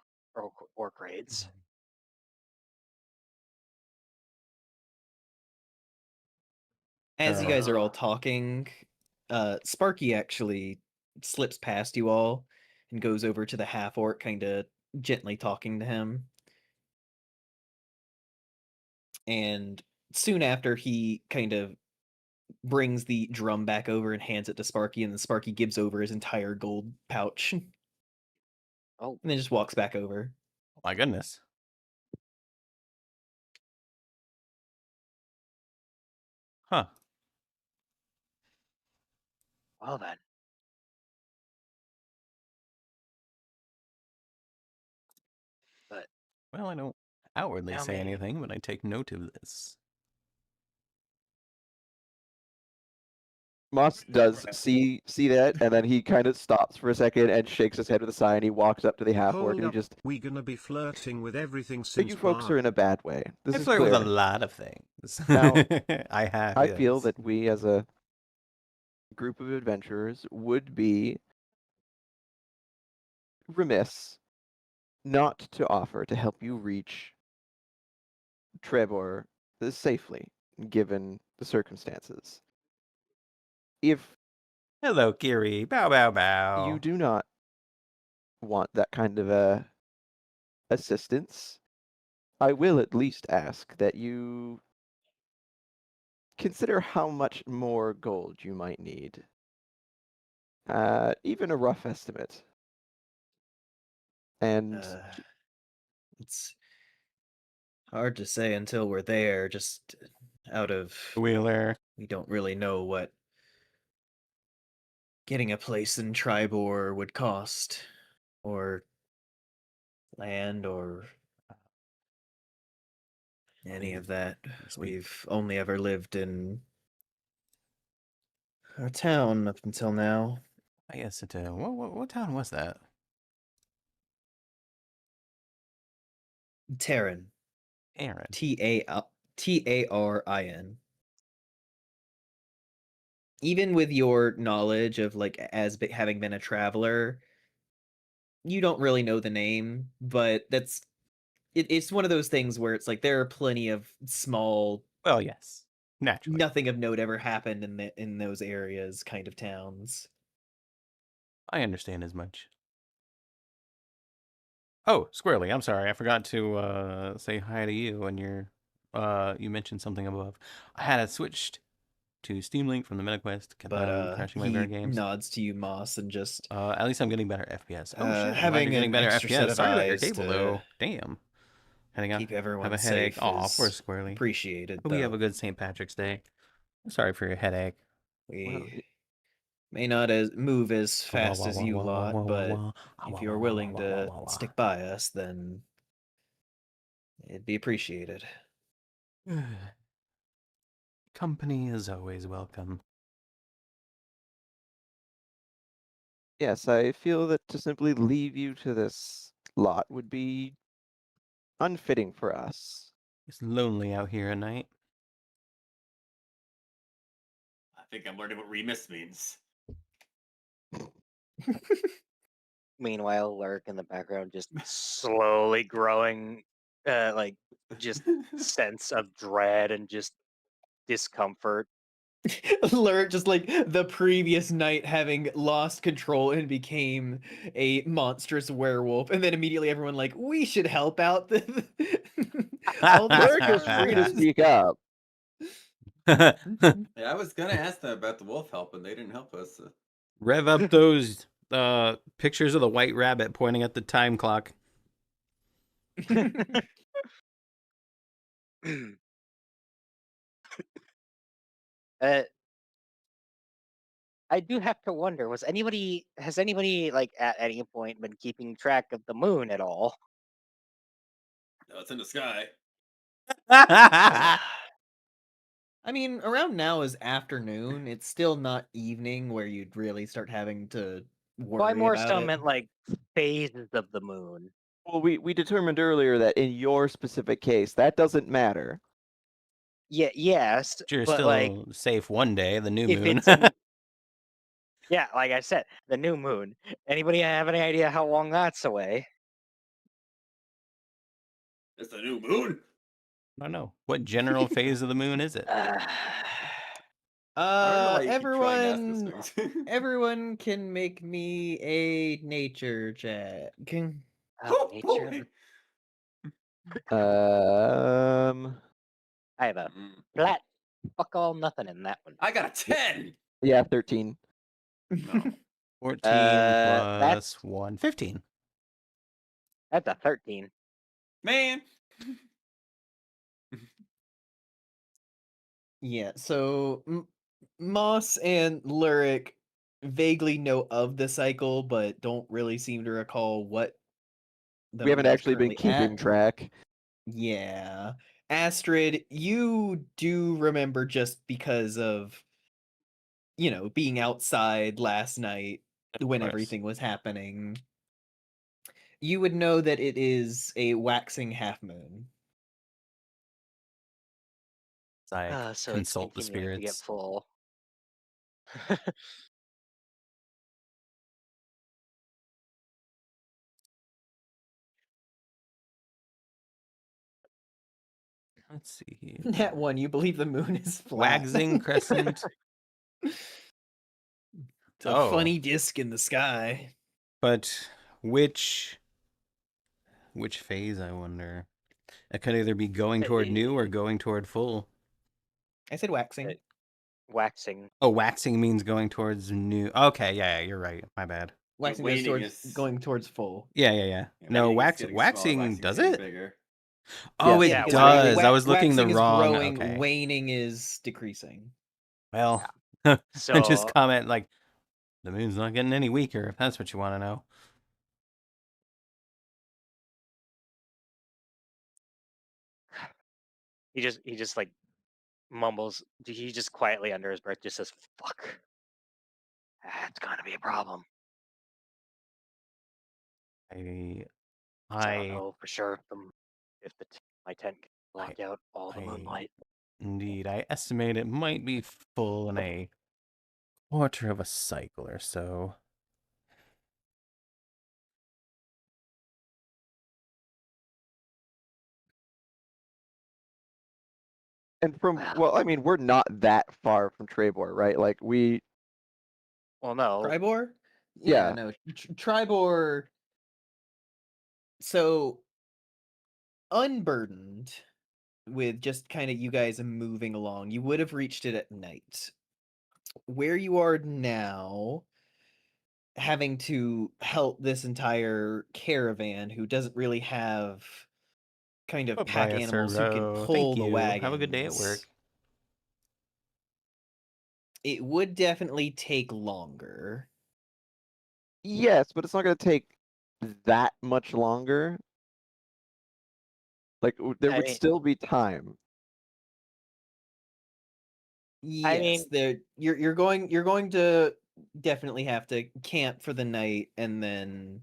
orc raids. As you guys are all talking, Sparky actually slips past you all and goes over to the half orc, kind of gently talking to him. And soon after, he kind of brings the drum back over and hands it to Sparky, and then Sparky gives over his entire gold pouch. Oh. And then just walks back over. Oh my goodness. Huh. Well then. But Well, I don't outwardly Tell say me. anything, but I take note of this. Moss does see that, and then he kind of stops for a second and shakes his head with a sigh, and he walks up to the half orc Hold and he up, just. we gonna be flirting with everything So since you folks are in a bad way. This I is flirt clear. with a lot of things. Now, I have. I feel yes. that we, as a group of adventurers, would be remiss not to offer to help you reach Trevor safely, given the circumstances. If Hello, Kiri. Bow, bow, bow. you do not want that kind of assistance, I will at least ask that you consider how much more gold you might need. Even a rough estimate. And It's hard to say until we're there, just out of Wheeler. we don't really know what getting a place in Tribor would cost, or land, or any of that. We've only ever lived in our town up until now. I guess it. What town was that? Tarin. Aaron. Tarin. Even with your knowledge of having been a traveler, you don't really know the name, but it's one of those things where it's like there are plenty of small, Well, yes, naturally. nothing of note ever happened in those areas kind of towns. I understand as much. Oh, Squirrely, I'm sorry. I forgot to say hi to you when you mentioned something above. I had it switched to Steam Link from the MetaQuest, kept on crashing my he very games. nods to you, Moss, and just At least I'm getting better FPS. Oh shit, having you're getting an better extra FPS. set of Sorry about your eyes cable to though. Damn. keep everyone have a headache. safe Aw, is poor Squirrely. appreciated. Hope we have a good St. Patrick's Day. I'm sorry for your headache. We may not move as fast as you lot, but if you're willing to stick by us, then it'd be appreciated. Company is always welcome. yes, I feel that to simply leave you to this lot would be unfitting for us. It's lonely out here at night. I think I'm learning what remiss means. Meanwhile, Lurk in the background just slowly growing, like just sense of dread and just discomfort. Lurk just like the previous night having lost control and became a monstrous werewolf, and then immediately everyone like, we should help out the all these Lurk is free to creatures." speak up. Yeah, I was gonna ask them about the wolf help, and they didn't help us. So. Rev up those pictures of the white rabbit pointing at the time clock. I do have to wonder, has anybody like at any point been keeping track of the moon at all? No, it's in the sky. I mean, around now is afternoon. It's still not evening where you'd really start having to worry Well, I more about so it. meant like phases of the moon. Well, we determined earlier that in your specific case, that doesn't matter. Yeah, yes, You're but still like safe one day, the new if moon. it's yeah, like I said, the new moon. Anybody have any idea how long that's away? It's the new moon. I don't know. What general phase of the moon is it? I don't know why you keep trying to ask us Everyone, things. everyone can make me a nature check. Oh, Oh, nature. boy. I have a Mm. flat fuck all nothing in that one. I got a 10. Yeah, 13. No. 14 that's- plus 1. 15. That's a 13. Man. Yeah, so Moss and Lurik vaguely know of the cycle, but don't really seem to recall what the We haven't moon is actually been currently keeping at. track. Yeah. Astrid, you do remember just because of, being outside last night when course. everything was happening. You would know that it is a waxing half moon. It's like So consult the it's continuing to get spirits. full. Let's see here. That one, you believe the moon is flat. Waxing crescent. It's a funny disc in the sky. But which phase, I wonder? It could either be going toward new or going toward full. I said waxing. Waxing. Oh, waxing means going towards new. Okay, yeah, you're right. My bad. Waxing goes waning towards is- going towards full. Yeah. Yeah, No, waning is getting smaller, waxing waxing's does getting it? Bigger. Oh, Yeah, it because does. I was looking the waxing is wrong. growing, Okay. waning is decreasing. Well, So just comment like the moon's not getting any weaker. If that's what you want to know. he just like mumbles. He just quietly under his breath just says, "Fuck, that's gonna be a problem." I I don't know for sure if my tent can block I- out all the moonlight. Indeed, I estimate it might be full in a quarter of a cycle or so. And from, Wow. well, I mean, we're not that far from Trebor, right? Like, we, Well, no. Tribor? Yeah. No. Tribor. So, unburdened with just kind of you guys moving along, you would have reached it at night. Where you are now, having to help this entire caravan who doesn't really have kind of pack Bye-bye, animals who can Sir. pull Thank the you. wagons. Have a good day at work. It would definitely take longer. yes, but it's not going to take that much longer. Like, there I would mean- still be time. Yes, mean- you're going to definitely have to camp for the night and then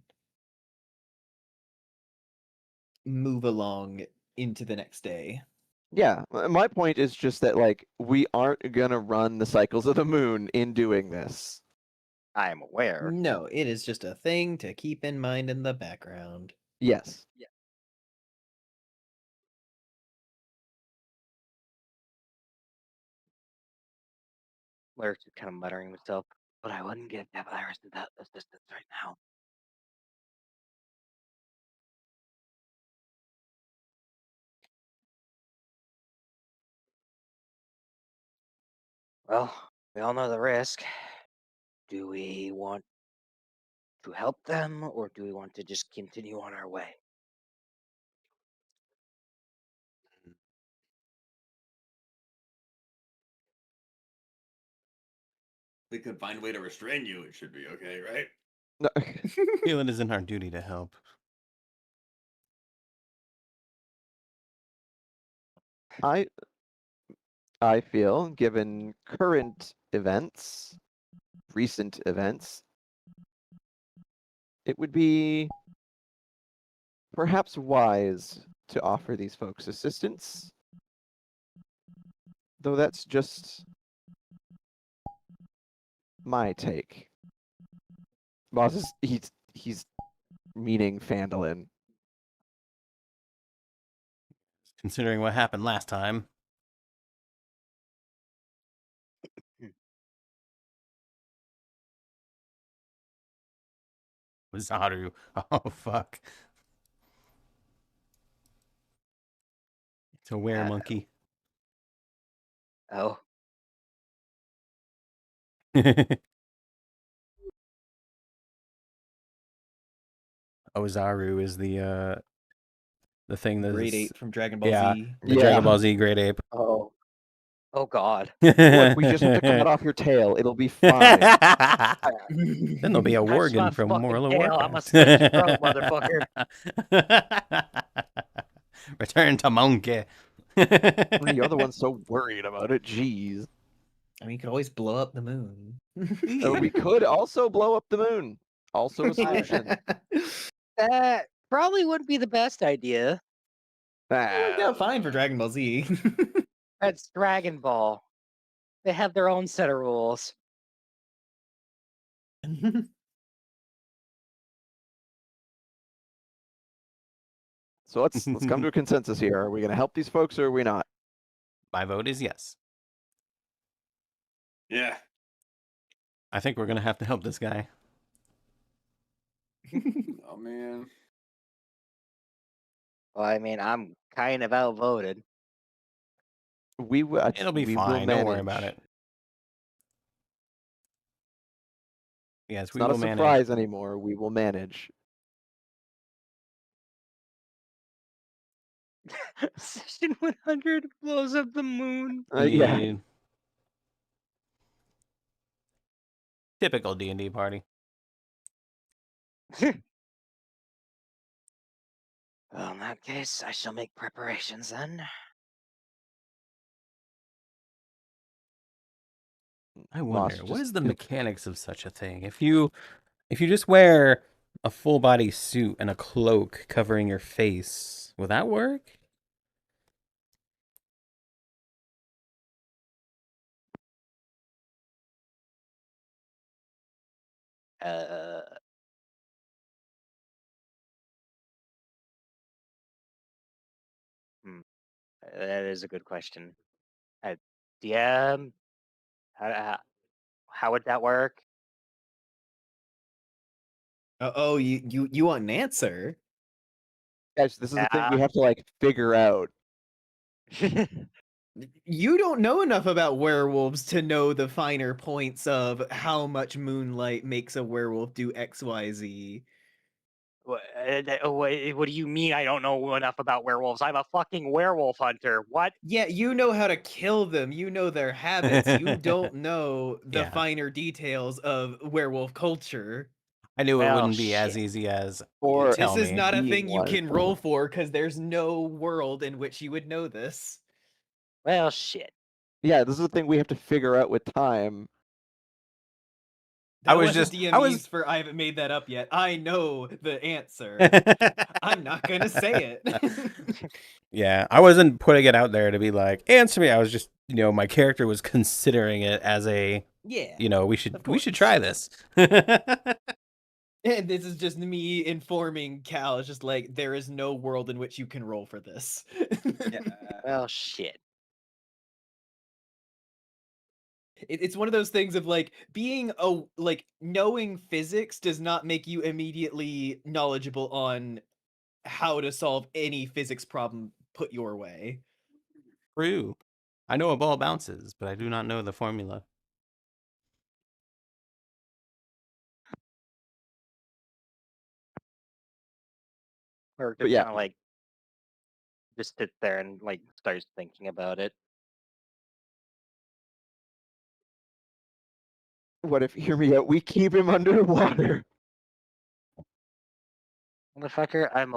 move along into the next day. Yeah, my point is just that, like, we aren't going to run the cycles of the moon in doing this. I am aware. No, it is just a thing to keep in mind in the background. Yes. Lurch is kind of muttering to himself, but I wouldn't give Iris that assistance right now. Well, we all know the risk. Do we want to help them, or do we want to just continue on our way? We could find a way to restrain you. It should be okay, right? No. Feel it isn't our duty to help. I feel, given current events, recent events, it would be perhaps wise to offer these folks assistance. Though that's just my take. Boss is he's meaning Phandalin. Considering what happened last time. Zaru. Oh, fuck. It's a were-monkey. Oh, Ozaru is the thing that's Grade 8 from Dragon Ball yeah, Z. the Yeah. Dragon Ball Z Great Ape. oh God. Look, we just have to cut off your tail. It'll be fine. Then there'll be a Touch my worgen from fucking World of tail, Warcraft. I'ma slit your throat, motherfucker. Return to monkey. You're the one so worried about it. Jeez. I mean, you could always blow up the moon. We could also blow up the moon. Also a solution. That probably wouldn't be the best idea. Worked out fine for Dragon Ball Z. That's Dragon Ball. They have their own set of rules. So let's come to a consensus here. Are we going to help these folks or are we not? My vote is yes. Yeah. I think we're gonna have to help this guy. Oh man. Well, I mean, I'm kind of outvoted. It'll be we will fine. Don't worry manage. about it. Yes, It's we not will a manage. surprise anymore. We will manage. Session 100 blows up the moon. Yeah. Indeed. Typical D&D party. Well, in that case, I shall make preparations then. I wonder, Boss, what is the just- mechanics of such a thing? If you just wear a full body suit and a cloak covering your face, will that work? That is a good question. DM, how would that work? Oh, you want an answer? Guys, this is the thing we Yeah. have to like figure out. You don't know enough about werewolves to know the finer points of how much moonlight makes a werewolf do XYZ. What do you mean I don't know enough about werewolves? I'm a fucking werewolf hunter. What? Yeah, you know how to kill them. You know their habits. You don't know the Yeah. finer details of werewolf culture. I knew it Well, wouldn't be as shit. easy as Or tell This is me. not a being thing you one. can roll for because there's no world in which you would know this. Well, shit. Yeah, this is the thing we have to figure out with time. That was wasn't just- DMEs I was- for I haven't made that up yet. I know the answer. I'm not gonna say it. Yeah, I wasn't putting it out there to be like, answer me. I was just my character was considering it as a, Yeah. we of should course. try this. And this is just me informing Cal. It's just like, there is no world in which you can roll for this. Yeah. Well, shit. It's one of those things of like being knowing physics does not make you immediately knowledgeable on how to solve any physics problem put your way. True. I know a ball bounces, but I do not know the formula. Or But just yeah. kind of like just sit there and like starts thinking about it. What if, hear me out, we keep him underwater? Motherfucker, I'm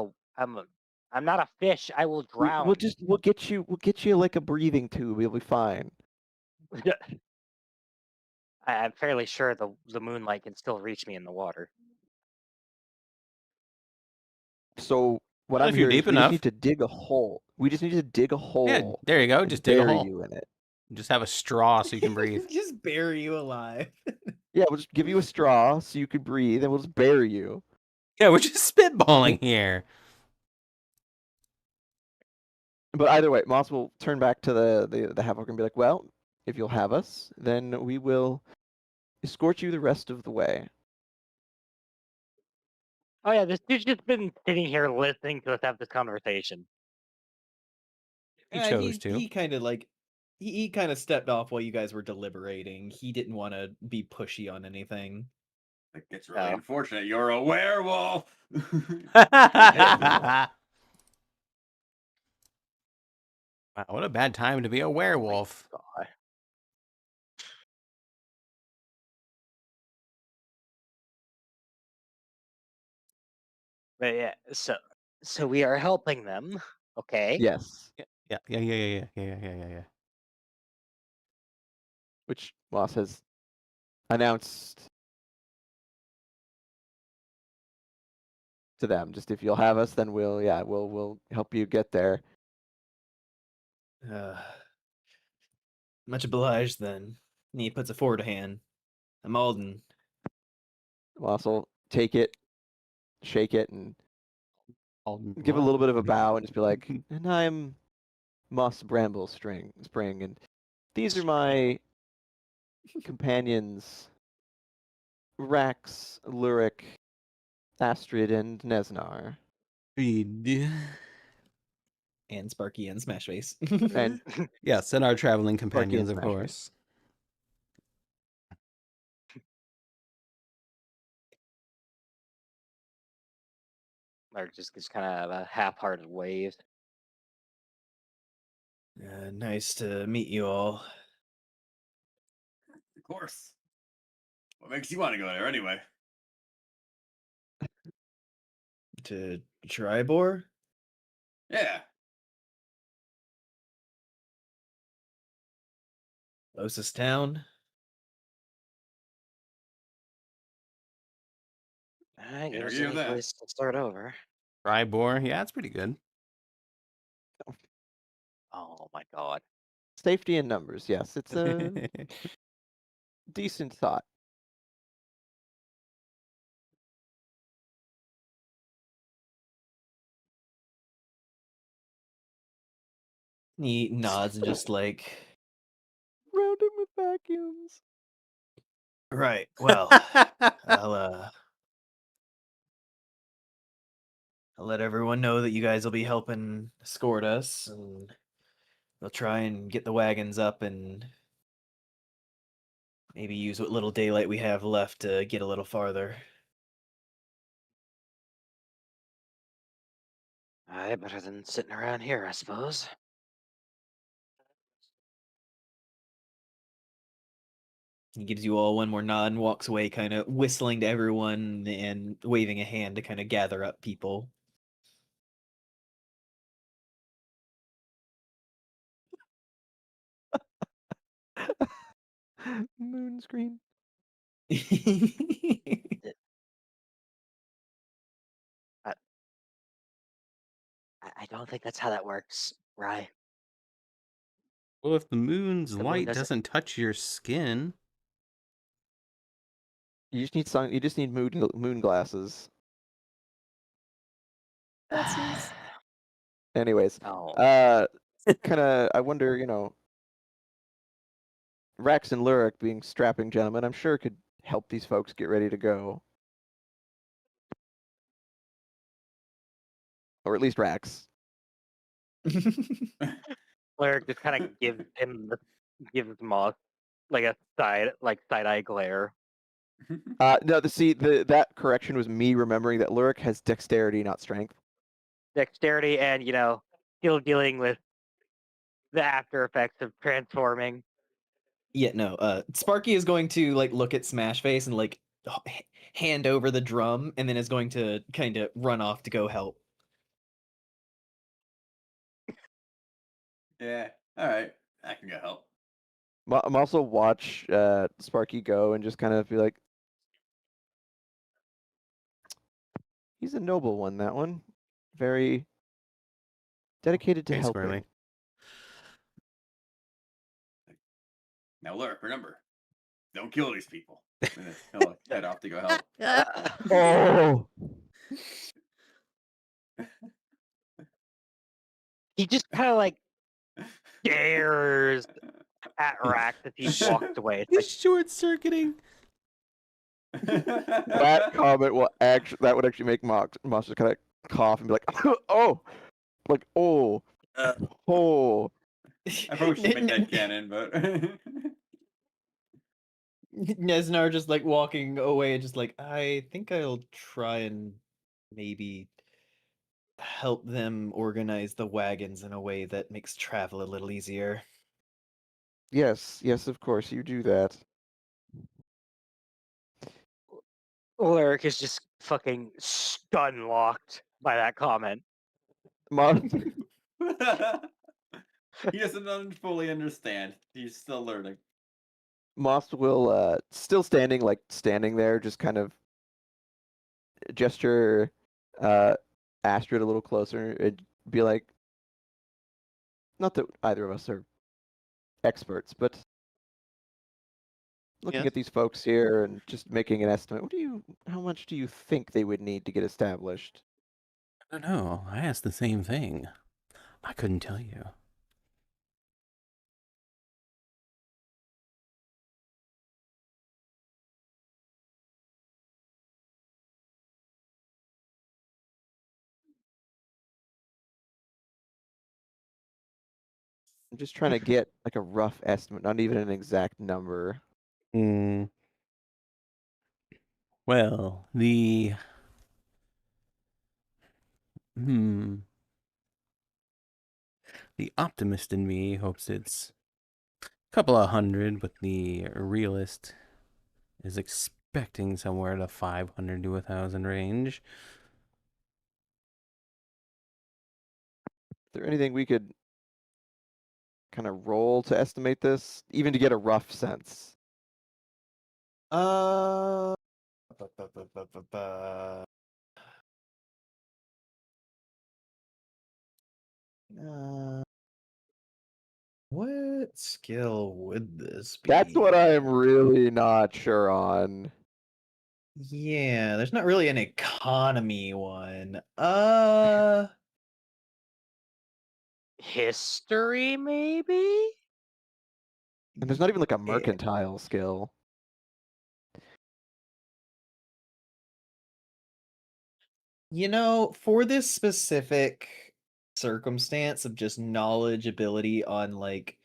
not a fish. I will drown. We'll get you like a breathing tube. You'll be fine. I'm fairly sure the moonlight can still reach me in the water. So what Well, I'm if you're hearing is deep we just enough. need to dig a hole. We just need to dig a Yeah, hole there you go. and Just dig a bury hole. you in it. Just have a straw so you can breathe. Just bury you alive. Yeah, we'll just give you a straw so you could breathe, and we'll just bury you. Yeah, we're just spitballing here. But either way, Moss will turn back to the half-orc and be like, "Well, if you'll have us, then we will escort you the rest of the way." Oh yeah, this dude's just been sitting here listening to us have this conversation. He chose to. He kind of like he kind of stepped off while you guys were deliberating. He didn't want to be pushy on anything. Like, it's really Oh. unfortunate. You're a werewolf. Wow, what a bad time to be a werewolf. God. But yeah, so we are helping them. Okay. Yes. Yeah. Which Moss has announced to them. Just if you'll have us, then we'll help you get there. Much obliged then. And he puts a forward hand. I'm Alden. Moss will take it, shake it, and give a What? little bit of a bow and just be like, "And I'm Moss Bramble Spring, and these are my companions, Rax, Lurik, Astrid, and Nesnar." And Sparky and Smashface. And Yes, and our traveling Sparky companions, and of Smashface. course. Or just kind of a half-hearted wave. Nice to meet you all. Of course. What makes you want to go there anyway? To Tribor? Yeah. Closest town? Alright, Can't give us argue a with new that. place to start over. Tribor, yeah, it's pretty good. Oh my god. Safety in numbers, yes. It's a decent thought. He nods and just like, Round him with vacuums. right, well, I'll let everyone know that you guys will be helping escort us, and we'll try and get the wagons up and maybe use what little daylight we have left to get a little farther. Alright, better than sitting around here, I suppose. He gives you all one more nod and walks away, kind of whistling to everyone and waving a hand to kind of gather up people. Moon screen. I don't think that's how that works, right? Well, if the moon's The moon light doesn't- doesn't touch your skin, You just need sun. You just need moon glasses. Anyways, Oh. kind of. I wonder, Rex and Lurik being strapping gentlemen, I'm sure could help these folks get ready to go, or at least Rex. Cleric just kind of gives him Moss like a side eye glare. No, that correction was me remembering that Lurik has dexterity, not strength. Dexterity and still dealing with the after effects of transforming. Yeah, no. Sparky is going to like look at Smash Face and like hand over the drum, and then is going to kind of run off to go help. Yeah. All right. I can go help. I'm also watch Sparky go and just kind of be like, he's a noble one. That one, very dedicated to Okay, helping. Squirrely. Now, Lurk, remember, don't kill these people. And then he'll head off to go help. Oh, He just kind of like stares at Rax as he walks away. It's like, He's short circuiting. that comment would actually make Moss just kind of cough and be like, oh, like oh. I probably should make that canon, but Nesnar just like walking away, just like, I think I'll try and maybe help them organize the wagons in a way that makes travel a little easier. Yes, of course, you do that. Lyric is just fucking stun locked by that comment. Moss, he doesn't fully understand. He's still learning. Moss will, still standing there, just kind of gesture Astrid a little closer and be like, not that either of us are experts, but looking Yes. at these folks here and just making an estimate, how much do you think they would need to get established? I don't know. I asked the same thing. I couldn't tell you. I'm just trying to get like a rough estimate, not even an exact number. Well, the optimist in me hopes it's a couple of hundred, but the realist is expecting somewhere to 500 to 1,000 range. Is there anything we could kind of roll to estimate this, even to get a rough sense? Uh, bu- bu- bu- bu- bu- bu- what skill would this be? That's what I am really not sure on. Yeah, there's not really an economy one. History, maybe? And there's not even like a Yeah. mercantile skill. For this specific circumstance of just knowledge, ability on like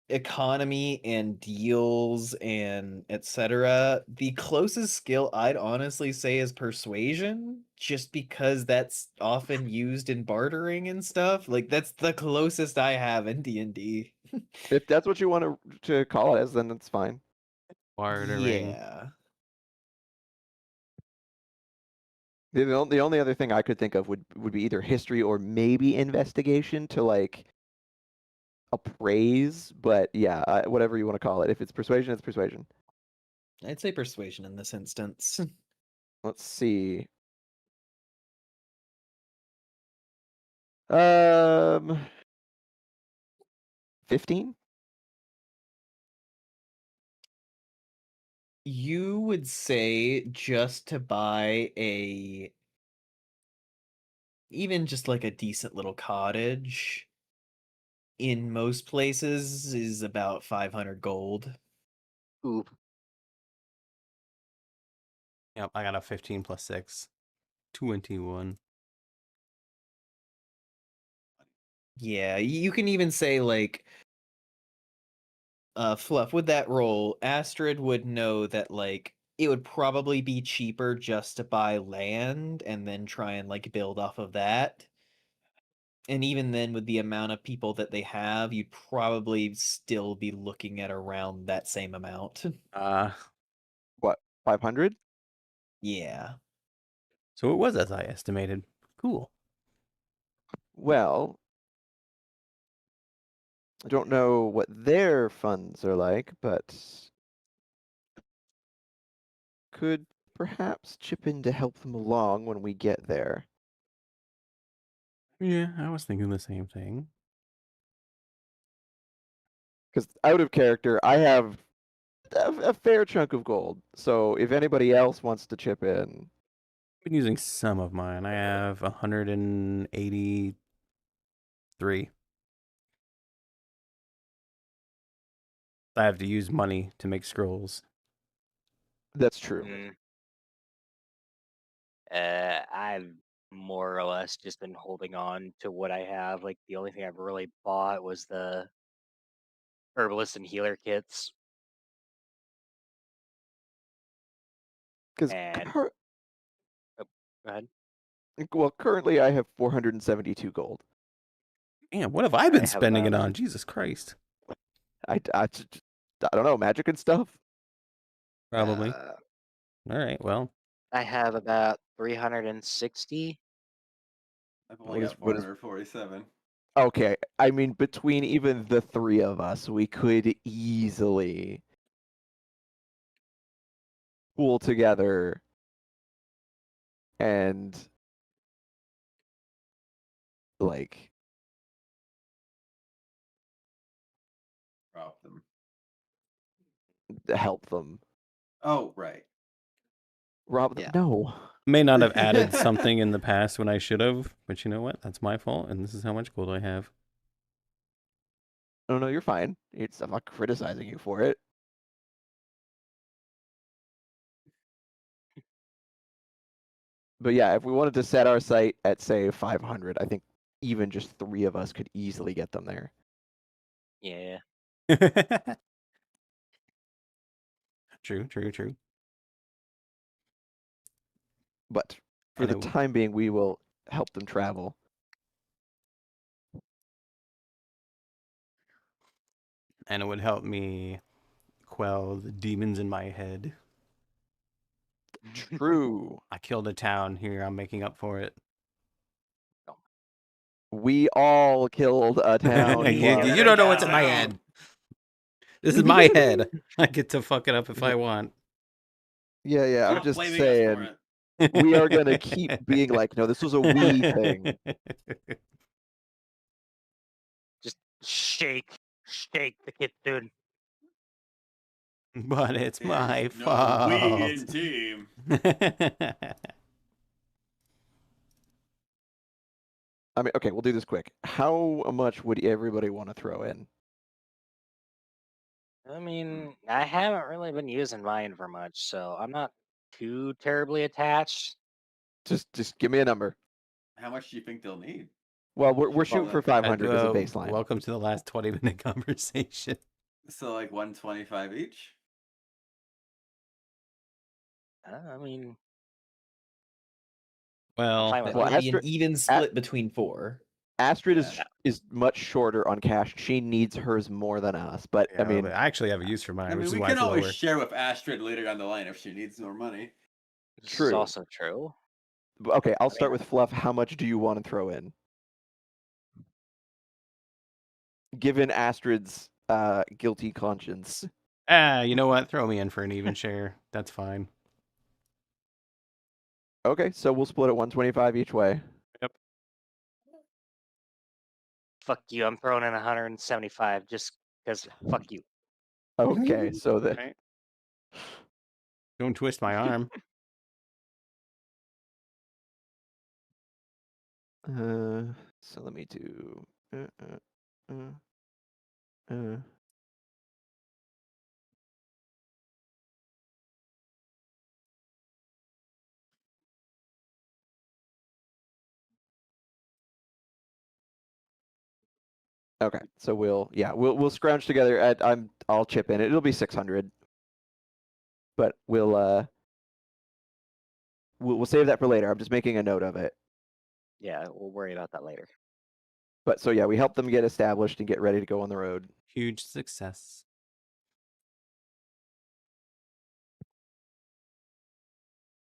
economy and deals and etc., the closest skill I'd honestly say is persuasion, just because that's often used in bartering and stuff. Like that's the closest I have in D&D. If that's what you want to call it as, then that's fine. Bartering. Yeah. The only other thing I could think of would be either history or maybe investigation to like appraise, but yeah, whatever you want to call it. If it's persuasion, it's persuasion. I'd say persuasion in this instance. Let's see. Um, 15? You would say just to buy even just like a decent little cottage in most places is about 500 gold. Ooh. Yep, I got a 15 plus 6. 21. Yeah, you can even say like Fluff, with that roll, Astrid would know that like it would probably be cheaper just to buy land and then try and like build off of that. And even then, with the amount of people that they have, you'd probably still be looking at around that same amount. What, 500? Yeah. So it was as I estimated. Cool. Well, I don't know what their funds are like, but could perhaps chip in to help them along when we get there. Yeah, I was thinking the same thing. Because out of character, I have a fair chunk of gold. So if anybody else wants to chip in, I've been using some of mine. I have 183. I have to use money to make scrolls. that's true. I've more or less just been holding on to what I have. Like the only thing I've really bought was the herbalist and healer kits. Because And go ahead. well, currently I have 472 gold. Damn, what have I been have spending it about- on? Jesus Christ. I don't know, magic and stuff. Probably. All right, well. I have about 360. I've only What got is- what is- 447. Okay, I mean between even the three of us, we could easily pool together and like Drop them. help them. Oh, right. Rob them. Yeah. No. May not have added something in the past when I should have, but you know what? That's my fault, and this is how much gold I have. No, you're fine. I'm not criticizing you for it. But yeah, if we wanted to set our sight at say 500, I think even just three of us could easily get them there. Yeah. True. But for And the time being, we will help them travel. And it would help me quell the demons in my head. True. I killed a town here. I'm making up for it. We all killed a town. You don't know what's in my head. This is my head. I get to fuck it up if I want. Yeah. I'm Stop just blaming us for saying. it. We are gonna keep being like, no, this was a we thing. Just shake the kitsune. But it's my No, fault. we in team. I mean, okay, we'll do this quick. How much would everybody want to throw in? I mean, I haven't really been using mine for much, so I'm not too terribly attached. Just give me a number. How much do you think they'll need? Well, we're shooting for 500 as a baseline. Welcome to the last 20-minute conversation. So like 125 each? I mean, Well, fine with That Well, would be an Astrid- even split between 4. Astrid Yeah. is much shorter on cash. She needs hers more than us. But I mean, I actually have a use for mine, I mean, which is we why can it's always lower. share with Astrid later down the line if she needs more money. this is True. also true. okay, I'll I start mean- with Fluff. How much do you want to throw in? Given Astrid's guilty conscience. You know what? Throw me in for an even share. That's fine. Okay, so we'll split it 125 each way. Yep. fuck you. I'm throwing in 175 just because fuck you. Okay, so the Right? Don't twist my arm. so let me do. Uh. Okay, so we'll scrounge together. I'll chip in. It'll be 600, but we'll save that for later. I'm just making a note of it. Yeah, we'll worry about that later. But so yeah, we help them get established and get ready to go on the road. Huge success.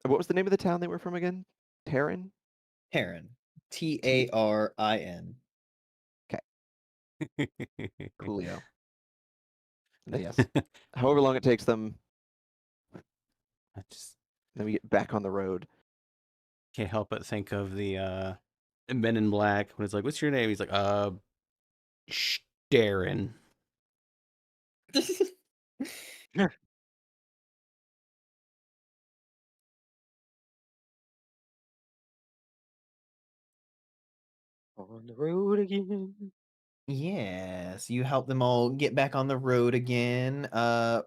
What was the name of the town they were from again? Terran? Tarin. Tarin. Coolio. And then yes, however long it takes them, I just then we get back on the road. can't help but think of the Men in Black when it's like, "What's your name?" He's like, Darren." On the road again. Yes, you help them all get back on the road again.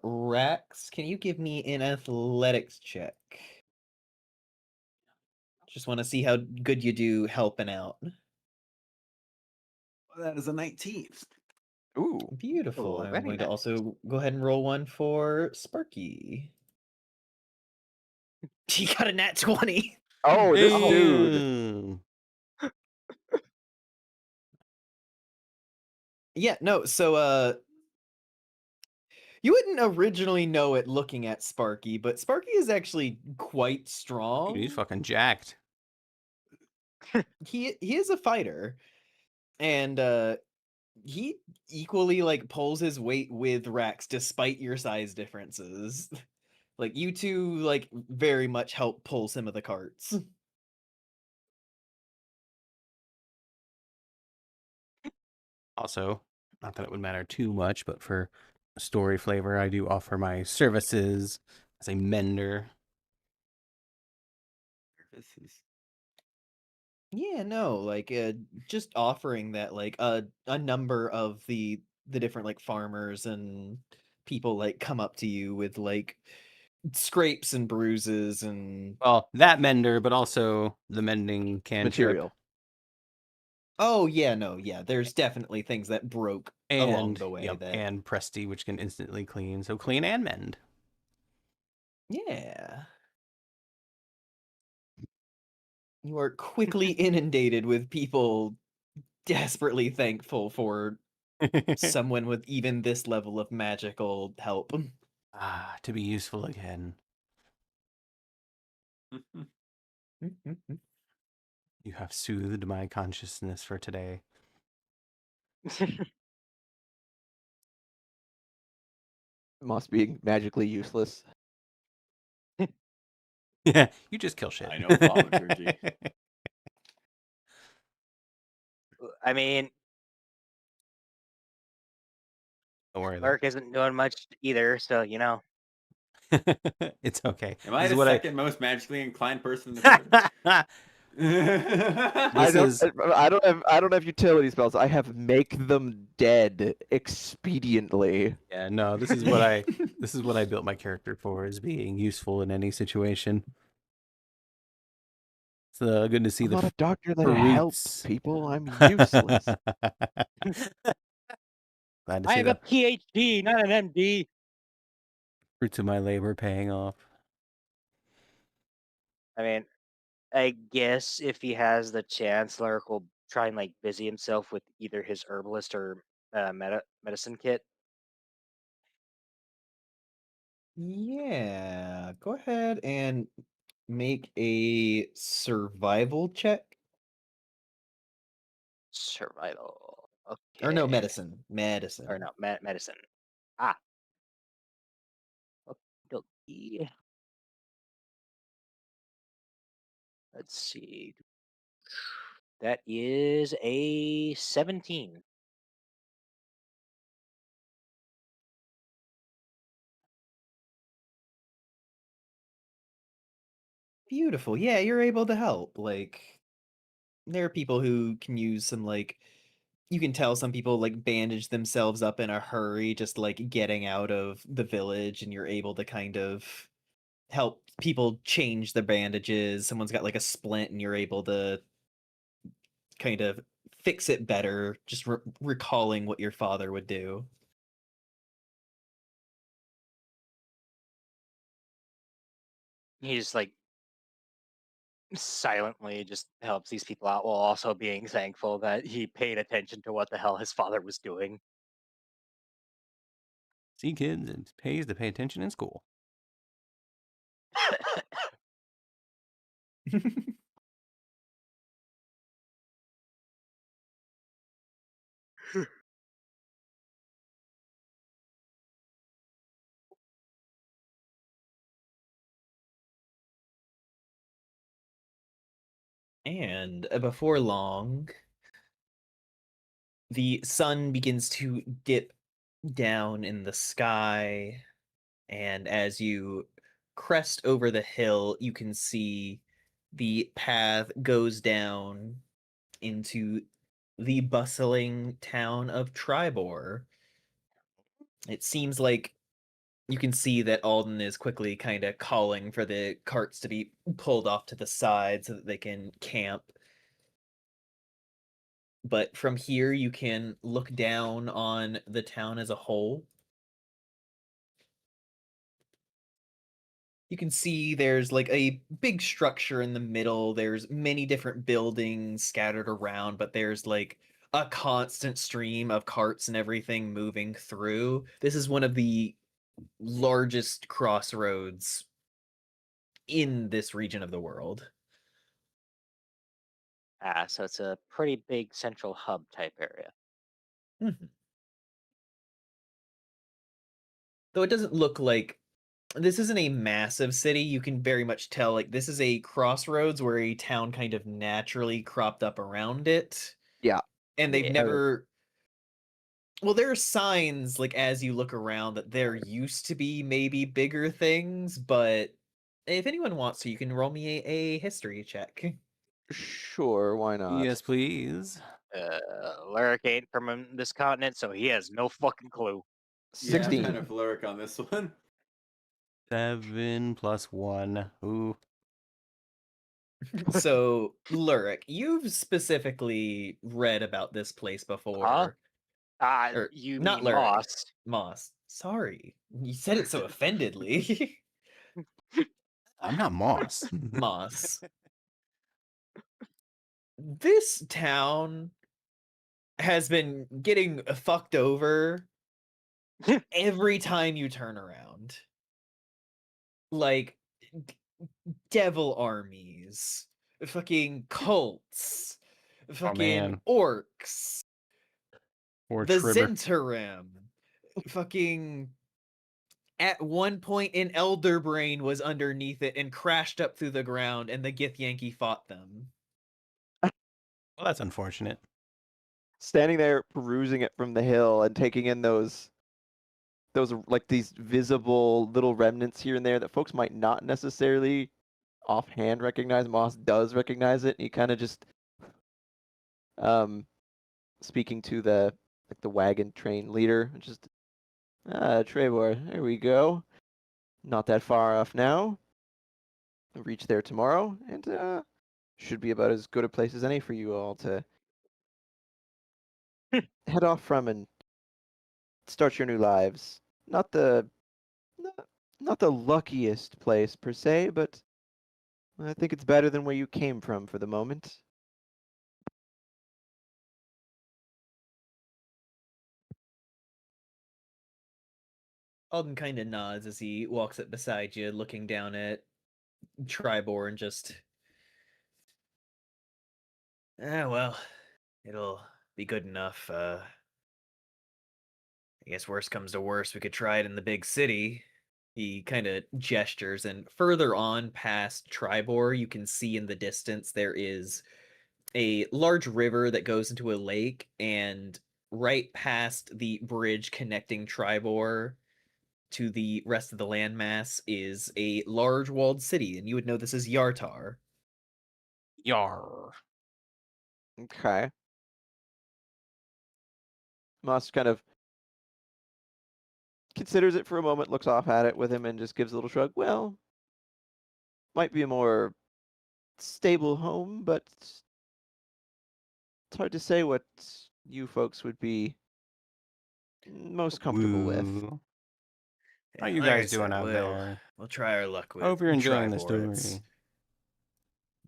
Rex, can you give me an athletics check? Just want to see how good you do helping out. That is a 19. Ooh, Beautiful. Oh, I'm very going to nice. also go ahead and roll one for Sparky. He got a nat 20. oh, this dude. Damn. Yeah, no, so you wouldn't originally know it looking at Sparky, but Sparky is actually quite strong. Dude, he's fucking jacked. He is a fighter, and he equally like pulls his weight with Rex despite your size differences. Like you two like very much help pull some of the carts. Also, not that it would matter too much, but for story flavor, I do offer my services as a mender. Yeah, no, like just offering that like a number of the different like farmers and people like come up to you with like scrapes and bruises and Well, that mender, but also the mending cantrip. Material. oh yeah, no, yeah, there's definitely things that broke along And the way yep, that and Presty, which can instantly clean. So clean and mend. yeah. You are quickly inundated with people desperately thankful for someone with even this level of magical help. To be useful again. You have soothed my consciousness for today. Moss being magically useless. Yeah, you just kill shit. I know thaumaturgy. I mean, Don't worry. Mark isn't doing much either, so you know. It's okay. Am I This the is what second most magically inclined person in the group? I. I don't. is- I don't have utility spells. I have make them dead expediently. Yeah, no. This is what I. This is what I built my character for: is being useful in any situation. It's good to see I'm the not a doctor that fruits. helps people. I'm useless. Glad to I see have the a PhD, not an MD. fruits of my labor paying off. I mean, I guess if he has the chance, Lark will try and like busy himself with either his herbalist or medicine kit. Yeah, go ahead and make a survival check. Survival. Okay. Or no, medicine. Medicine. Or no, medicine. Ah. Okay. Let's see. That is a 17. Beautiful. Yeah, you're able to help. Like, there are people who can use some, like, you can tell some people, like, bandage themselves up in a hurry, just, like, getting out of the village, and you're able to kind of help people change the bandages. Someone's got, like, a splint, and you're able to kind of fix it better, just recalling what your father would do. He's like silently just helps these people out while also being thankful that he paid attention to what the hell his father was doing. See, kids, it pays to pay attention in school. And before long, the sun begins to dip down in the sky, and as you crest over the hill, you can see the path goes down into the bustling town of Tribor. It seems like you can see that Alden is quickly kind of calling for the carts to be pulled off to the side so that they can camp. But from here, you can look down on the town as a whole. You can see there's like a big structure in the middle. There's many different buildings scattered around, but there's like a constant stream of carts and everything moving through. This is one of the largest crossroads in this region of the world. So it's a pretty big central hub type area. Mhm. Though it doesn't look like this isn't a massive city. You can very much tell like this is a crossroads where a town kind of naturally cropped up around it. Yeah. And they've Yeah. never well, there are signs like as you look around that there used to be maybe bigger things, but if anyone wants to, you can roll me a history check. Sure, why not? Yes, please. Lyric ain't from this continent, so he has no fucking clue. Yeah, I'm 16. kind of lyric on this one. 7 plus 1. Ooh. So, Lurik, you've specifically read about this place before. Or You not mean Lyric. Moss? Moss. Sorry. You said it so offendedly. I'm not Moss. Moss. This town has been getting fucked over every time you turn around. Like devil armies, fucking cults, fucking man. orcs, Or the Tribber. Zentarim, fucking at one point an elder brain was underneath it and crashed up through the ground and the Gith Yankee fought them. Well, that's unfortunate. Standing there perusing it from the hill and taking in those like these visible little remnants here and there that folks might not necessarily offhand recognize. Moss does recognize it. And he kind of just speaking to the wagon train leader, just Trevor, there we go. Not that far off now. We'll reach there tomorrow, and should be about as good a place as any for you all to head off from and start your new lives. Not the not, not the luckiest place per se, but I think it's better than where you came from for the moment. Alden kind of nods as he walks up beside you, looking down at Tribor and just, well, it'll be good enough. I guess worst comes to worst, we could try it in the big city. He kind of gestures, and further on past Tribor, you can see in the distance there is a large river that goes into a lake, and right past the bridge connecting Tribor to the rest of the landmass is a large walled city, and you would know this as Yartar. Yar. Okay. Moss kind of considers it for a moment, looks off at it with him, and just gives a little shrug. Well, might be a more stable home, but it's hard to say what you folks would be most comfortable with. Woo. How Yeah, you like I guys doing said, out there? We'll try our luck with. I hope you're enjoying the Tribor. It's story.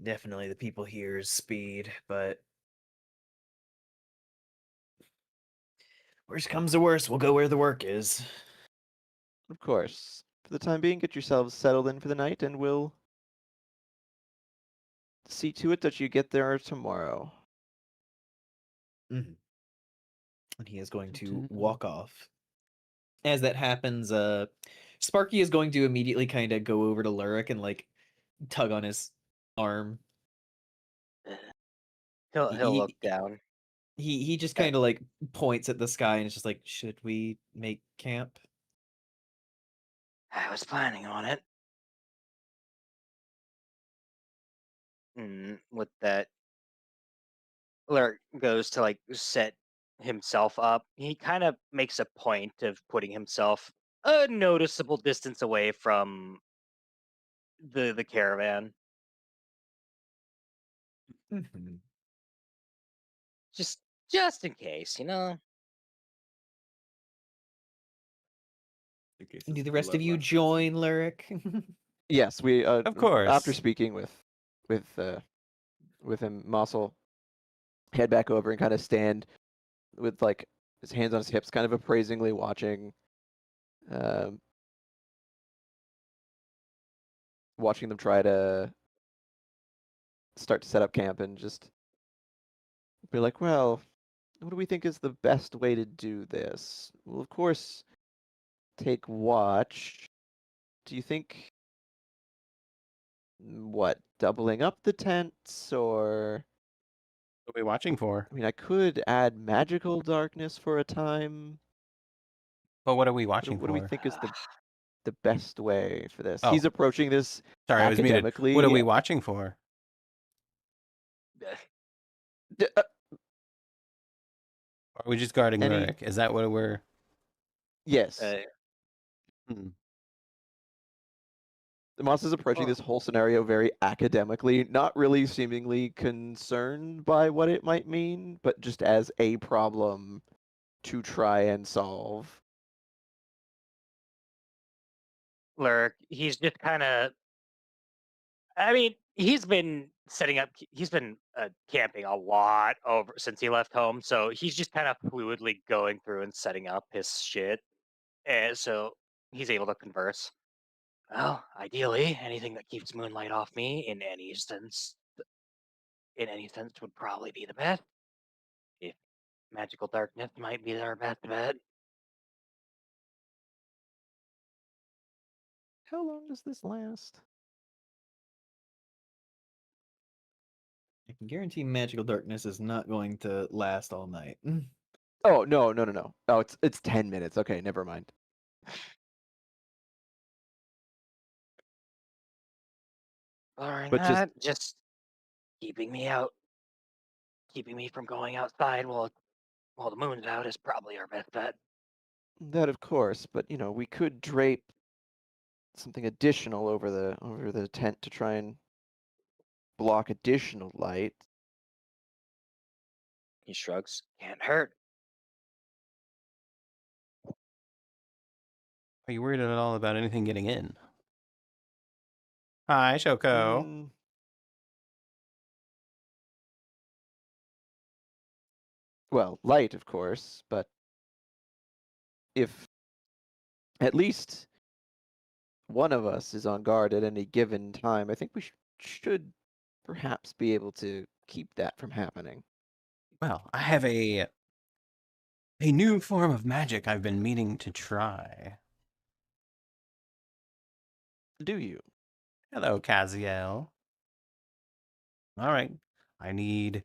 definitely the people here's speed, but worst comes to worst, we'll go where the work is. Of course. For the time being, get yourselves settled in for the night, and we'll see to it that you get there tomorrow. And he is going to walk off. As that happens, Sparky is going to immediately kind of go over to Lurik and like tug on his arm. He'll look down. He just kind of like points at the sky and is just like, "Should we make camp?" I was planning on it. With that, Lurk goes to like set himself up. He kind of makes a point of putting himself a noticeable distance away from the caravan, just in case, you know. In case Do it's the rest of you bloodlust. join, Lurik? Yes, we Of course. after speaking with him, Moss will head back over and kind of stand with like his hands on his hips, kind of appraisingly watching watching them try to start to set up camp, and just be like, well, what do we think is the best way to do this? Well, of course, take watch. Do you think what, doubling up the tents, or What are we watching for? I mean, I could add magical darkness for a time. But what are we watching What do we for? think is the best way for this? Oh. He's approaching this Sorry, I was muted. academically. What are we watching for? Are we just guarding Any- Lurik? Is that what we're... Yes. Hmm. The Moss is approaching this whole scenario very academically, not really seemingly concerned by what it might mean, but just as a problem to try and solve. Lurk, he's just kind of. I mean, he's been setting up. He's been camping a lot over since he left home, so he's just kind of fluidly going through and setting up his shit, and so he's able to converse. Well, ideally, anything that keeps moonlight off me in any sense would probably be the best. If magical darkness might be our best bet. How long does this last? I can guarantee magical darkness is not going to last all night. Oh, no. Oh, it's 10 minutes. Okay, never mind. Or But not, just keeping me from going outside while the moon's out is probably our best bet. that, of course, but we could drape something additional over the tent to try and block additional light. He shrugs. Can't hurt. Are you worried at all about anything getting in? Hi, Shoko. Well, light, of course, but if at least one of us is on guard at any given time, I think we should perhaps be able to keep that from happening. Well, I have a new form of magic I've been meaning to try. Do you? Hello, Kaziel. All right. I need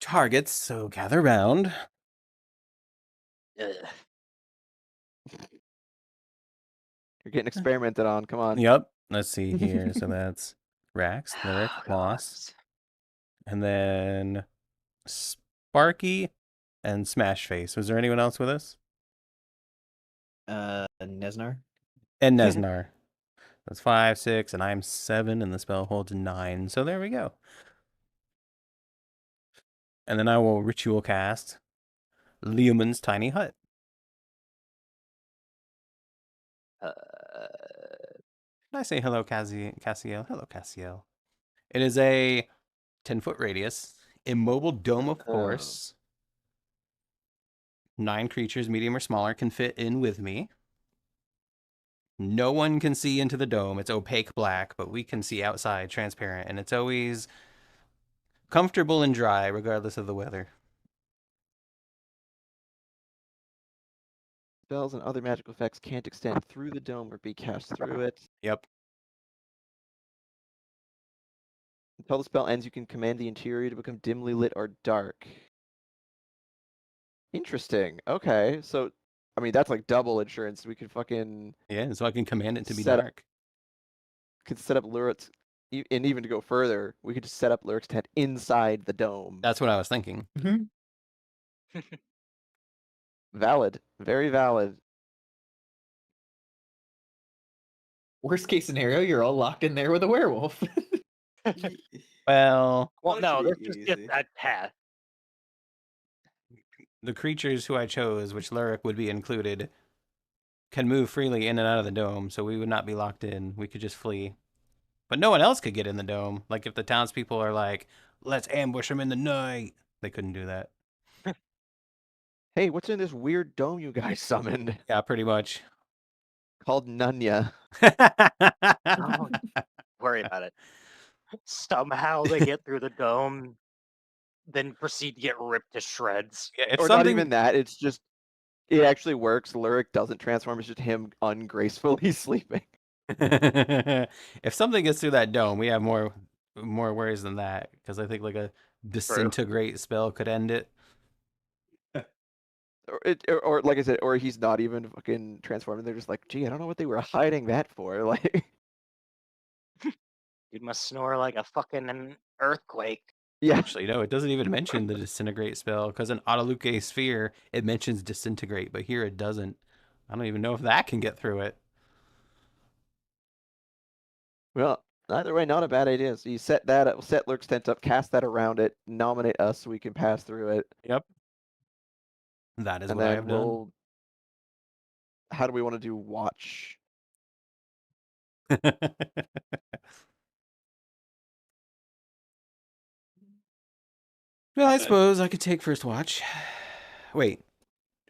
targets, so gather round. Ugh. You're getting experimented on. Come on. Yep. Let's see here. So that's Rax, Lyric, Oh, Moss, God. and then Sparky and Smash Face. Was there anyone else with us? Nesnar. And Nesnar. That's 5, 6, and I'm 7, and the spell holds 9. So there we go. And then I will ritual cast Leomund's Tiny Hut. Did I say hello, Cassiel? Hello, Cassiel. It is a 10-foot radius, immobile dome of force. 9 creatures, medium or smaller, can fit in with me. No one can see into the dome. It's opaque black, but we can see outside, transparent, and it's always comfortable and dry, regardless of the weather. Spells and other magical effects can't extend through the dome or be cast through it. Yep. Until the spell ends, you can command the interior to become dimly lit or dark. Interesting. Okay, so I mean that's like double insurance. We could fucking Yeah, so I can command it to be Set up- dark. could set up Lurik's, and even to go further, we could just set up Lurik's tent inside the dome. That's what I was thinking. Valid. Very valid. Worst case scenario, you're all locked in there with a werewolf. Well, Well, no, That'd there's be just easy. that path. the creatures who I chose, which Lyric would be included, can move freely in and out of the dome, so we would not be locked in. We could just flee. But no one else could get in the dome. Like, if the townspeople are like, let's ambush them in the night, they couldn't do that. Hey, what's in this weird dome you guys summoned? Yeah, pretty much. Called Nunya. Don't worry about it. Somehow they get through the dome, then proceed to get ripped to shreds. Yeah, if Or something, not even that. It's just it actually works. Lyric doesn't transform. It's just him ungracefully sleeping. if something gets through that dome, we have more worries than that, because I think like a disintegrate spell could end it. Or like I said, or he's not even fucking transforming. They're just like, gee, I don't know what they were hiding that for. Like, You must snore like a fucking earthquake. yeah. Actually, no, it doesn't even mention the disintegrate spell, because in Autoluke Sphere, it mentions disintegrate, but here it doesn't. I don't even know if that can get through it. Well, either way, not a bad idea. So you set that up, set Lurk's tent up, cast that around it, nominate us so we can pass through it, Yep. That is and what I then have done. we'll. How do we want to do watch? Well, I suppose I could take first watch. Wait,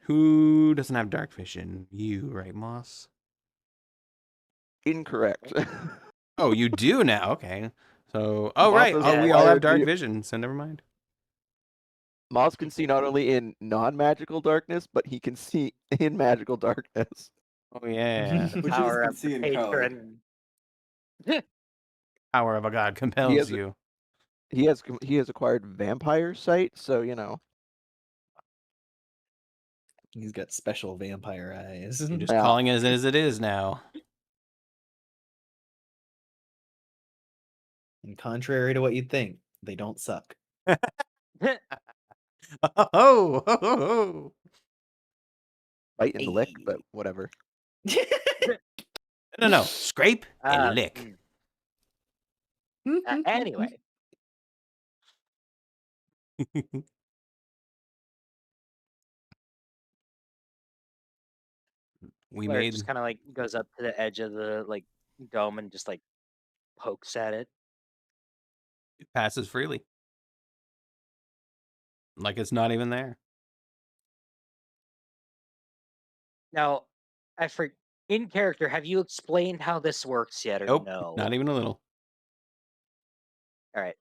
who doesn't have dark vision? You, right, Moss? Incorrect. Oh, you do now. Okay. So, oh Moss right. is Oh, we all have required dark to- vision, so never mind. Moss can see not only in non-magical darkness, but he can see in magical darkness. Oh yeah. The Which power is of the in color. patron. Power of a god compels has- you. He has acquired vampire sight, so you know. He's got special vampire eyes. You're just Yeah. calling it as it is now. And contrary to what you'd think, they don't suck. Oh. Bite and lick, but Hey. whatever. No. Scrape and lick. Anyway, We Claire made just kind of like goes up to the edge of the like dome and just like pokes at it. it passes freely. Like it's not even there. Now, in character, have you explained how this works yet, or Nope. no? Not even a little. All right.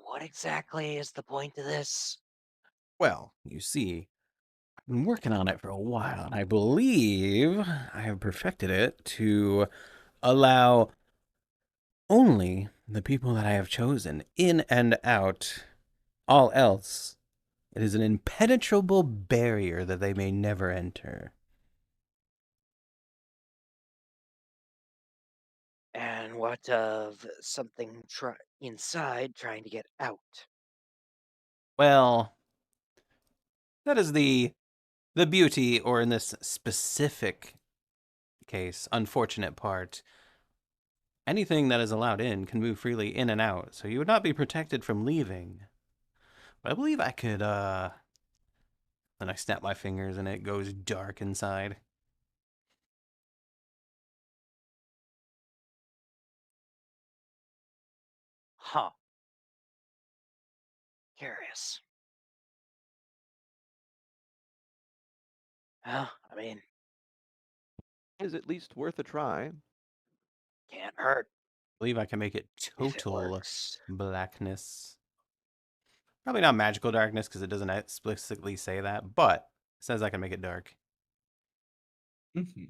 What exactly is the point of this? Well, you see, I've been working on it for a while, and I believe I have perfected it to allow only the people that I have chosen, in and out. All else, it is an impenetrable barrier that they may never enter. And what of something inside trying to get out? Well, that is the beauty, or in this specific case, unfortunate part. Anything that is allowed in can move freely in and out, so you would not be protected from leaving. But I believe I could, Then I snap my fingers and it goes dark inside. Huh. Curious. Well, I mean, Is at least worth a try. can't hurt I believe I can make it if it total works. blackness. Probably not magical darkness because it doesn't explicitly say that, but it says I can make it dark. Mm-hmm.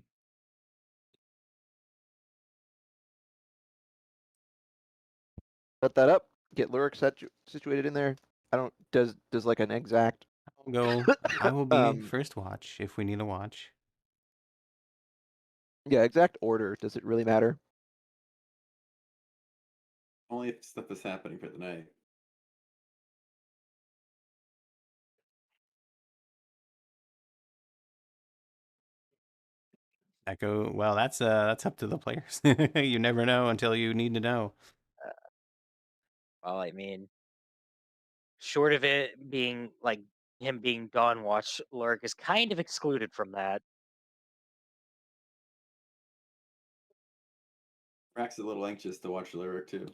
Set that up. Get Lurk situated in there. I don't. Does like an exact. I'll go. I will be Um, first watch if we need a watch. Yeah, exact order. Does it really matter? Only if stuff is happening for the night. Echo. Well, that's up to the players. You never know until you need to know. Well, I mean, short of it being like him being Dawn Watch, Lurk is kind of excluded from that. Rax is a little anxious to watch Lyric too.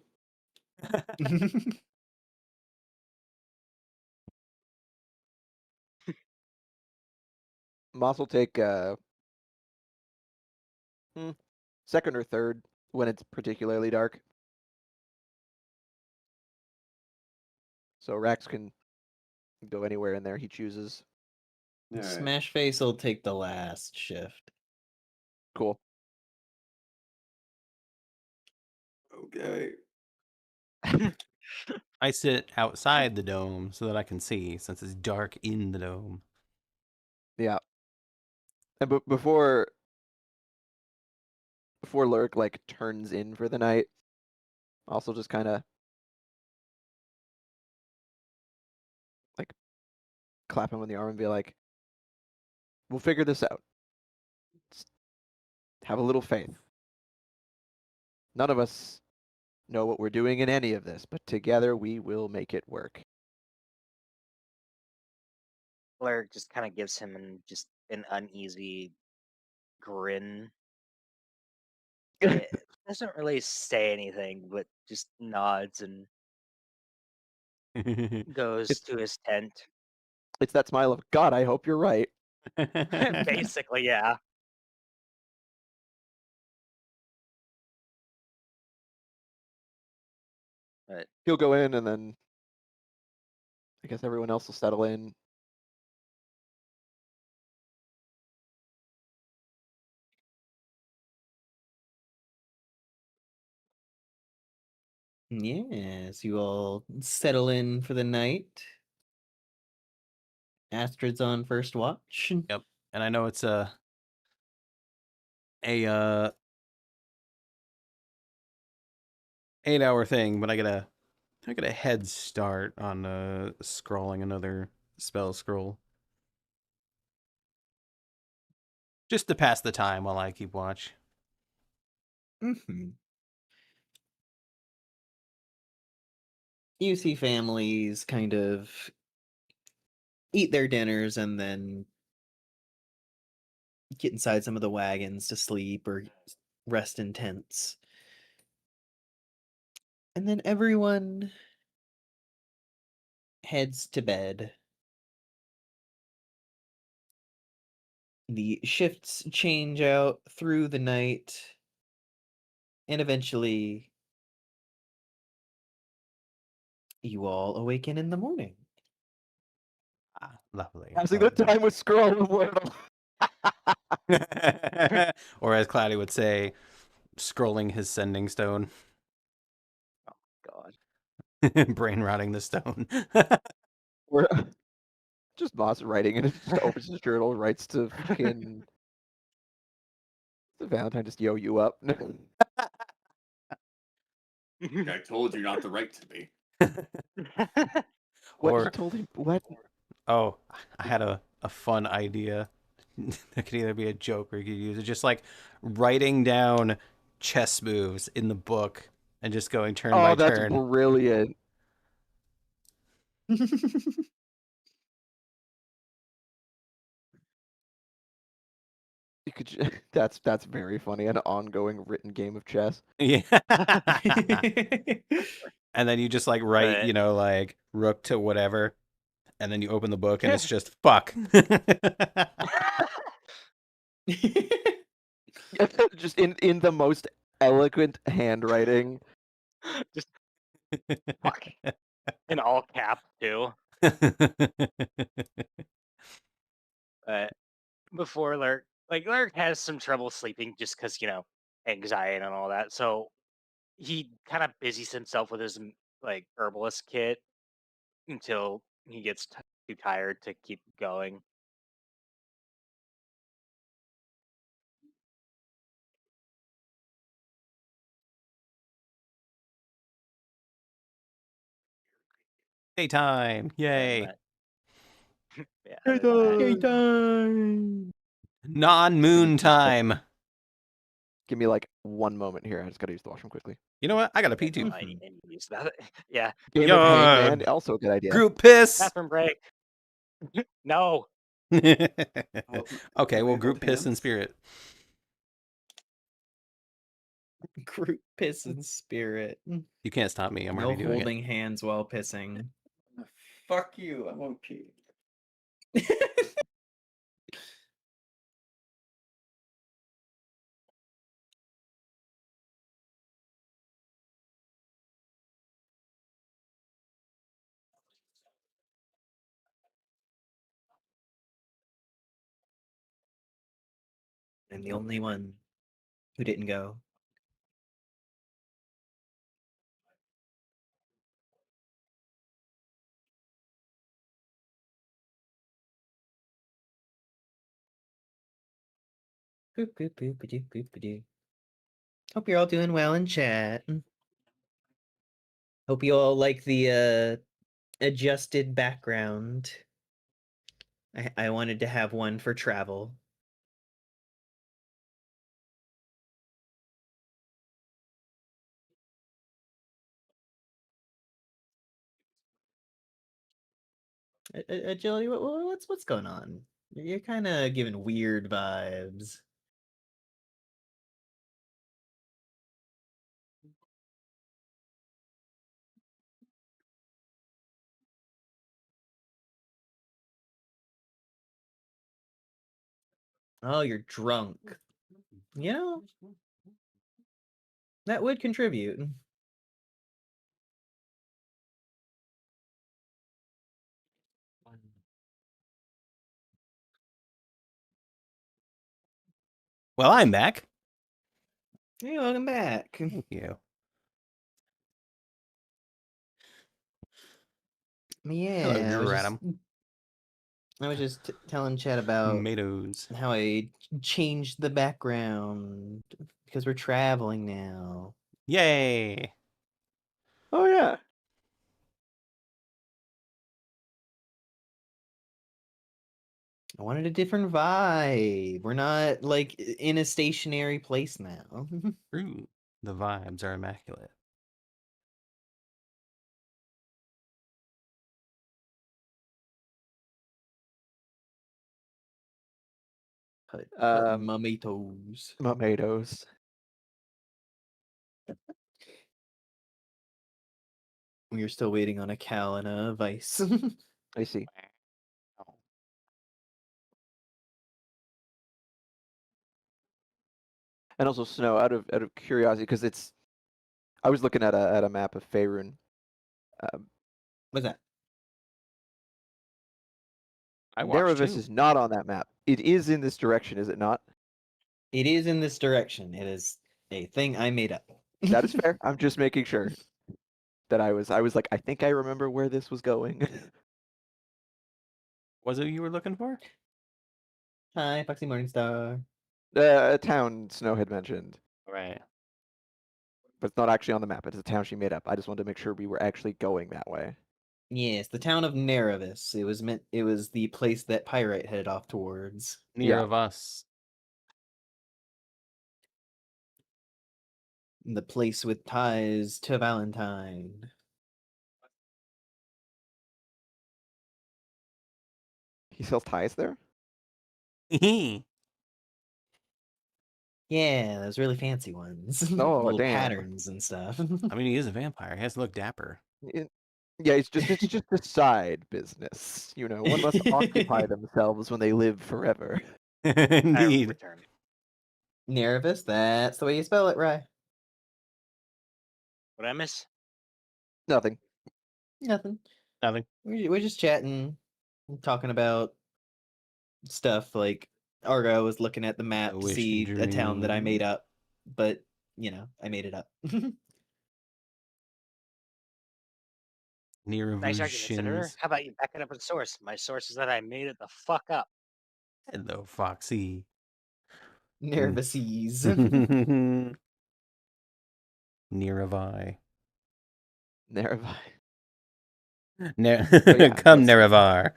Moss will take second or third when it's particularly dark. So Rax can go anywhere in there he chooses. All right. Smash Face will take the last shift. Cool. Okay. I sit outside the dome so that I can see, since it's dark in the dome. Yeah. And before Lurk like turns in for the night, also just kind of like clap him on the arm and be like, "We'll figure this out. Just have a little faith. None of us know what we're doing in any of this, but together we will make it work." Lurk just kind of gives him just an uneasy grin. It doesn't really say anything, but just nods and goes to his tent. It's that smile of God, I hope you're right. Basically, yeah. But He'll go in and then I guess everyone else will settle in. Yes, you all settle in for the night. Astrid's on first watch. Yep. And I know it's a 8-hour thing, but I get a head start on scrolling another spell scroll. Just to pass the time while I keep watch. Mm-hmm. You see families kind of eat their dinners and then get inside some of the wagons to sleep or rest in tents. And then everyone heads to bed. The shifts change out through the night, and eventually you all awaken in the morning. Ah, lovely. Passing the time with Scroll of Wordle. Or as Cloudy would say, scrolling his sending stone. Brain rotting the stone. We're just Moss writing and it just opens his journal, writes to fucking Valentine, just yo you up. I told you not to write to me. What he Or told him? What? oh, I had a fun idea. That could either be a joke or you could use it. Just like writing down chess moves in the book and just going turn by Oh, that's turn. brilliant. You could. That's very funny. An ongoing written game of chess. Yeah. And then you just like write, Right. you know, like rook to whatever, and then you open the book and it's just fuck. Just in the most eloquent handwriting. Just fuck. In all caps too. But before Lurk has some trouble sleeping just because, anxiety and all that. So he kind of busies himself with his like herbalist kit until he gets too tired to keep going. Daytime. Yay. Yeah, Hey, other than that, Time. Non-moon time. Give me like 1 moment here. I just gotta use the washroom quickly. You know what? I got a pee too. I need to use that. Yeah, Game Yo, of Hangman, also a good idea. Group piss. bathroom break. No. Okay, well, we group hold piss in hands? spirit. Group piss in spirit. You can't stop me. I'm No already doing holding hands while pissing. Fuck you. I won't pee. I'm the only one who didn't go. Boop, boop, boop, ba-doo, boop, ba-doo. Hope you're all doing well in chat. Hope you all like the adjusted background. I wanted to have one for travel. Agility, what's going on? You're kind of giving weird vibes. Oh, you're drunk. You know, that would contribute. Well, I'm back. Hey, welcome back. Thank you. Yeah, Hello, I was just telling Chad about Tomatoes. how I changed the background because we're traveling now. Yay. Oh yeah. I wanted a different vibe. We're not like in a stationary place now. Ooh, the vibes are immaculate. Put Um, mummy toes. Tomatoes. We're still waiting on a Cal and a Vice. I see. And also Snow, out of curiosity, because I was looking at a map of Faerun. What's that? I watched Nerevis too. is not on that map. It is in this direction, is it not? It is in this direction. It is a thing I made up. That is fair. I'm just making sure. that I was like, I think I remember where this was going. Was it you were looking for? Hi, Foxy Morningstar. A town Snow had mentioned, Right. but it's not actually on the map. It's a town she made up. I just wanted to make sure we were actually going that way. Yes, the town of Nerevis. It was the place that Pyrite headed off towards. Near Yeah. of us. The place with ties to Valentine. He sells ties there? I Yeah, those really fancy ones. Oh, Little damn. patterns and stuff. mean, he is a vampire. He has to look dapper. Yeah, it's just a side business. You know, one must occupy themselves when they live forever. I Indeed. return. Nerevis, that's the way you spell it, Rye. What I miss? Nothing. Nothing. Nothing. We're just chatting, talking about stuff. Like Argo was looking at the map to wish see a town that I made dream. up, but I made it up. Near Nice argument, Senator. evolutions. How about you back it up with source? My source is that I made it the fuck up. Hello, Foxy. Nervousies. Near of I. Nerevi. Ne- yeah, Come, that's- Nerevar.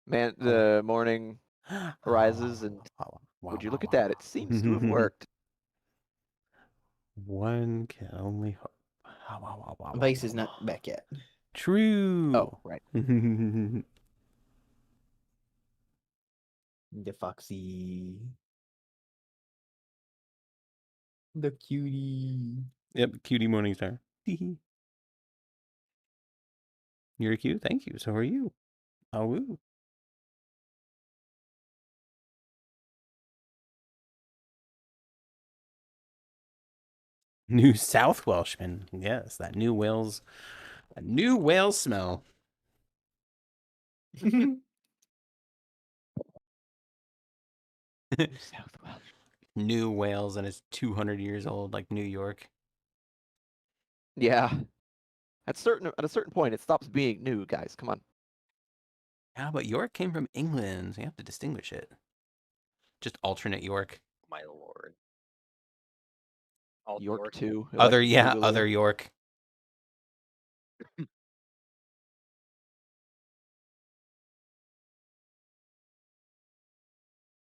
Man, the morning arises, and would you look at that? It seems to have worked. One can only hope. Vice is not back yet. True. Oh, right. The Foxy. The cutie. Yep, cutie Morningstar. You're a cute. Thank you. So are you. Oh, woo. New South Welshman. Yes, that new Wales. A new Wales smell. South Welsh. New Wales, and it's 200 years old, like New York. Yeah. At a certain point, it stops being new, guys. Come on. Yeah, but York came from England, so you have to distinguish it. Just alternate York. My lord. Alt York 2. Other Electric York.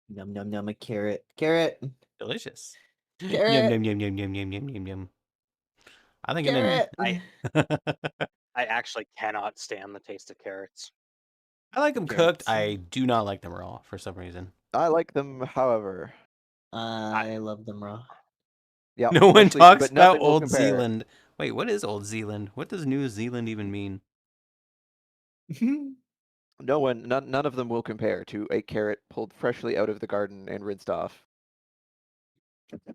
Num num num a carrot. Carrot. Delicious. Carrot. Yum yum yum yum yum yum yum yum. I think Carrot. I actually cannot stand the taste of carrots. I like them Carrots. cooked. I do not like them raw for some reason. I like them, however. I love them raw. Yeah. No one especially- talks but about nothing will Old compare. Zealand. Wait, what is Old Zealand? What does New Zealand even mean? None of them will compare to a carrot pulled freshly out of the garden and rinsed off.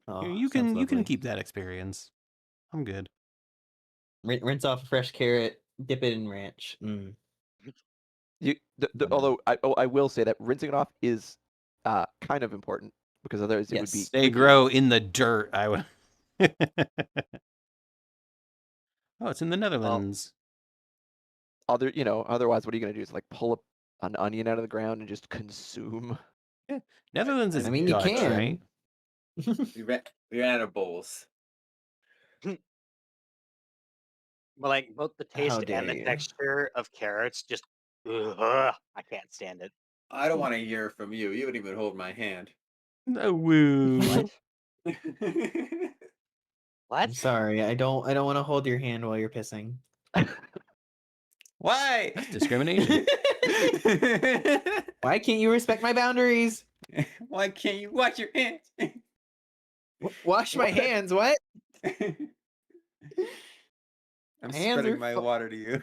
Oh, you sounds can lovely. keep that experience. I'm good. Rinse off a fresh carrot, dip it in ranch. Mm. Although I will say that rinsing it off is kind of important because otherwise it would be. Yes. They creepy. grow in the dirt. I would. Oh, it's in the Netherlands. Otherwise, what are you gonna do? Is like pull up an onion out of the ground and just consume. Netherlands is I mean, you Dutch, can. right? We ran out of bowls. But like both the taste dare and the you. texture of carrots, just ugh, I can't stand it. I don't want to hear from you. You wouldn't even hold my hand. No woo. What? I'm What? sorry, I don't want to hold your hand while you're pissing. Why? That's discrimination. Why can't you respect my boundaries? Why can't you wash your hands? Wash my hands. What? I'm Hands spreading are my fu- water to you.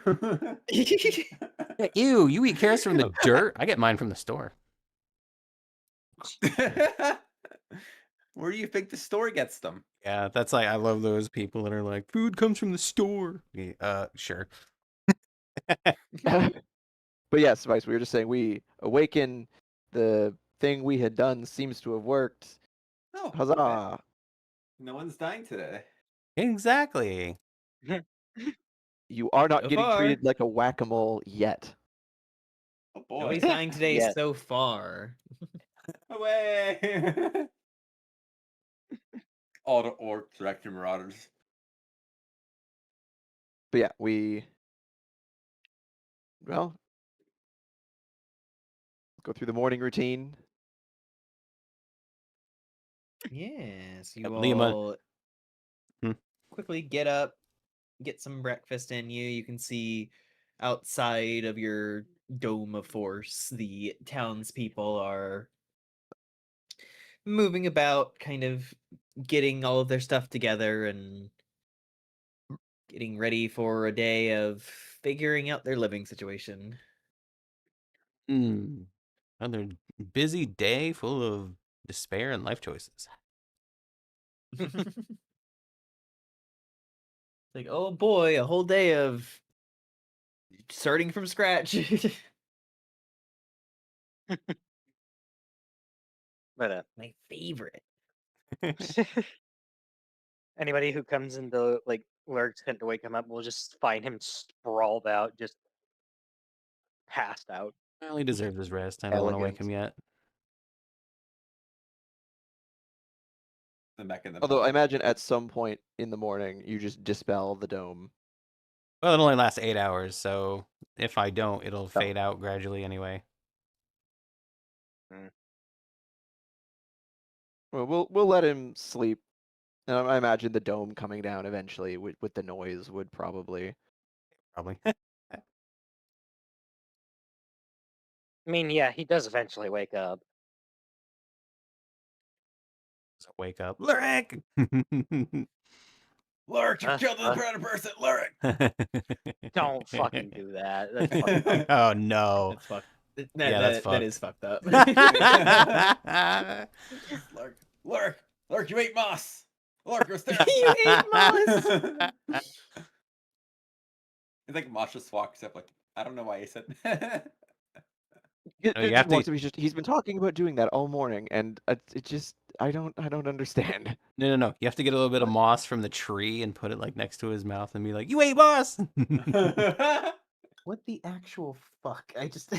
Yeah, ew, you eat carrots from the dirt? I get mine from the store. Where do you think the store gets them? Yeah, that's like, I love those people that are like, food comes from the store. Yeah, sure. But yes, Vice, we were just saying we awaken. The thing we had done seems to have worked. Oh, Huzzah! no one's dying today. Exactly. You are not So getting far. treated like a whack-a-mole yet. Oh boy. Nobody's dying today Yes. so far. Away! All the orcs are actually marauders. But yeah, well, go through the morning routine. Yes, you Liam, all Hmm. quickly get up, get some breakfast in you. You can see outside of your dome of force, the townspeople are moving about, kind of getting all of their stuff together and getting ready for a day of figuring out their living situation. Another busy day full of despair and life choices. Like, oh boy, a whole day of starting from scratch. But My favorite. anybody who comes into like Lurk's tent to wake him up will just find him sprawled out, just passed out. Well, he deserves his rest. I don't want to wake Elegant. him yet. I'm back in the Although I pod. imagine at some point in the morning you just dispel the dome. Well, it only lasts 8 hours, so if I don't, it'll fade out gradually anyway. Well, we'll let him sleep. And I imagine the dome coming down eventually with the noise would probably. Probably. I mean, yeah, he does eventually wake up. So wake up. Lyric! Lurk, you killed Uh, another predator person! Lurk! Don't fucking do that. That's fucked up. Oh, no. That's fucked. Yeah, that's That is fucked up. Lurk, Lurk, Lurk, you ate moss! Lurk, you're staring. You ate moss! I think Moss just walks up like, I don't know why he said No, you have to- He's been talking about doing that all morning, and it just I don't understand. No. You have to get a little bit of moss from the tree and put it like next to his mouth and be like, "You ate moss." What the actual fuck? I just.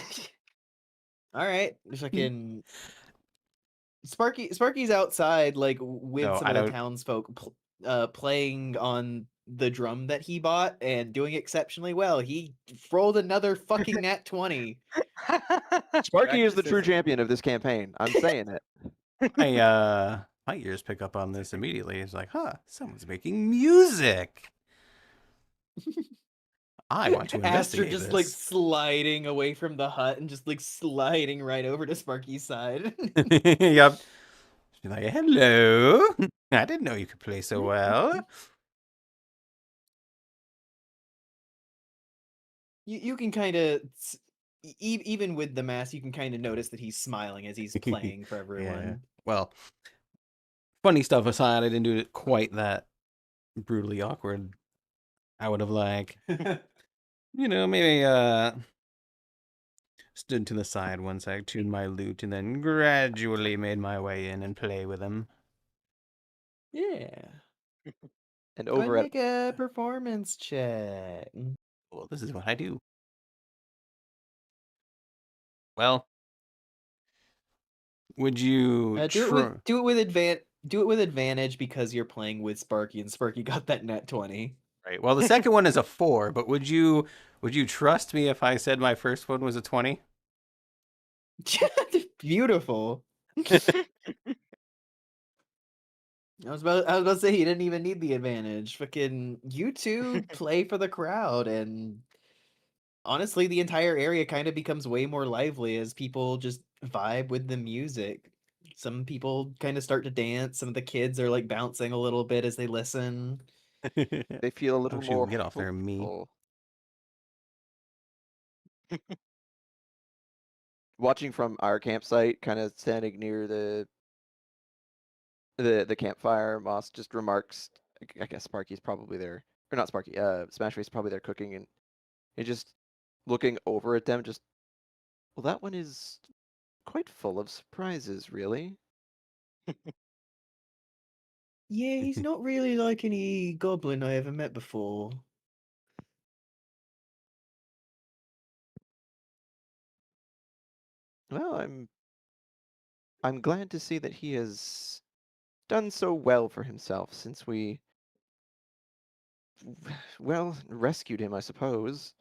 All right, fucking. Sparky's outside, like with No, some I of the don't- townsfolk, playing on the drum that he bought and doing exceptionally well. He rolled another fucking nat 20. Sparky is the true Practices. champion of this campaign. I'm saying it. My ears pick up on this immediately. It's like, huh, someone's making music. I want to Astra investigate just this. like sliding away from the hut and just like sliding right over to Sparky's side. Yep. She's like, hello. I didn't know you could play so well. You can kind of, even with the mask, you can kind of notice that he's smiling as he's playing for everyone. Yeah. Well, funny stuff aside, I didn't do it quite that brutally awkward. I would have maybe stood to the side once I tuned my lute and then gradually made my way in and play with him. Yeah. And Go ahead over and at make a performance check. Well, this is what I do. Well, would you Do it with advantage because you're playing with Sparky and Sparky got that net 20. Right. Well, the second one is a 4, but would you trust me if I said my first one was a 20? Beautiful. I was about to say he didn't even need the advantage. Fucking you two play for the crowd, and honestly, the entire area kind of becomes way more lively as people just vibe with the music. Some people kind of start to dance. Some of the kids are like bouncing a little bit as they listen. they feel a little shoot, more get off there, me. hopeful. Watching from our campsite, kind of standing near the campfire, Moss just remarks, I guess Sparky's probably there. Or not Sparky, Smashface probably there cooking, and just looking over at them, just, well, that one is quite full of surprises, really. Yeah, he's not really like any goblin I ever met before. Well, I'm glad to see that he has done so well for himself since we, well, rescued him, I suppose.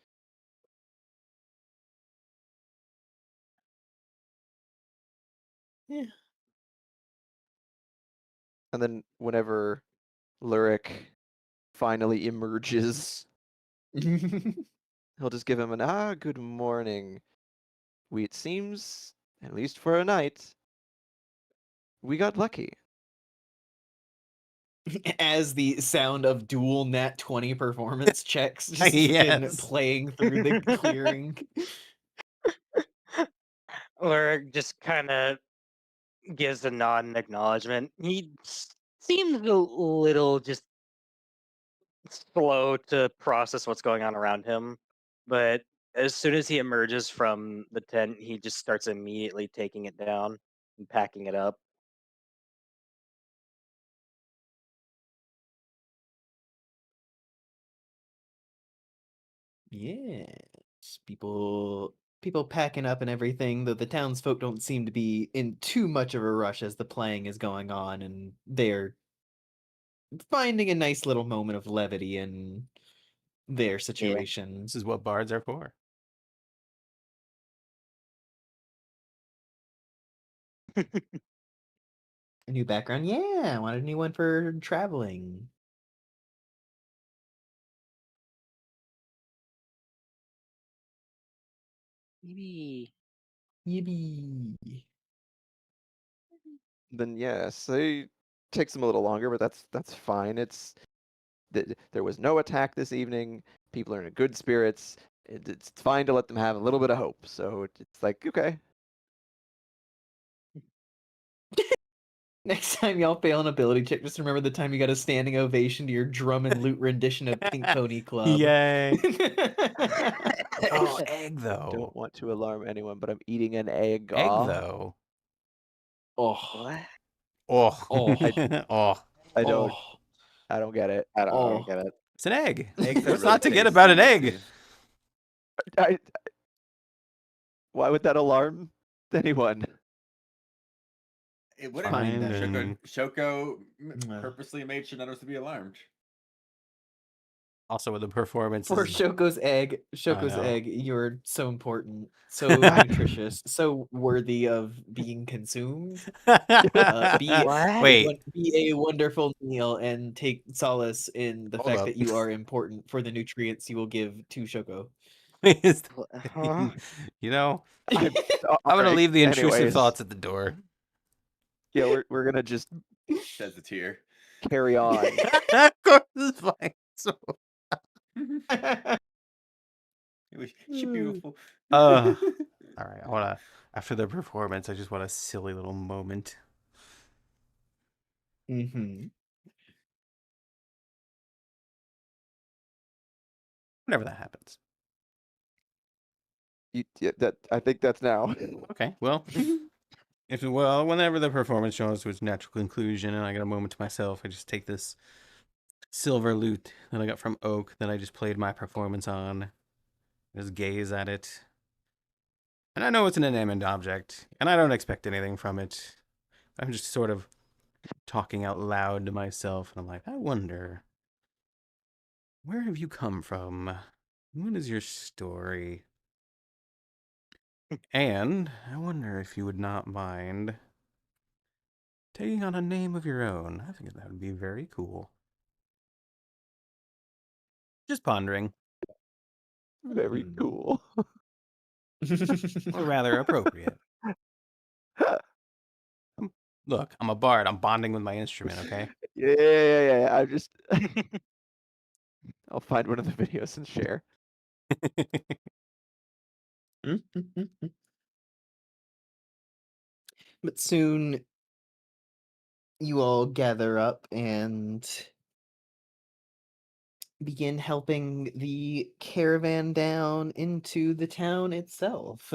Yeah. And then whenever Lurik finally emerges, he'll just give him an good morning. It seems, at least for a night, we got lucky. As the sound of dual nat 20 performance checks just been Yes. playing through the clearing. Lurik just kind of gives a nod and acknowledgement. He seems a little just slow to process what's going on around him, but as soon as he emerges from the tent, he just starts immediately taking it down and packing it up. Yes, people packing up and everything, though the townsfolk don't seem to be in too much of a rush as the playing is going on, and they're finding a nice little moment of levity in their situation. This is what bards are for. A new background, yeah, I wanted a new one for traveling. Maybe Yippee. Then yes, it takes them a little longer, but that's fine. There was no attack this evening. People are in good spirits. It's fine to let them have a little bit of hope. So it's like, okay. Next time y'all fail an ability check, just remember the time you got a standing ovation to your drum and lute rendition of Pink Pony Club. Yay. Oh, egg I though. don't want to alarm anyone, but I'm eating an egg. Egg Aw. though. Oh, what? Oh. Oh. Oh. I don't oh, I don't get it. I don't Oh. get it. It's an egg. Eggs are What's really not to get about an tasty, egg? I Why would that alarm anyone? It wouldn't. Fine, Shoko Uh. purposely made sure none of us to be alarmed. Also with the performance. For Shoko's egg, know. you're so important, so nutritious, so worthy of being consumed. What? Be a wonderful meal and take solace in the Hold fact up. that you are important for the nutrients you will give to Shoko. Please. Huh? You know, I'm I'm gonna leave the intrusive Anyways, thoughts at the door. Yeah, we're gonna just Says the tear. carry on. Of course, it's fine. So, She's beautiful. all right. I wanna. After the performance, I just want a silly little moment. Mm-hmm. Whenever that happens. I think that's now. Okay. Well, whenever the performance draws to its natural conclusion, and I got a moment to myself, I just take this silver lute that I got from Oak that I just played my performance on. Just gaze at it. And I know it's an inanimate object, and I don't expect anything from it. I'm just sort of talking out loud to myself, and I'm like, I wonder, where have you come from? What is your story? And I wonder if you would not mind taking on a name of your own. I think that would be very cool. Just pondering. Very cool. Or rather appropriate. Look, I'm a bard. I'm bonding with my instrument, okay? Yeah. I'm just. I'll find one of the videos and share. But soon you all gather up and begin helping the caravan down into the town itself.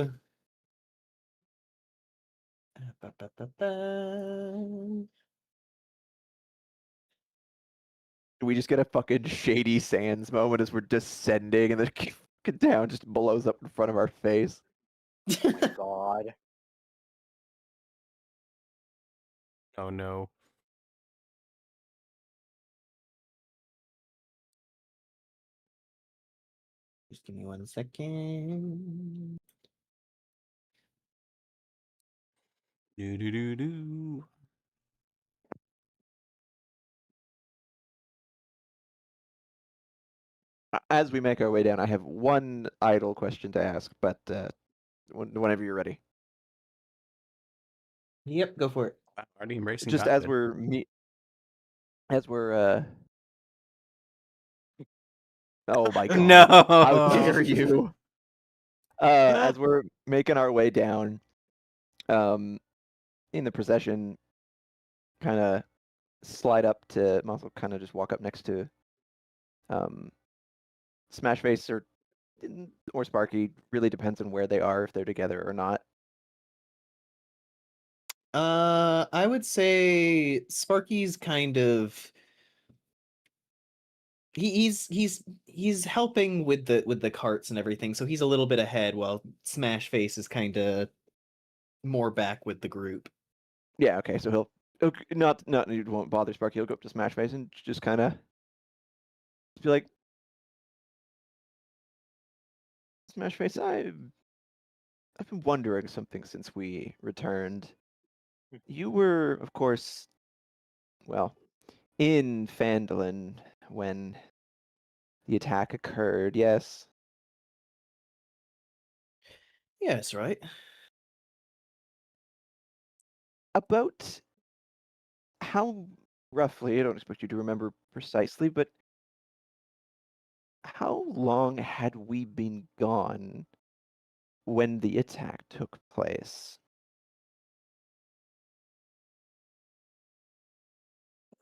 We just get a fucking Shady Sands moment as we're descending, and the fucking town just blows up in front of our face. Oh my god. Oh no. Just give me 1 second. Do do do do. As we make our way down, I have one idle question to ask, but whenever you're ready. Yep, go for it. Wow, already embracing Just as content. we're oh my god. No. How dare you? As we're making our way down, in the procession, kind of slide up to, also kind of just walk up next to Smashface or Sparky. Really depends on where they are, if they're together or not. I would say Sparky's kind of he's helping with the carts and everything, so he's a little bit ahead while Smashface is kind of more back with the group. Yeah, okay, so he'll not he won't bother Sparky. He'll go up to Smashface and just kind of be like, Smashface, I've been wondering something since we returned. You were, of course, well, in Phandalin when the attack occurred, yes? Yes, right. About how roughly, I don't expect you to remember precisely, but how long had we been gone when the attack took place?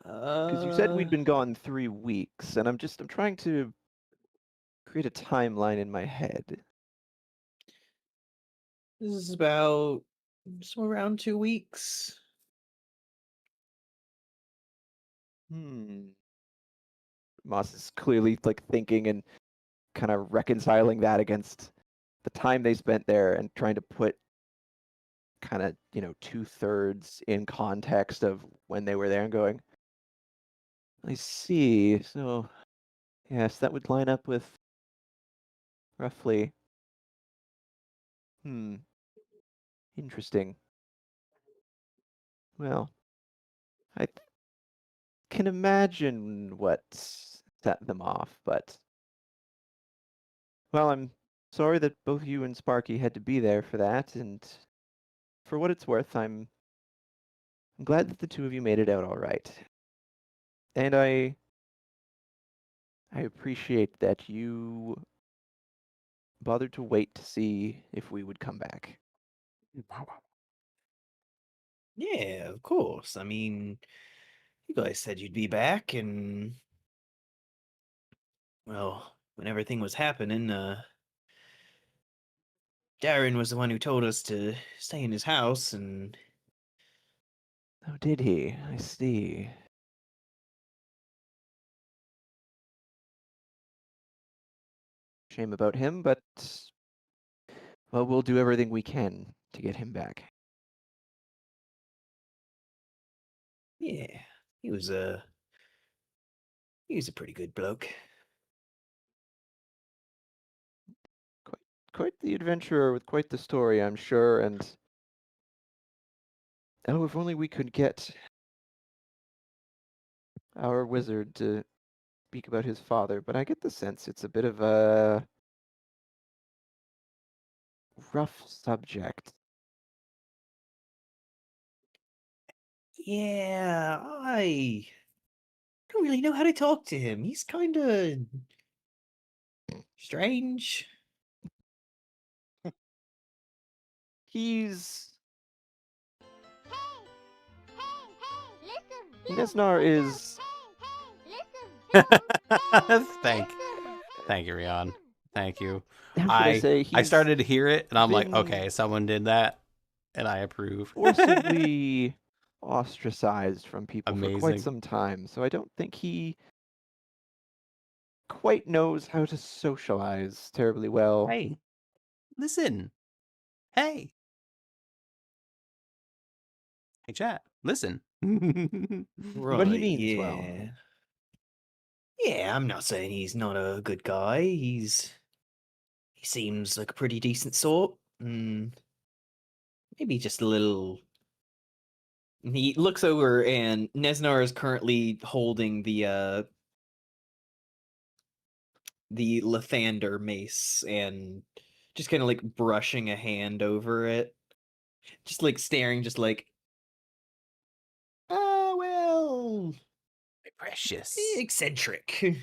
Because you said we'd been gone 3 weeks, and I'm trying to create a timeline in my head. This is about around 2 weeks. Moss is clearly like thinking and kind of reconciling that against the time they spent there and trying to put kind of, 2/3 in context of when they were there and going, I see. So, yes, that would line up with roughly. Interesting. Well, I can imagine what set them off, but well, I'm sorry that both you and Sparky had to be there for that, and for what it's worth, I'm glad that the two of you made it out all right. And I appreciate that you bothered to wait to see if we would come back. Yeah, of course. I mean, you guys said you'd be back, and well, when everything was happening, Darren was the one who told us to stay in his house, and Oh, did he? I see. Shame about him, but well, we'll do everything we can to get him back. yeah, he was a pretty good bloke. Quite the adventurer with quite the story, I'm sure, and oh, if only we could get our wizard to speak about his father, but I get the sense it's a bit of a rough subject. Yeah, I don't really know how to talk to him. He's kind of strange. He's Nesnar is Thank you, Rion. Thank you. how should I say? I started to hear it, and I'm like, been okay, someone did that, and I approve. forcibly ostracized from people for quite Amazing. some time, so I don't think he quite knows how to socialize terribly well. Hey, listen. Hey. Hey, chat. Listen. But he Right, means well. yeah. Yeah, I'm not saying he's not a good guy. He seems like a pretty decent sort. Maybe just a little. He looks over, and Nesnar is currently holding the Lathander mace and just kind of like brushing a hand over it, just like staring, just like, oh well, My precious. eccentric.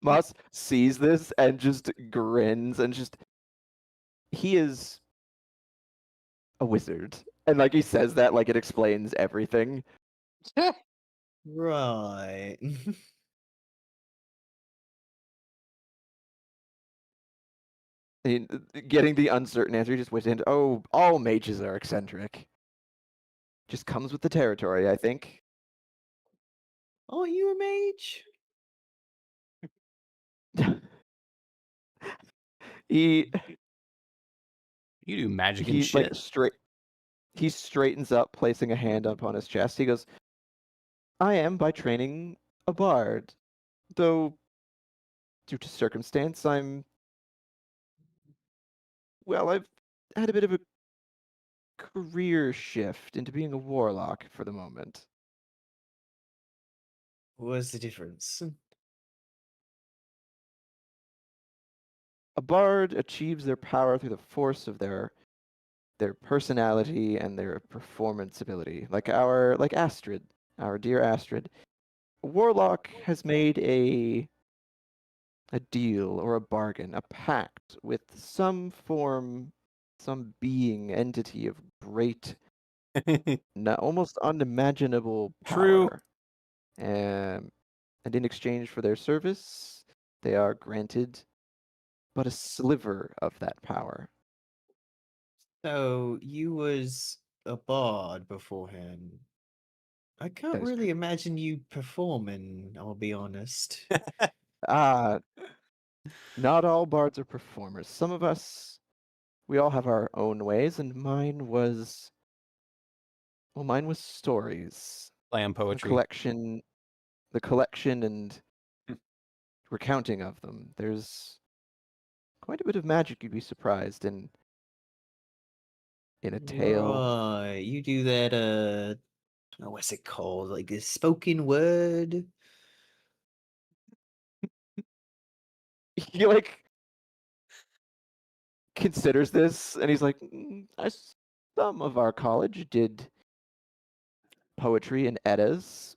Moss sees this and just grins and just he is a wizard. And like he says that like it explains everything. Right. Getting the uncertain answer, he just went into, oh, all mages are eccentric. Just comes with the territory, I think. Aren't you a mage? he You do magic and he shit. like he straightens up, placing a hand upon his chest. He goes, I am by training a bard, though due to circumstance I've had a bit of a career shift into being a warlock for the moment. What's the difference? A bard achieves their power through the force of their personality and their performance ability. Like Astrid, our dear Astrid. A warlock has made a deal or a bargain, a pact with some form, some being, entity of great, almost unimaginable True. power. And in exchange for their service, they are granted but a sliver of that power. So you was a bard beforehand. I can't That is really true. imagine you performing, I'll be honest. Not all bards are performers. Some of us, we all have our own ways, and mine was stories. Slam The poetry. collection and recounting of them. There's quite a bit of magic, you'd be surprised, in a tale. Right, you do that, what's it called? Like a spoken word? He like considers this, and he's like, some of our college did poetry and eddas.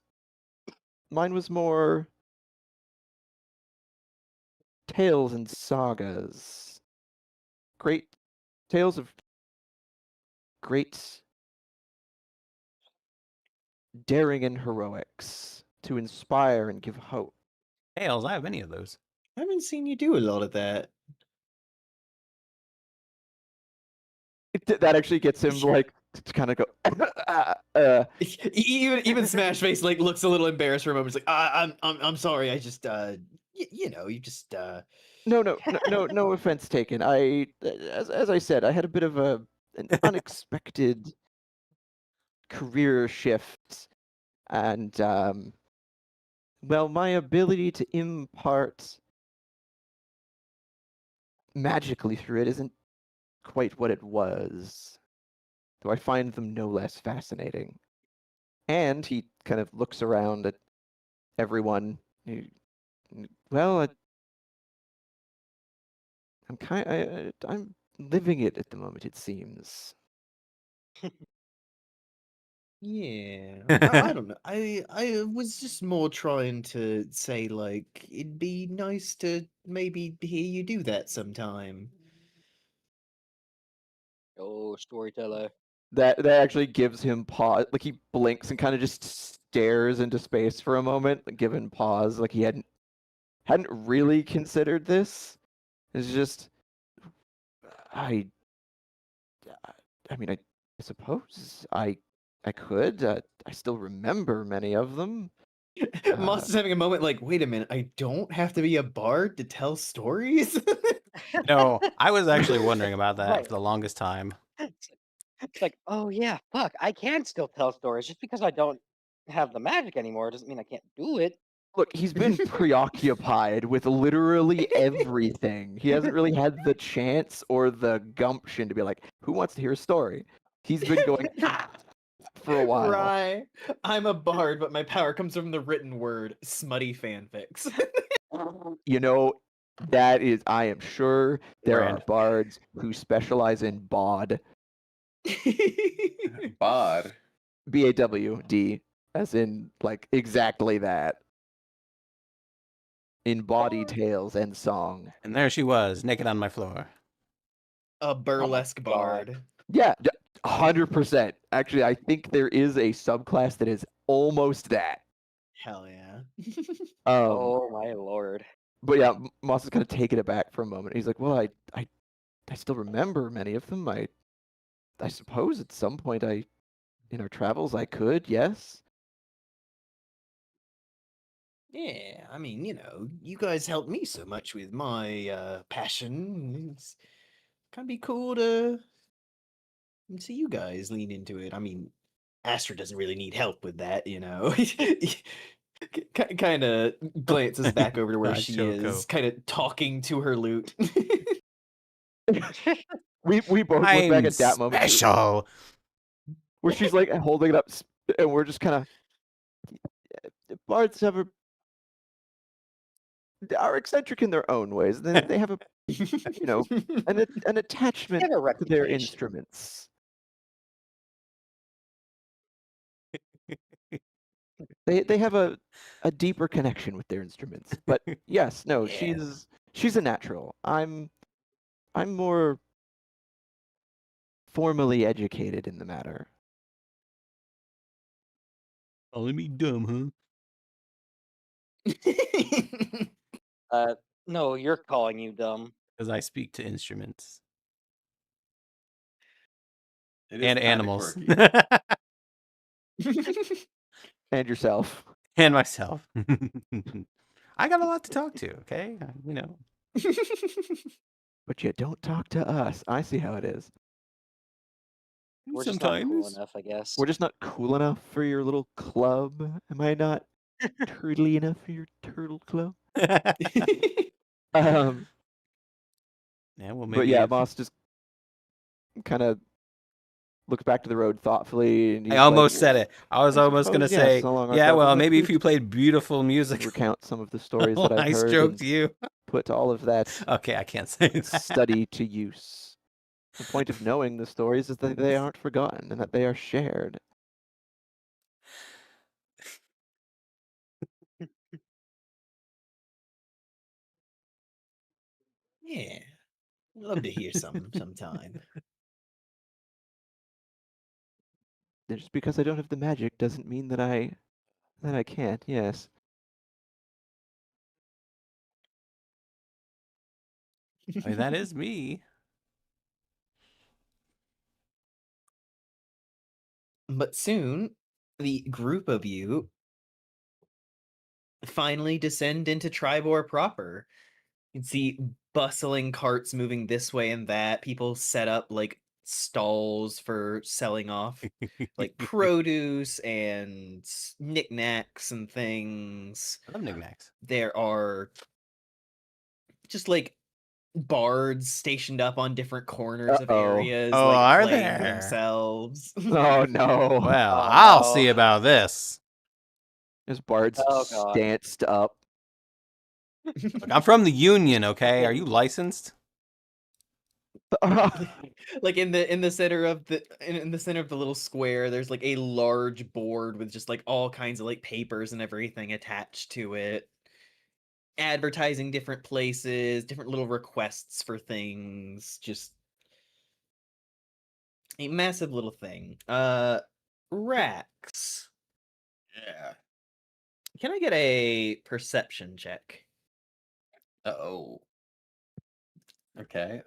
Mine was more tales and sagas. Great tales of great daring and heroics to inspire and give hope. Tails, I have many of those. I haven't seen you do a lot of that. That actually gets him like to kind of go. Even Smash Face like looks a little embarrassed for a moment. He's like, I'm sorry. I just you just No offense taken. As I said, I had a bit of an unexpected career shift, and well, my ability to impart magically through it isn't quite what it was, though I find them no less fascinating. And he kind of looks around at everyone. Well, I'm living it at the moment, it seems. Yeah, I don't know. I was just more trying to say like it'd be nice to maybe hear you do that sometime. Oh, storyteller. That actually gives him pause. Like he blinks and kind of just stares into space for a moment, given pause. Like he hadn't really considered this. It's just I mean I suppose I could. I still remember many of them. Moss is having a moment like, wait a minute, I don't have to be a bard to tell stories? No, I was actually wondering about that Right. for the longest time. It's like, oh yeah, fuck, I can still tell stories. Just because I don't have the magic anymore doesn't mean I can't do it. Look, he's been preoccupied with literally everything. He hasn't really had the chance or the gumption to be like, who wants to hear a story? He's been going for a while. Right. I'm a bard, but my power comes from the written word, smutty fanfics. You know, that is, I am sure there Brand. are bards who specialize in bod. Bod. BAWD, as in, like, exactly that. In bawdy tales and song. And there she was, naked on my floor. A burlesque God. bard. Yeah, 100%. Actually, I think there is a subclass that is almost that. Hell yeah. Oh my lord. But yeah, Moss is kind of taking it back for a moment. He's like, well, I still remember many of them. I suppose at some point in our travels I could, yes. Yeah, I mean, you guys helped me so much with my passion. It's kind of be cool to see you guys lean into it. I mean, Astra doesn't really need help with that, Kind of glances back over to where God, she Choco. is, kind of talking to her lute. We both look back I'm at that moment too, special. where she's like holding it up, and we're just kind of bards are eccentric in their own ways. They have an attachment They have a to their reputation. instruments. They have a deeper connection with their instruments. But yes, no, Yeah. she's a natural. I'm more formally educated in the matter. Calling me dumb, No, you're calling you dumb. Because I speak to instruments It is and kinda animals quirky. And yourself. and myself. I got a lot to talk to. Okay, But you don't talk to us. I see how it is. We're just not cool Sometimes. enough, I guess. We're just not cool enough for your little club. Am I not turtly enough for your turtle club? Um, Yeah, well, but maybe. yeah, If... Moss just kind of looks back to the road thoughtfully, and I he's almost like, said it. I was I almost gonna suppose, yes, say, along our yeah. Well, travels, maybe we if you played beautiful music. recount some of the stories that I've I heard stroked and you. put all of that Okay, I can't say that. study to use. The point of knowing the stories is that they aren't forgotten and that they are shared. Yeah. I'd love to hear some sometime. And just because I don't have the magic doesn't mean that I can't. Yes. I mean, that is me. But soon, the group of you finally descend into Tribor proper. You can see bustling carts moving this way and that. People set up like stalls for selling off like produce and knickknacks and things. I love knickknacks. There are just like bards stationed up on different corners of Uh-oh. areas, Oh, like are playing there? themselves. Oh no. Well, Oh, I'll no. see about this. This bard's Oh, God. stanced up. Look, I'm from the Union. Okay, are you licensed? Like in the center of the center of the little square, there's like a large board with just like all kinds of like papers and everything attached to it, advertising different places, different little requests for things, just a massive little thing. Rax, Yeah. can I get a perception check? Uh-oh. Okay,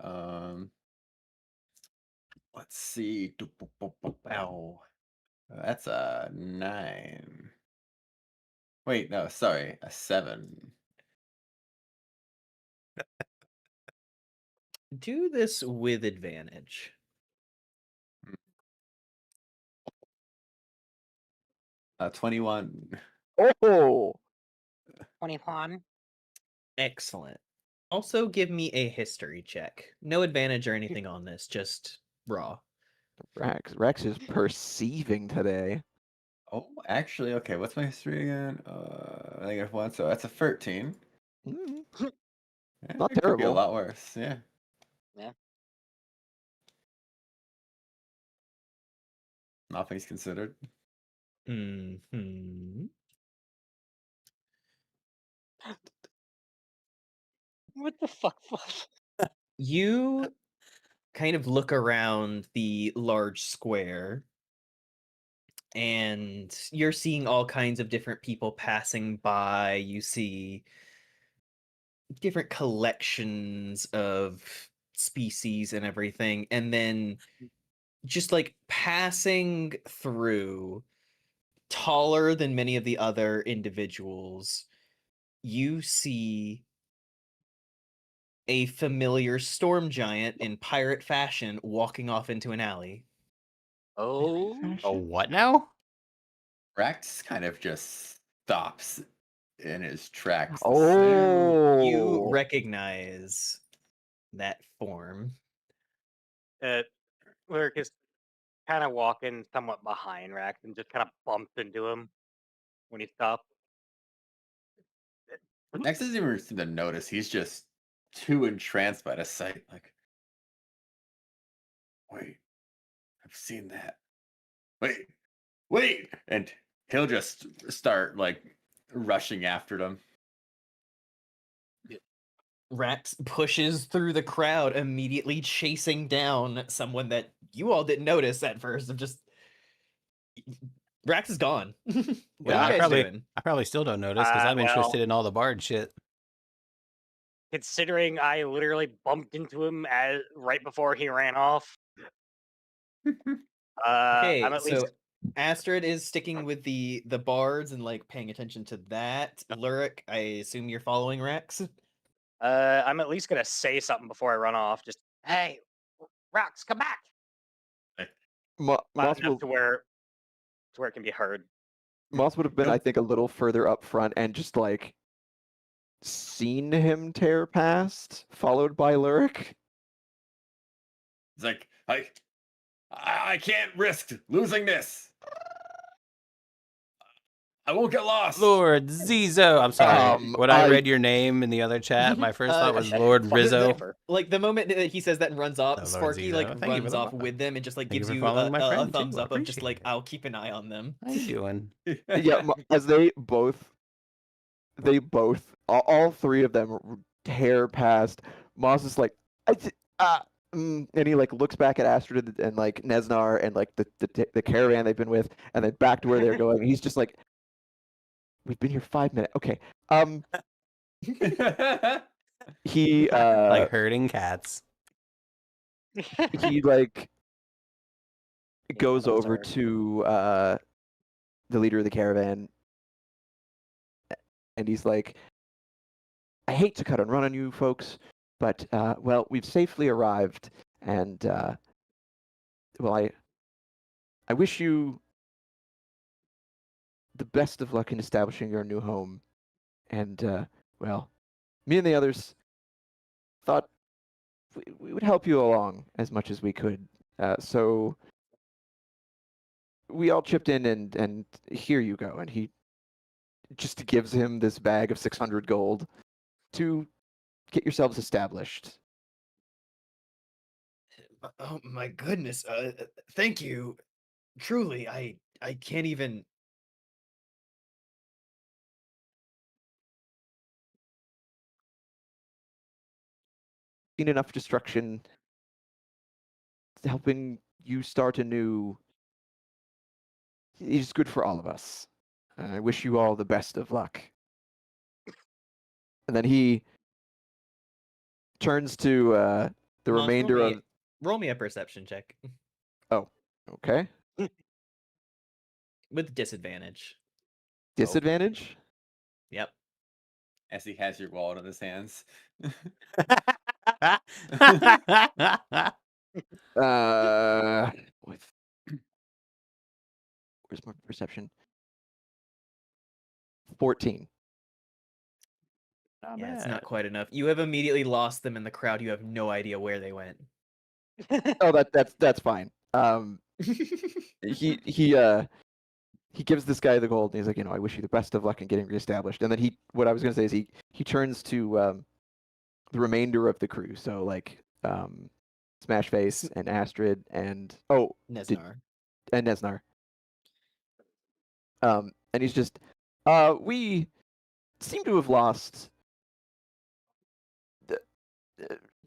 let's see. Wow. That's a 9. Wait, no, sorry, a 7. Do this with advantage. 21. Oh, 21. Excellent. Also, give me a history check. No advantage or anything on this, just raw. Rex is perceiving today. Oh, actually, okay. What's my history again? -1, so that's a 13. Mm, Yeah, Not it could be a terrible. lot worse. Yeah. Yeah. All things considered. Hmm. What the fuck? Fluff? You kind of look around the large square, and you're seeing all kinds of different people passing by. You see different collections of species and everything, and then just like passing through, taller than many of the other individuals, you see a familiar storm giant in pirate fashion walking off into an alley. Oh, Oh, what now? Rax kind of just stops in his tracks. to Oh. stare. You recognize that form. Lurk is kind of walking somewhat behind Rax and just kind of bumps into him when he stops. Rex doesn't even seem to notice. He's just too entranced by the sight. Like, wait, I've seen that. Wait, and he'll just start like rushing after them. Rax pushes through the crowd, immediately chasing down someone that you all didn't notice at first. Of just Rax is gone. What Yeah, are you guys doing? I probably still don't notice because I'm well- interested in all the bard shit. Considering I literally bumped into him right before he ran off. Okay, I'm at least so Astrid is sticking with the bards and like paying attention to that. Lurik, I assume you're following Rex. I'm at least gonna say something before I run off. Just hey, Rax, come back. Moss Loud enough will, to where it can be heard. Moss would have been, I think, a little further up front and just like seen him tear past, followed by Lurik. He's like, I can't risk losing this. I won't get lost. Lord Zizo. I'm sorry. When I I- read your name in the other chat, my first thought was Lord Fucking Rizzo. whatever. Like the moment that he says that and runs off, Oh, Lord Sparky Zizo. like Thank you for runs the off follow. with them and just like Thank you gives for you following my a friend, thumbs too. I up of just appreciate like it. I'll keep an eye on them. How you doing? Yeah, as they both, all three of them tear past. Moss is like, and he like looks back at Astrid and like Nesnar and like the caravan they've been with, and then back to where they're going. And he's just like, we've been here 5 minutes. Okay. He Like herding cats. he like goes those over are- to the leader of the caravan, and he's like, I hate to cut and run on you folks, but well, we've safely arrived, and well, I wish you the best of luck in establishing your new home, and well, me and the others thought we would help you along as much as we could, so we all chipped in, and here you go. And he just gives him this bag of 600 gold to get yourselves established. Oh my goodness! Thank you. Truly, I can't even. Seen enough destruction. Helping you start anew is good for all of us. I wish you all the best of luck. And then he turns to the Moss, remainder of. roll me a perception check Okay. with disadvantage. Disadvantage? Yep. As he has your wallet in his hands. With where's my perception? 14. Yeah, it's not quite enough. You have immediately lost them in the crowd. You have no idea where they went. Oh, that's fine. He gives this guy the gold, and he's like, I wish you the best of luck in getting reestablished. And then what I was gonna say is he turns to the remainder of the crew. So like Smashface and Astrid and Nesnar. and Nesnar. And he's just, we seem to have lost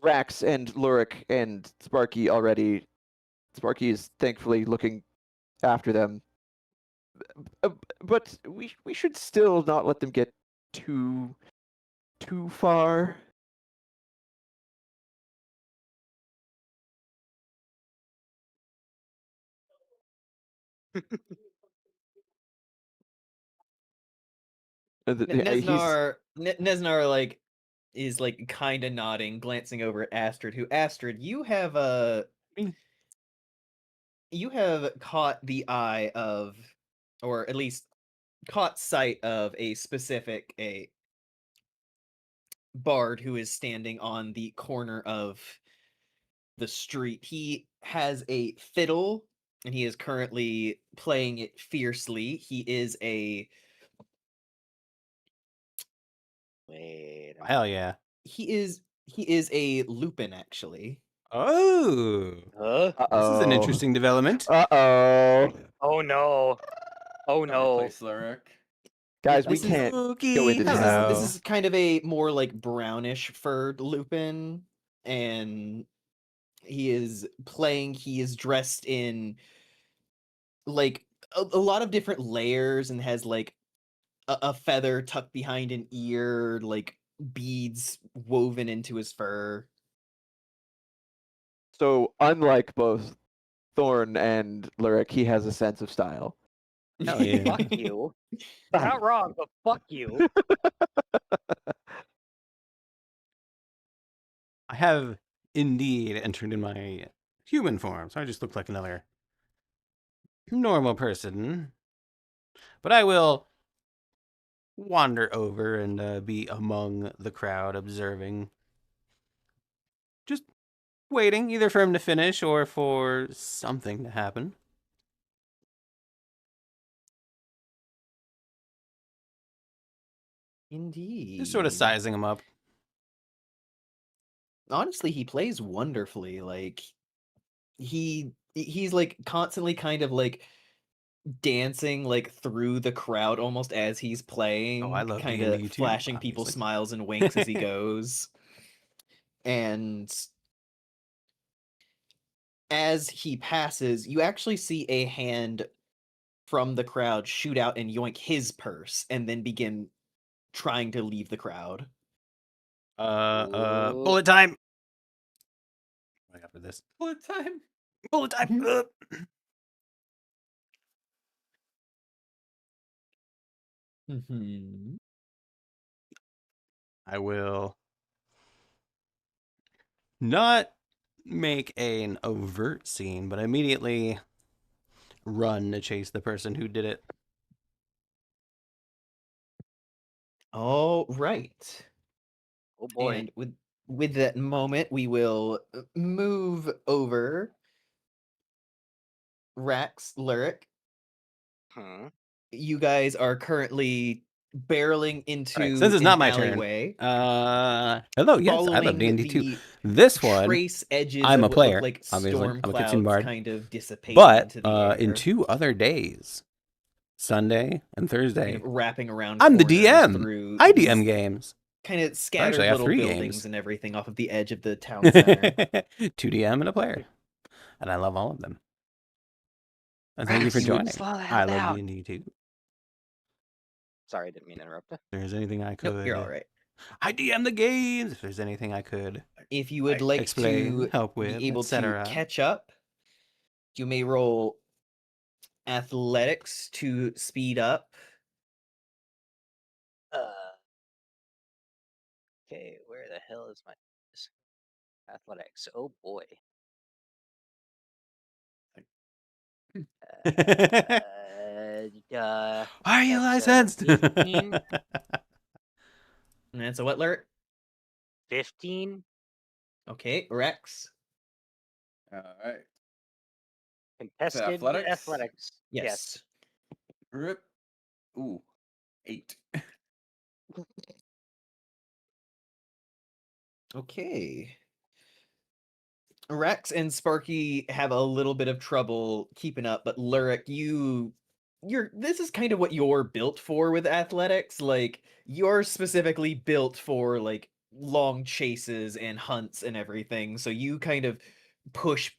Rax and Lurik and Sparky already. Sparky is thankfully looking after them. But we should still not let them get too far. Nesnar like is like kind of nodding, glancing over at Astrid. Astrid, you have caught the eye of, or at least caught sight of a specific bard who is standing on the corner of the street. He has a fiddle and he is currently playing it fiercely. He is a Wait. Hell yeah. he is a lupin actually. Oh, Huh? this is an interesting development. Uh-oh. Oh no. Oh no. Replace Lurik. Guys, we This is can't Spooky. go into This detail. is kind of a more like brownish furred lupin, and he is dressed in like a lot of different layers and has like a feather tucked behind an ear, like beads woven into his fur. So unlike both Thorn and Lurik, he has a sense of style. Hell yeah. Fuck you. Not wrong, but fuck you. I have indeed entered in my human form, so I just look like another normal person. But I will wander over and be among the crowd, observing. Just waiting, either for him to finish or for something to happen. Indeed. Just sort of sizing him up. Honestly, he plays wonderfully. Like he's like constantly kind of like dancing like through the crowd almost as he's playing. Oh, I love kind D&D of too, flashing people obviously. smiles and winks as he goes. And as he passes, you actually see a hand from the crowd shoot out and yoink his purse and then begin trying to leave the crowd. Bullet time. What do I got for this? Bullet time. Bullet time. Mm-hmm. I will not make an overt scene, but immediately run to chase the person who did it. All right. Oh boy. And with that moment, we will move over Rax, Lurik. Hmm. You guys are currently barreling into All right, since it's an not my alleyway, turn. Hello, yes, I love following D&D too. the This one, trace edges I'm of a what player, look like obviously. storm I'm a clouds kitsune bard. kind of dissipating but into the air, in 2 other days, Sunday and Thursday, kind of wrapping around. I'm the corners DM. through I these DM games. kind of scattered I have little 3 buildings games. and everything off of the edge of the town center. 2 DM and a player, and I love all of them. And thank you for Rax, you would joining. slow the hell I love down. D&D too. Sorry, I didn't mean to interrupt you. If there's anything I could, Nope, you're all right. I DM the games. If there's anything I could If you would like explain, to help with, be able to etc. catch up, you may roll athletics to speed up. Okay, where the hell is my athletics? Oh boy. Are you that's, licensed? 15. And that's a what, Lurt? 15. Okay, Rex. All right. Contested athletics? athletics. Yes. Rip. Ooh, 8. Okay. Rex and Sparky have a little bit of trouble keeping up, but Lurik, this is kind of what you're built for with athletics. Like, you're specifically built for like long chases and hunts and everything. So you kind of push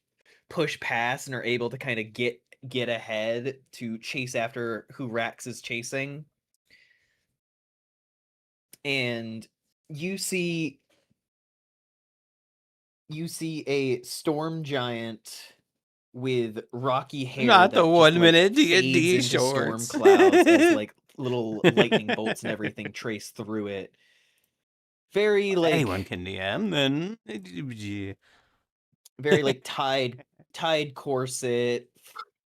past and are able to kind of get ahead to chase after who Rex is chasing. And you see a storm giant with rocky hair Not that the just, 1 like, minute fades D&D into storm shorts. clouds as like little lightning bolts and everything trace through it. Very If like anyone can DM, then very like tied corset,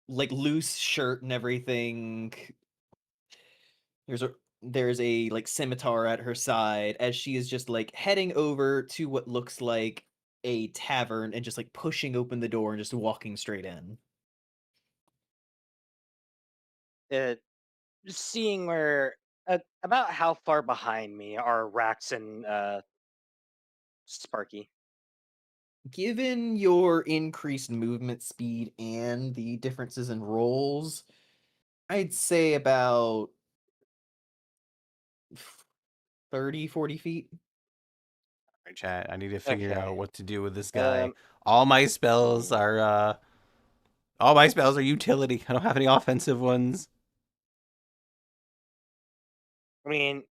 like loose shirt and everything. There's a like scimitar at her side as she is just like heading over to what looks like a tavern and just like pushing open the door and just walking straight in. Seeing where about how far behind me are Rax and Sparky. Given your increased movement speed and the differences in rolls, I'd say about 30, 40 feet. Alright, chat, I need to figure Okay. out what to do with this guy. All my spells are utility. I don't have any offensive ones. I mean,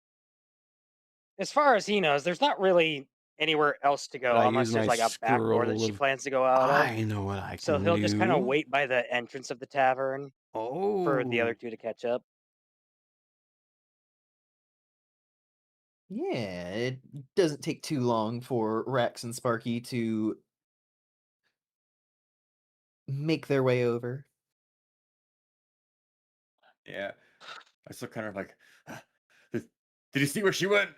as far as he knows, there's not really anywhere else to go I unless use there's my like a back door that scroll she of- plans to go out of. I know what I can So he'll just kind of do. wait by the entrance of the tavern for the other Oh. two to catch up. Yeah, it doesn't take too long for Rex and Sparky to make their way over. Yeah. I still kind of like, did you see where she went?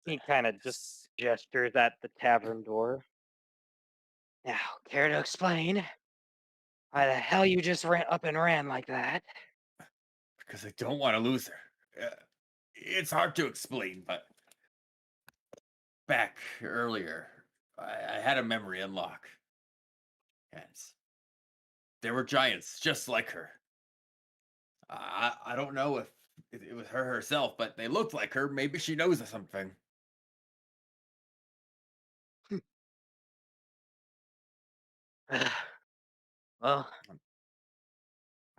He kind of just gestures at the tavern door. Now, care to explain why the hell you just ran up and ran like that? Because I don't want to lose her. It's hard to explain, but back earlier, I had a memory unlock. Yes. There were giants just like her. I don't know if it was her herself, but they looked like her. Maybe she knows of something. Well,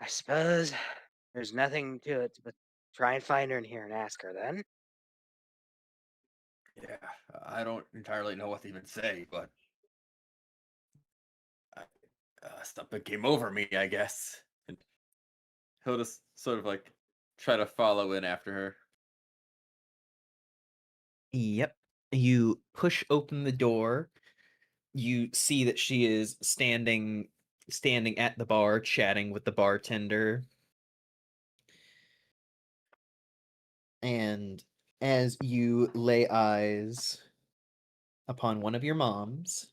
I suppose there's nothing to it but try and find her in here and ask her then. Yeah, I don't entirely know what to even say, but something came over me, I guess. And he'll just sort of like try to follow in after her. Yep. You push open the door. You see that she is standing at the bar chatting with the bartender. And as you lay eyes upon one of your moms,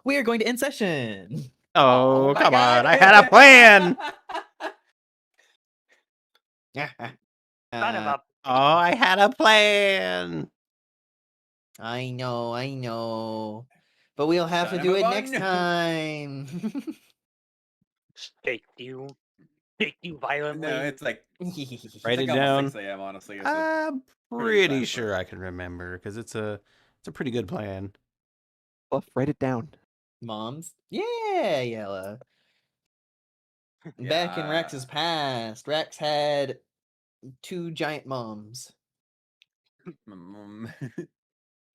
we are going to end session. Oh, my come God. on. I had a plan. Son of a... Oh, I had a plan. I know. But we'll have Son to of do a it next bun. time. Shake you violently. No, it's like Write like it almost down. 6 a.m. Honestly, it's I'm pretty pretty fast, sure I can remember because it's a pretty good plan. Fluff, write it down. Moms? Yeah, Yella. Back in Rex's past, Rex had 2 giant moms.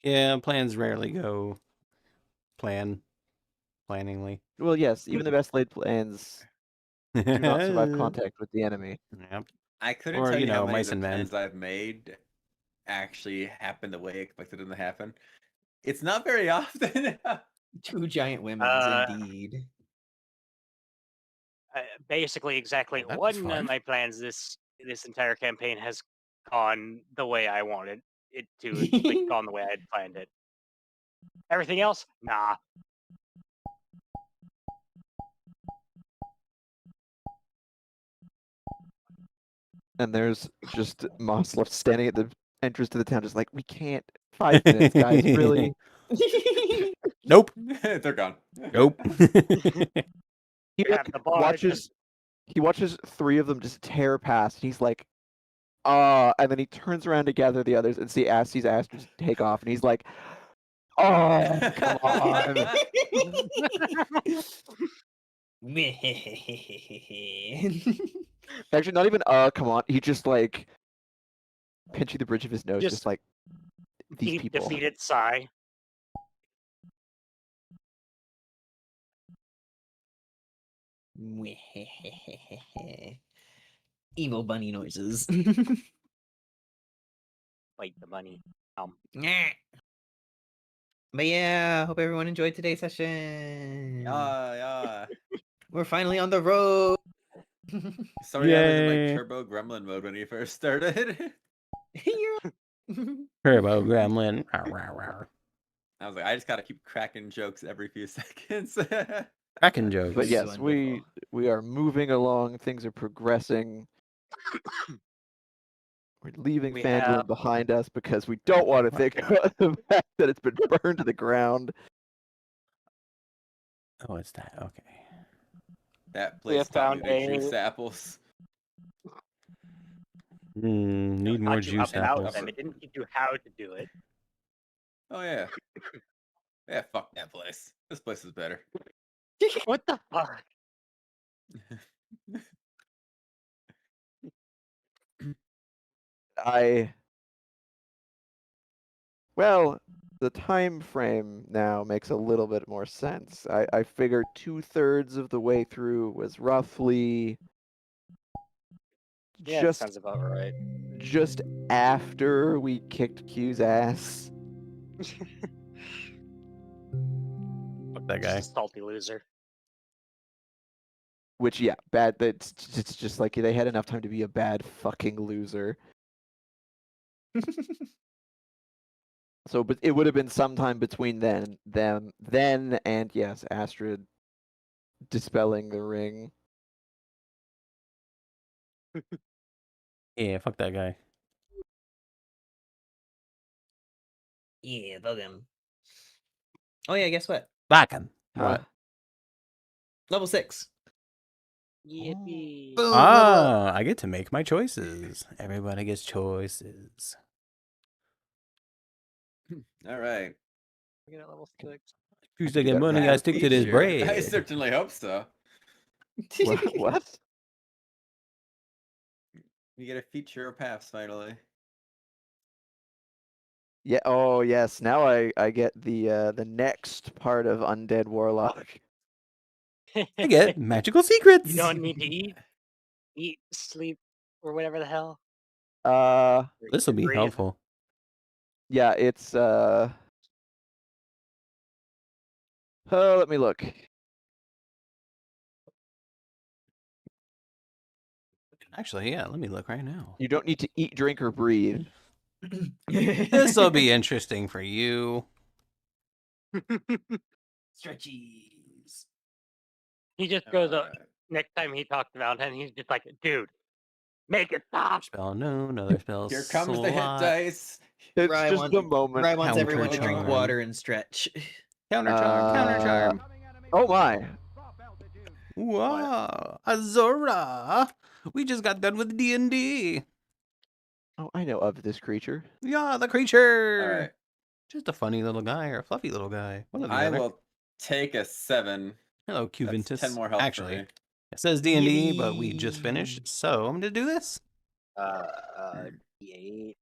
Yeah, plans rarely go planningly. Well, yes, even the best laid plans do not survive contact with the enemy. Yep. I couldn't Or, tell you you how know, many mice of the and men. plans I've made actually happen the way I expected them to happen. It's not very often. 2 giant women's, Uh, indeed. Basically, exactly Oh, that was one of fun. my plans this entire campaign has gone the way I wanted it to, like gone the way I'd planned it. Everything else, nah. And there's just Moslef standing at the entrance to the town, just like, we can't. 5 minutes, guys. Really? Nope. They're gone. Nope. He You have the bar. He watches 3 of them just tear past. And he's like, and then he turns around to gather the others and sees Astrid just take off, and he's like, oh, come on. Actually, not even come on. He just like pinching the bridge of his nose, Just just like these deep people. defeated sigh. Evil bunny noises. Bite the money. But yeah, hope everyone enjoyed today's session. Yeah. We're finally on the road. Sorry, I was in like Yay. turbo gremlin mode when you first started. Turbo Gremlin. Rawr, rawr, rawr. I was like, I just gotta keep cracking jokes every few seconds. Cracking jokes. But This is yes, we are moving along. Things are progressing. We're leaving We Phandalin have- behind us because we don't want to think about the fact that it's been burned to the ground. Oh, it's that. Okay. That We place have taught me found to juice apples. Need more taught you juice about apples. them. It didn't teach you how to do it. Oh yeah. Yeah, fuck that place. This place is better. What the fuck? Well, the time frame now makes a little bit more sense. I figured 2/3 of the way through was roughly Yeah, just sounds about right. just after we kicked Q's ass. Fuck that guy. Just a salty loser. Which, yeah, bad. It's just like they had enough time to be a bad fucking loser. So, but it would have been sometime between then and yes, Astrid dispelling the ring. Yeah, fuck that guy. Yeah, bug him. Oh yeah, guess what? Back him. What? Level 6. Yippee. Boom, level up. Ah, I get to make my choices. Everybody gets choices. All right. We get a level 6. Who's do taking that money? math. I stick to this Feature. I bread. certainly hope so. What? You get a feature of paths finally. Yeah. Oh yes. Now I get the next part of Undead Warlock. I get magical secrets. You don't need to eat, sleep, or whatever the hell. This will be Breathe. helpful. Yeah. It's Oh, let me look. Actually, yeah, let me look right now. You don't need to eat, drink, or breathe. This will be interesting for you. Stretchies. He just goes up Alright. next time he talks about him. He's just like, dude, make it stop. Spell no, another spell. Here comes the hit slot. dice. It's Rye just wants- a moment. Rye wants everyone to drink Counter water and stretch. Counter charm. Counter charm. Oh my! Wow, Azora! We just got done with D&D. Oh, I know of this creature. Yeah, the creature. All right. Just a funny little guy or a fluffy little guy. One of the I other. will take a 7. Hello, That's Cuventus. 10 more health for Actually, me. it says D&D, but we just Yippee. finished, so I'm gonna do this. D8.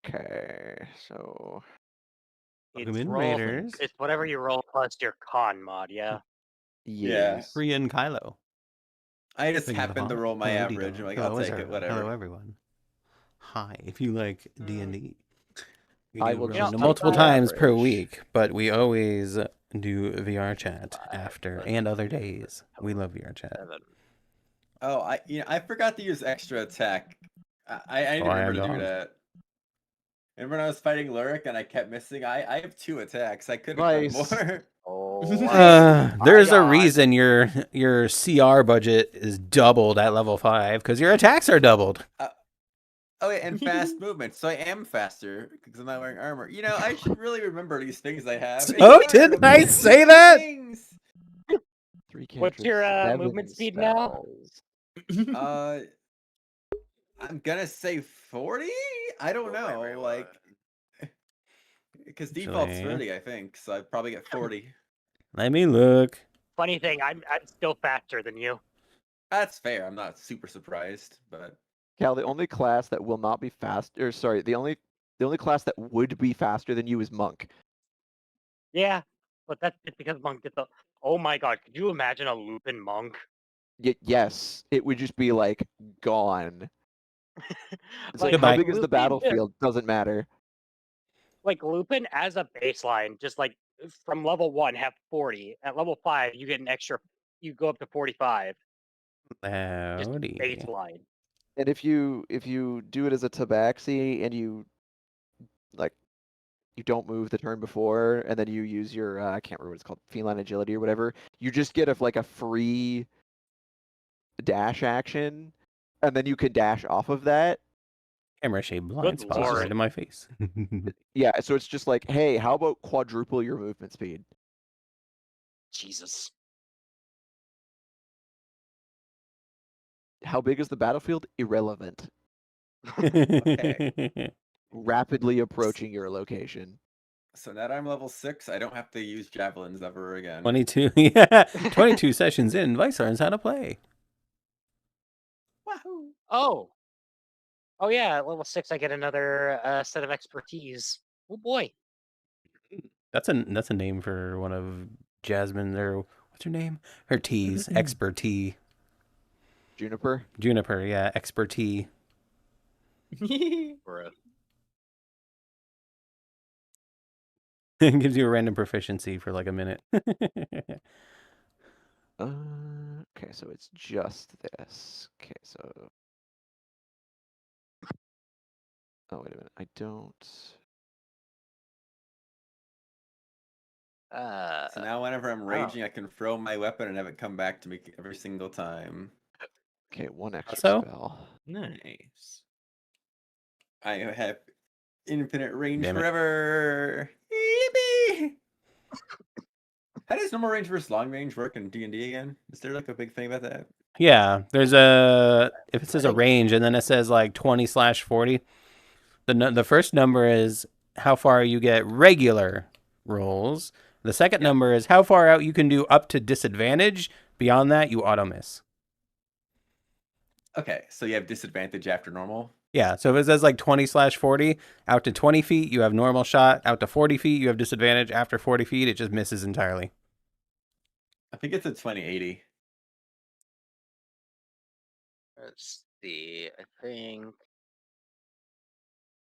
Okay, so Welcome It's in, roll. Raiders. It's whatever you roll plus your con mod, yeah. yes. Free and Kylo. I just Speaking of happened to hot, roll my hello, average. Dito. I'm like, Hello, I'll take Wizard. it, whatever. Hello, everyone. Hi. If you like D&D, we I do will run just take multiple my times per average. week, but we always do VR chat after and other days. We love VR chat. 7. Oh, I forgot to use extra attack. I need to Oh, I remember to do don't. that. And when I was fighting Lurik and I kept missing, I have 2 attacks. I could have done Nice. more. Oh, There's my a God. reason your CR budget is doubled at level 5 because your attacks are doubled. Oh, yeah, and fast movement. So I am faster because I'm not wearing armor. You know, I should really remember these things I have. It's Oh, hard, didn't I okay? say These that? things. 3 characters. What's your 7 movement speed now? spells. I'm gonna say 40. I don't know, like, because default's Actually, 30, I think. So I'd probably get 40. let me look. Funny thing, I'm still faster than you. That's fair. I'm not super surprised, but Cal, the only class that will not be fast, or sorry, the only class that would be faster than you is monk. Yeah, but that's just because monk gets a. Oh my God, could you imagine a Lupin monk? Yes, it would just be like gone. It's like, Goodbye. how big is the Lupin- battlefield? Doesn't matter. Like Lupin as a baseline, just like from level 1 have 40. At level 5, you get an extra. You go up to 45. Just Howdy. baseline. And if you do it as a tabaxi and you like you don't move the turn before, and then you use your I can't remember what it's called, feline agility or whatever, you just get a free dash action, and then you can dash off of that. Camera shade blind Good spot right lord. in my face. Yeah, so it's just like, hey, how about quadruple your movement speed? Jesus. How big is the battlefield? Irrelevant. okay. Rapidly approaching your location. So now that I'm level 6, I don't have to use javelins ever again. 22, yeah, 22 sessions in. Vice learns how to play. Wahoo! Oh. Oh yeah, at level 6 I get another set of expertise. Oh boy. That's a name for one of Jasmine, or what's her name? Her teas, expertise. Juniper. Juniper, yeah, expertise. Bruh. It gives you a random proficiency for like a minute. Okay, so it's just this. Okay, so. Oh, wait a minute. I don't. So now whenever I'm raging, I can throw my weapon and have it come back to me every single time. Okay, 1 extra So? spell. Nice. I have infinite range Damn it. forever. Yippee! How does normal range versus long range work in D&D again? Is there like a big thing about that? Yeah, there's if it says a range and then it says like 20/40, the first number is how far you get regular rolls. The second number is how far out you can do up to disadvantage. Beyond that, you auto miss. Okay, so you have disadvantage after normal. Yeah, so if it says like 20/40, out to 20 feet, you have normal shot. Out to 40 feet, you have disadvantage. After 40 feet, it just misses entirely. I think it's a 2080. Let's see. I think.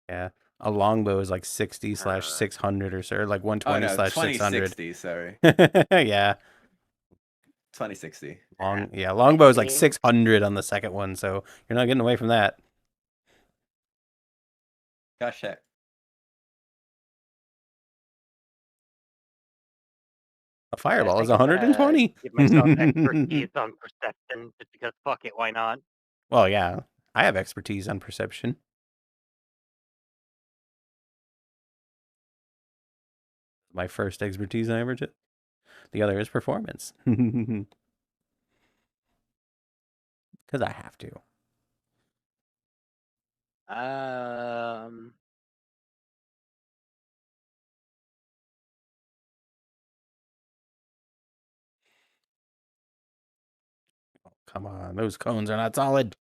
Yeah, a longbow is like 60/600 or so, or like Oh no, 120/600. 2060. Sorry, Yeah, 2060. longbow is like 600 on the second one, so you're not getting away from that. Gosh, heck. A fireball is I could, 120. give myself expertise on perception just because fuck it, why not? Well, yeah, I have expertise on perception. My first expertise I ever took. The other is performance. Because I have to. Oh, come on, those cones are not solid.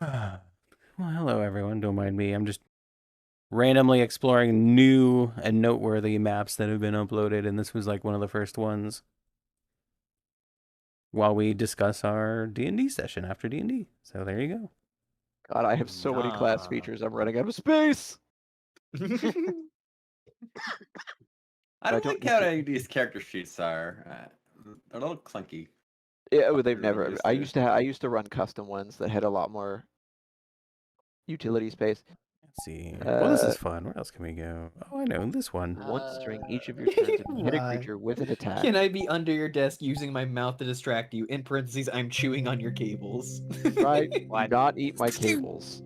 Well, hello everyone. Don't mind me. I'm just randomly exploring new and noteworthy maps that have been uploaded, and this was like one of the first ones. While we discuss our D&D session after D&D. So there you go. God, I have so many class Ah. features. I'm running out of space. I don't like don't how need these character sheets are. They're a little clunky. Yeah, well, they've They're never. used I used to run custom ones that had a lot more utility space. Let's see. Well, this Uh, is fun. Where else can we go? Oh, I know this one. Once during each of your turns, if you hit a Why? creature with an attack, Can I be under your desk using my mouth to distract you? In parentheses, I'm chewing on your cables. try do What? not eat my cables.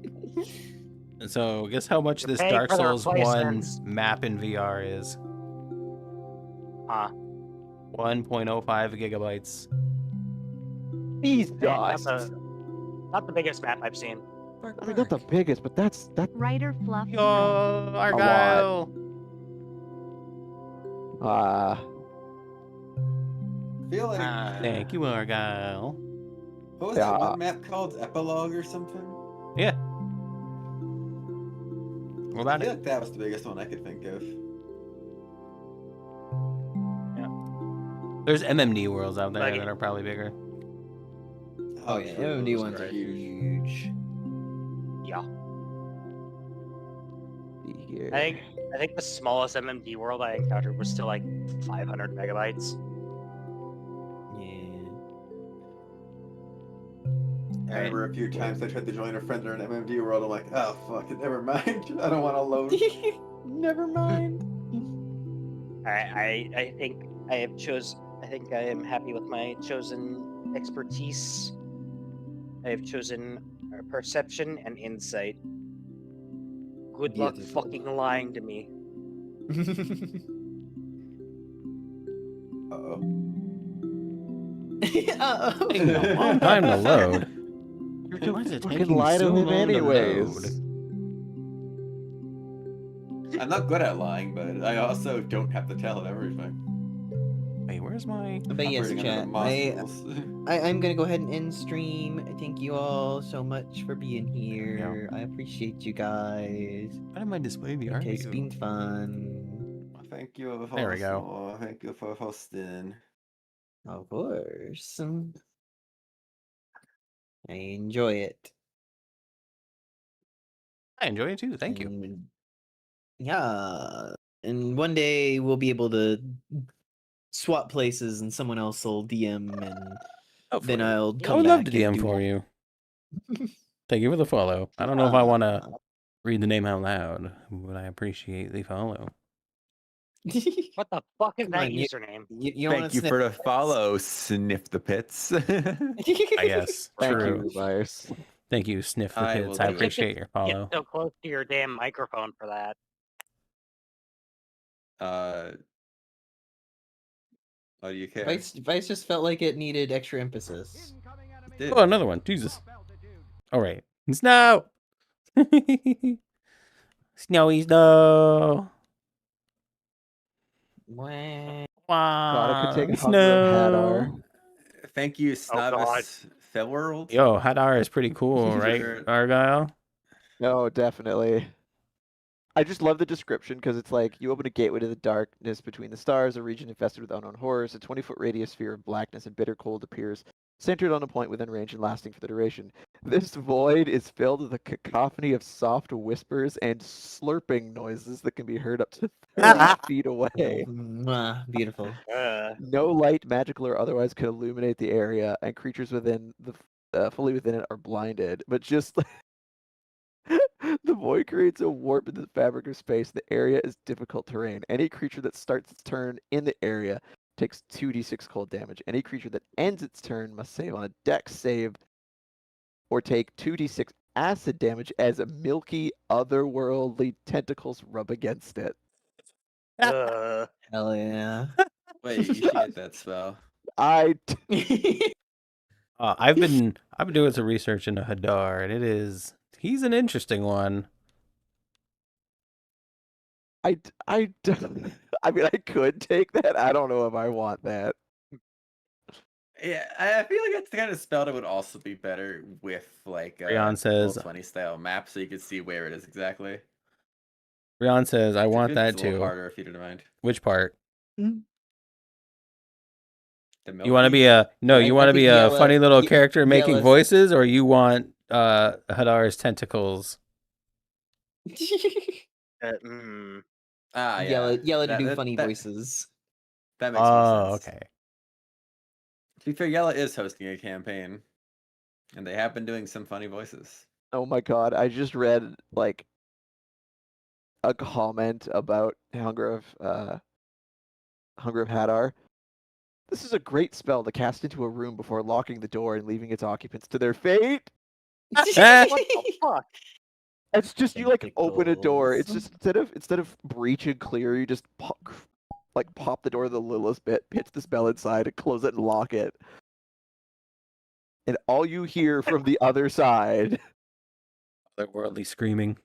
So guess how much You're this paying Dark for the Souls 1 replacements. map in VR is? Huh. 1.05 gigabytes. These Man, dots. not the biggest map I've seen. I mean, not the biggest, but that's WriterFluff. Yo, Argyle! I feel like Thank you, Argyle. what was that one map called? Epilogue or something? Yeah. What I about feel it? like that was the biggest one I could think of. There's MMD worlds out there Like- that are probably bigger. Oh yeah, true, MMD those ones are huge. huge. Yeah. here. I think the smallest MMD world I encountered was still like 500 megabytes. Yeah. I remember a few times I tried to join a friend or an MMD world. I'm like, oh fuck it, never mind. I don't want to load. Never mind. I think I am happy with my chosen expertise. I have chosen perception and insight. Good luck Beautiful. fucking lying to me. Uh-oh. Uh-oh. Taking a long time to load. You're Why is it fucking taking lie to so him long to anyways. I'm not good at lying, but I also don't have to tell everything. Wait, where's my... But yes, Operating under the chat. Moss rules. I'm gonna go ahead and end stream. Thank you all so much for being here. I appreciate you guys. Why did my display be It has RU? been fun. Thank you. There we go. Thank you for hosting. Of course. I enjoy it. I enjoy it too. Thank you. And- Yeah. And one day we'll be able to swap places and someone else will DM and Hopefully. then I'll I come would love to back and DM do for you. Thank you for the follow. I don't know if I want to read the name out loud, but I appreciate the follow. What the fuck is Come that on, you- username? you wanna Thank you sniff for the this? follow, Sniff the Pits. I guess. Thank True. you, Myers. Thank you, Sniff the I Pits. will I do it. appreciate your Get follow. so close to your damn microphone for that. Oh, do you care? Vice just felt like it needed extra emphasis. Did. Oh, another one. Jesus. All right. Snow. Snowy snow. Wah. God, I could take a hug from Snow. Hadar. Thank you, God. Snovis Fellworld. Yo, Hadar is pretty cool, right, Sure. Argyle? No, definitely. I just love the description because it's like you open a gateway to the darkness between the stars, a region infested with unknown horrors. A 20-foot radius sphere of blackness and bitter cold appears, centered on a point within range and lasting for the duration. This void is filled with a cacophony of soft whispers and slurping noises that can be heard up to 30 feet away. Mwah, beautiful. No light, magical or otherwise, could illuminate the area, and creatures within the fully within it are blinded. But just the void creates a warp in the fabric of space. The area is difficult terrain. Any creature that starts its turn in the area takes 2d6 cold damage. Any creature that ends its turn must save on a dex save or take 2d6 acid damage as milky, otherworldly tentacles rub against it. Uh, Hell yeah. Wait, you should get that spell. I've been doing some research into Hadar, and he's an interesting one. I mean, I could take that. I don't know if I want that. Yeah, I feel like that's the kind of spell that would also be better with like Rion says- Roll20 style map, so you can see where it is exactly. Rion says, "I want that It's a little too." harder if you don't mind. Which part? The You want to be milky? you want to be a funny little character making Yella's- voices, or you want Hadar's tentacles? Ah, yeah. Yella to do That- funny that- voices. That makes more Oh, sense. okay. To be fair, Yella is hosting a campaign, and they have been doing some funny voices. Oh my god, I just read like a comment about Hunger of Hadar. This is a great spell to cast into a room before locking the door and leaving its occupants to their fate. What the fuck? It's just you like open a door. It's Tentacles. just instead of breach and clear, you just pop the door of the littlest bit, pitch the spell inside, and close it and lock it. And all you hear from the other side. Otherworldly screaming.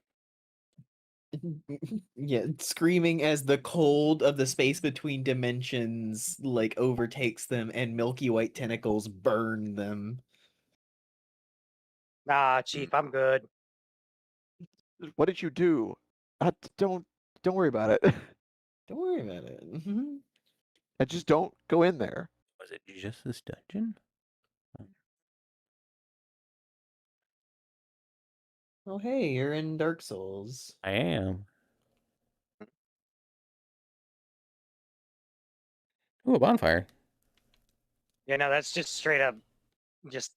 Yeah, screaming as the cold of the space between dimensions like overtakes them and milky white tentacles burn them. Nah, Chief, I'm good. What did you do? Don't worry about it. Don't worry about it. And just don't go in there. Was it just this dungeon? Oh hey, you're in Dark Souls. I am. Ooh, a bonfire. Yeah, no, that's just straight up, just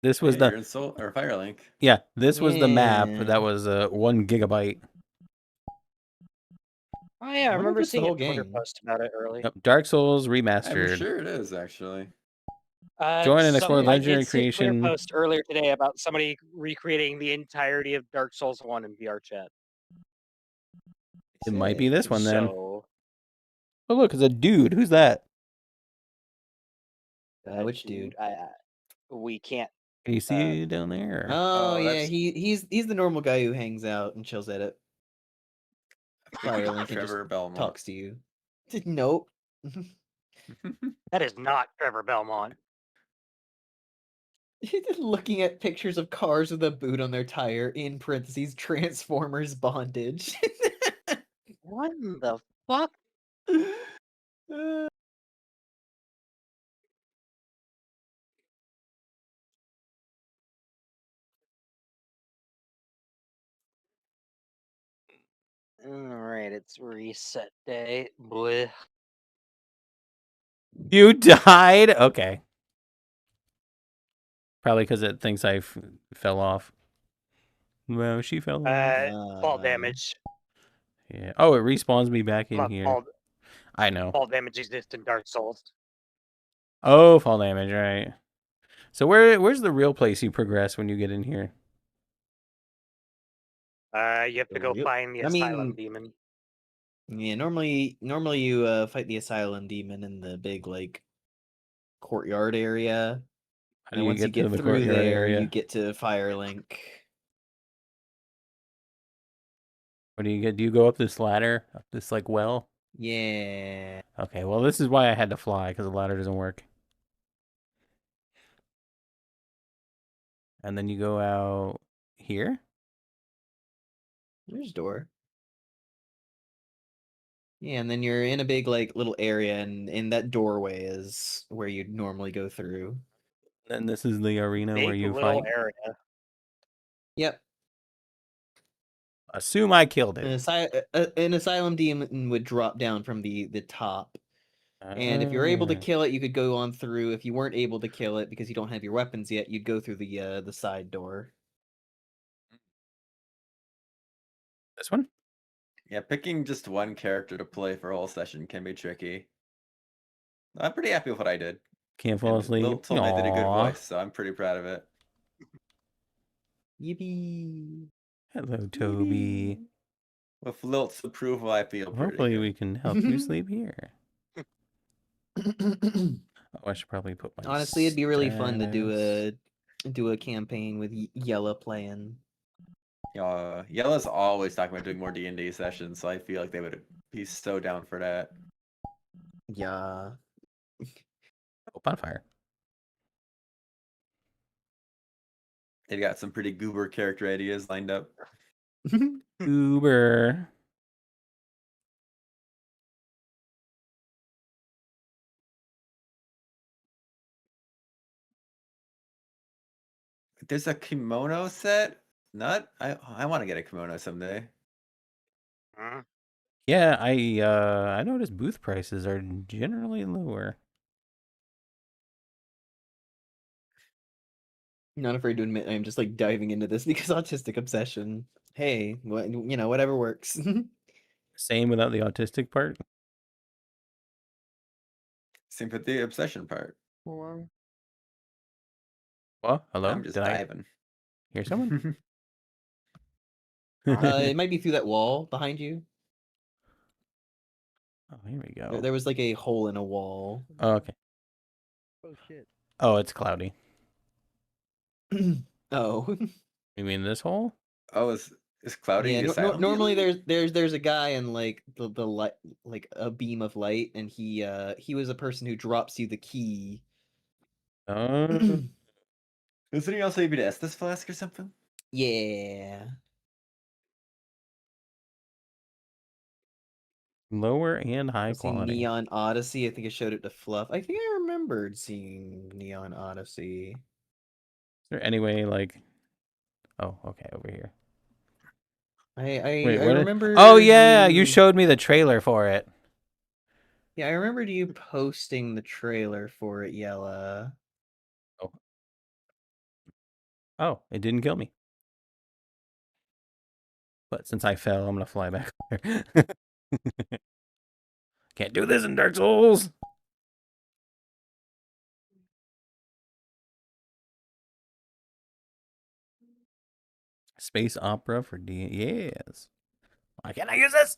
This was You're the in Soul or Firelink. yeah. This was the map Yeah. that was 1 gigabyte. oh yeah, I wonder if remember it's the seeing a whole Twitter game. post about it early. Yep, Dark Souls I'm remastered. sure it is actually. Join and explore I legendary did see a Twitter creation. post earlier today about somebody recreating the entirety of Dark Souls 1 in VR chat. It might be this one then. So, Oh look, it's a dude. Who's that? Which dude? We can't. Can you see it down there? Oh, Oh, yeah, that's- he's the normal guy who hangs out and chills at it. Firelink and just Trevor Belmont. talks to you. Nope. That is not Trevor Belmont. Looking at pictures of cars with a boot on their tire, in parentheses, Transformers bondage. What in the fuck? Alright, it's reset day. Bleh. You died? Okay. Probably because it thinks I fell off. Well, she fell off. Fall damage. Yeah. Oh, it respawns me back in Look, here. I know. fall damage exists in Dark Souls. Oh, fall damage, right. So where's the real place you progress when you get in here? You have to go Yep. find the I asylum mean- demon. Yeah, normally you fight the asylum demon in the big like courtyard area. How And do you once you get to get the through courtyard there, area? you get to Firelink. What do you get? Do you go up this ladder? Up this like well? Yeah. Okay, well this is why I had to fly, because the ladder doesn't work. And then you go out here? There's a door. Yeah, and then you're in a big like little area, and in that doorway is where you'd normally go through. And this is the arena where Big you little fight. area. Yep. Assume I killed An, it. an asylum demon would drop down from the top. And if you're able to Ah. kill it, you could go on through. If you weren't able to kill it because you don't have your weapons yet, you'd go through the side door. This one? Yeah, picking just one character to play for a whole session can be tricky. I'm pretty happy with what I did. Can't fall And asleep. Lil told me I did a good Aw. voice, so I'm pretty proud of it. Yippee! Hello, Toby. With Lilt's approval, I feel pretty Hopefully good. we can help you sleep here. Oh, I should probably put my Honestly, it'd be really fun to status. do a campaign with Yella playing. Yella's always talking about doing more D&D sessions, so I feel like they would be so down for that. Yeah. Oh, bonfire. They got some pretty goober character ideas lined up. Uber. There's a kimono set. I want to get a kimono someday. Hmm? Yeah, I noticed booth prices are generally lower. Not afraid to admit I'm just like diving into this because autistic obsession. Hey, whatever works. Same without the autistic part. Same with the obsession part. Well, hello? I'm just Did I diving. hear someone? It might be through that wall behind you. Oh, here we go. There was like a hole in a wall. Oh, okay. Oh shit. Oh, it's cloudy. Oh. You mean this hole? Oh, is Cloudy Yeah, the asylum normally dealer? there's a guy in like the light, like a beam of light, and he was a person who drops you the key. Oh, Isn't he also maybe an Estus flask or something? Yeah. lower and high I've seen quality. Is Neon Odyssey. I think I showed it to Fluff. I think I remembered seeing Neon Odyssey. there any way, like... Oh, okay, over here. I Wait, what? remember. Oh, yeah, you showed me the trailer for it. Yeah, I remembered you posting the trailer for it, Yella. Oh, it didn't kill me. But since I fell, I'm gonna fly back there. Can't do this in Dark Souls. Space opera for D. Yes. Why can't I use this?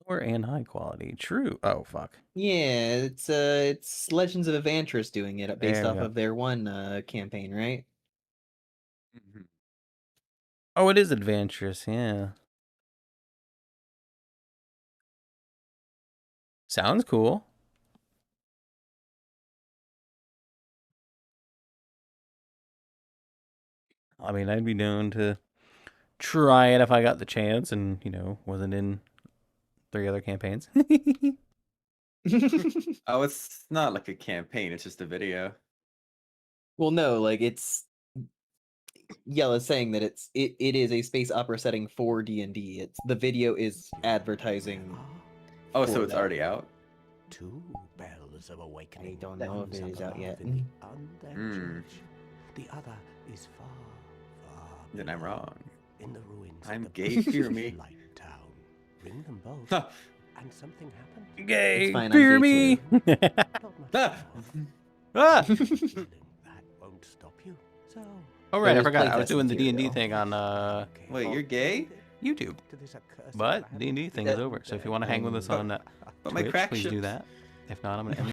Lower and high quality. True. Oh fuck. Yeah, it's Legends of Evantris doing it based There we off go. of their one campaign, right? Oh, it is adventurous. Yeah. Sounds cool. I mean, I'd be down to try it if I got the chance and, wasn't in 3 other campaigns. Oh, it's not like a campaign, it's just a video. Well, no, like it's Yella's saying that it is a space opera setting for D&D. It's the video is advertising. Oh, for so it's that. already out? 2 bells of awakening. I don't know if it is out yet. In the undead church. The other is far, far Then I'm below, wrong. in the ruins of I'm the gay, fear me. Light Town. Ring them both, Huh. and something happened. Gay, fine, I'm fear gay me. Not much Ah! Ah! feeling that won't stop you. So Oh right, I There's forgot. I was playtest doing the D&D material. thing on Wait, you're gay? YouTube. to this accursed But planet. D&D thing is over. So if you want to hang with us on But my Twitch, crack please do ships- that. If not, I'm gonna end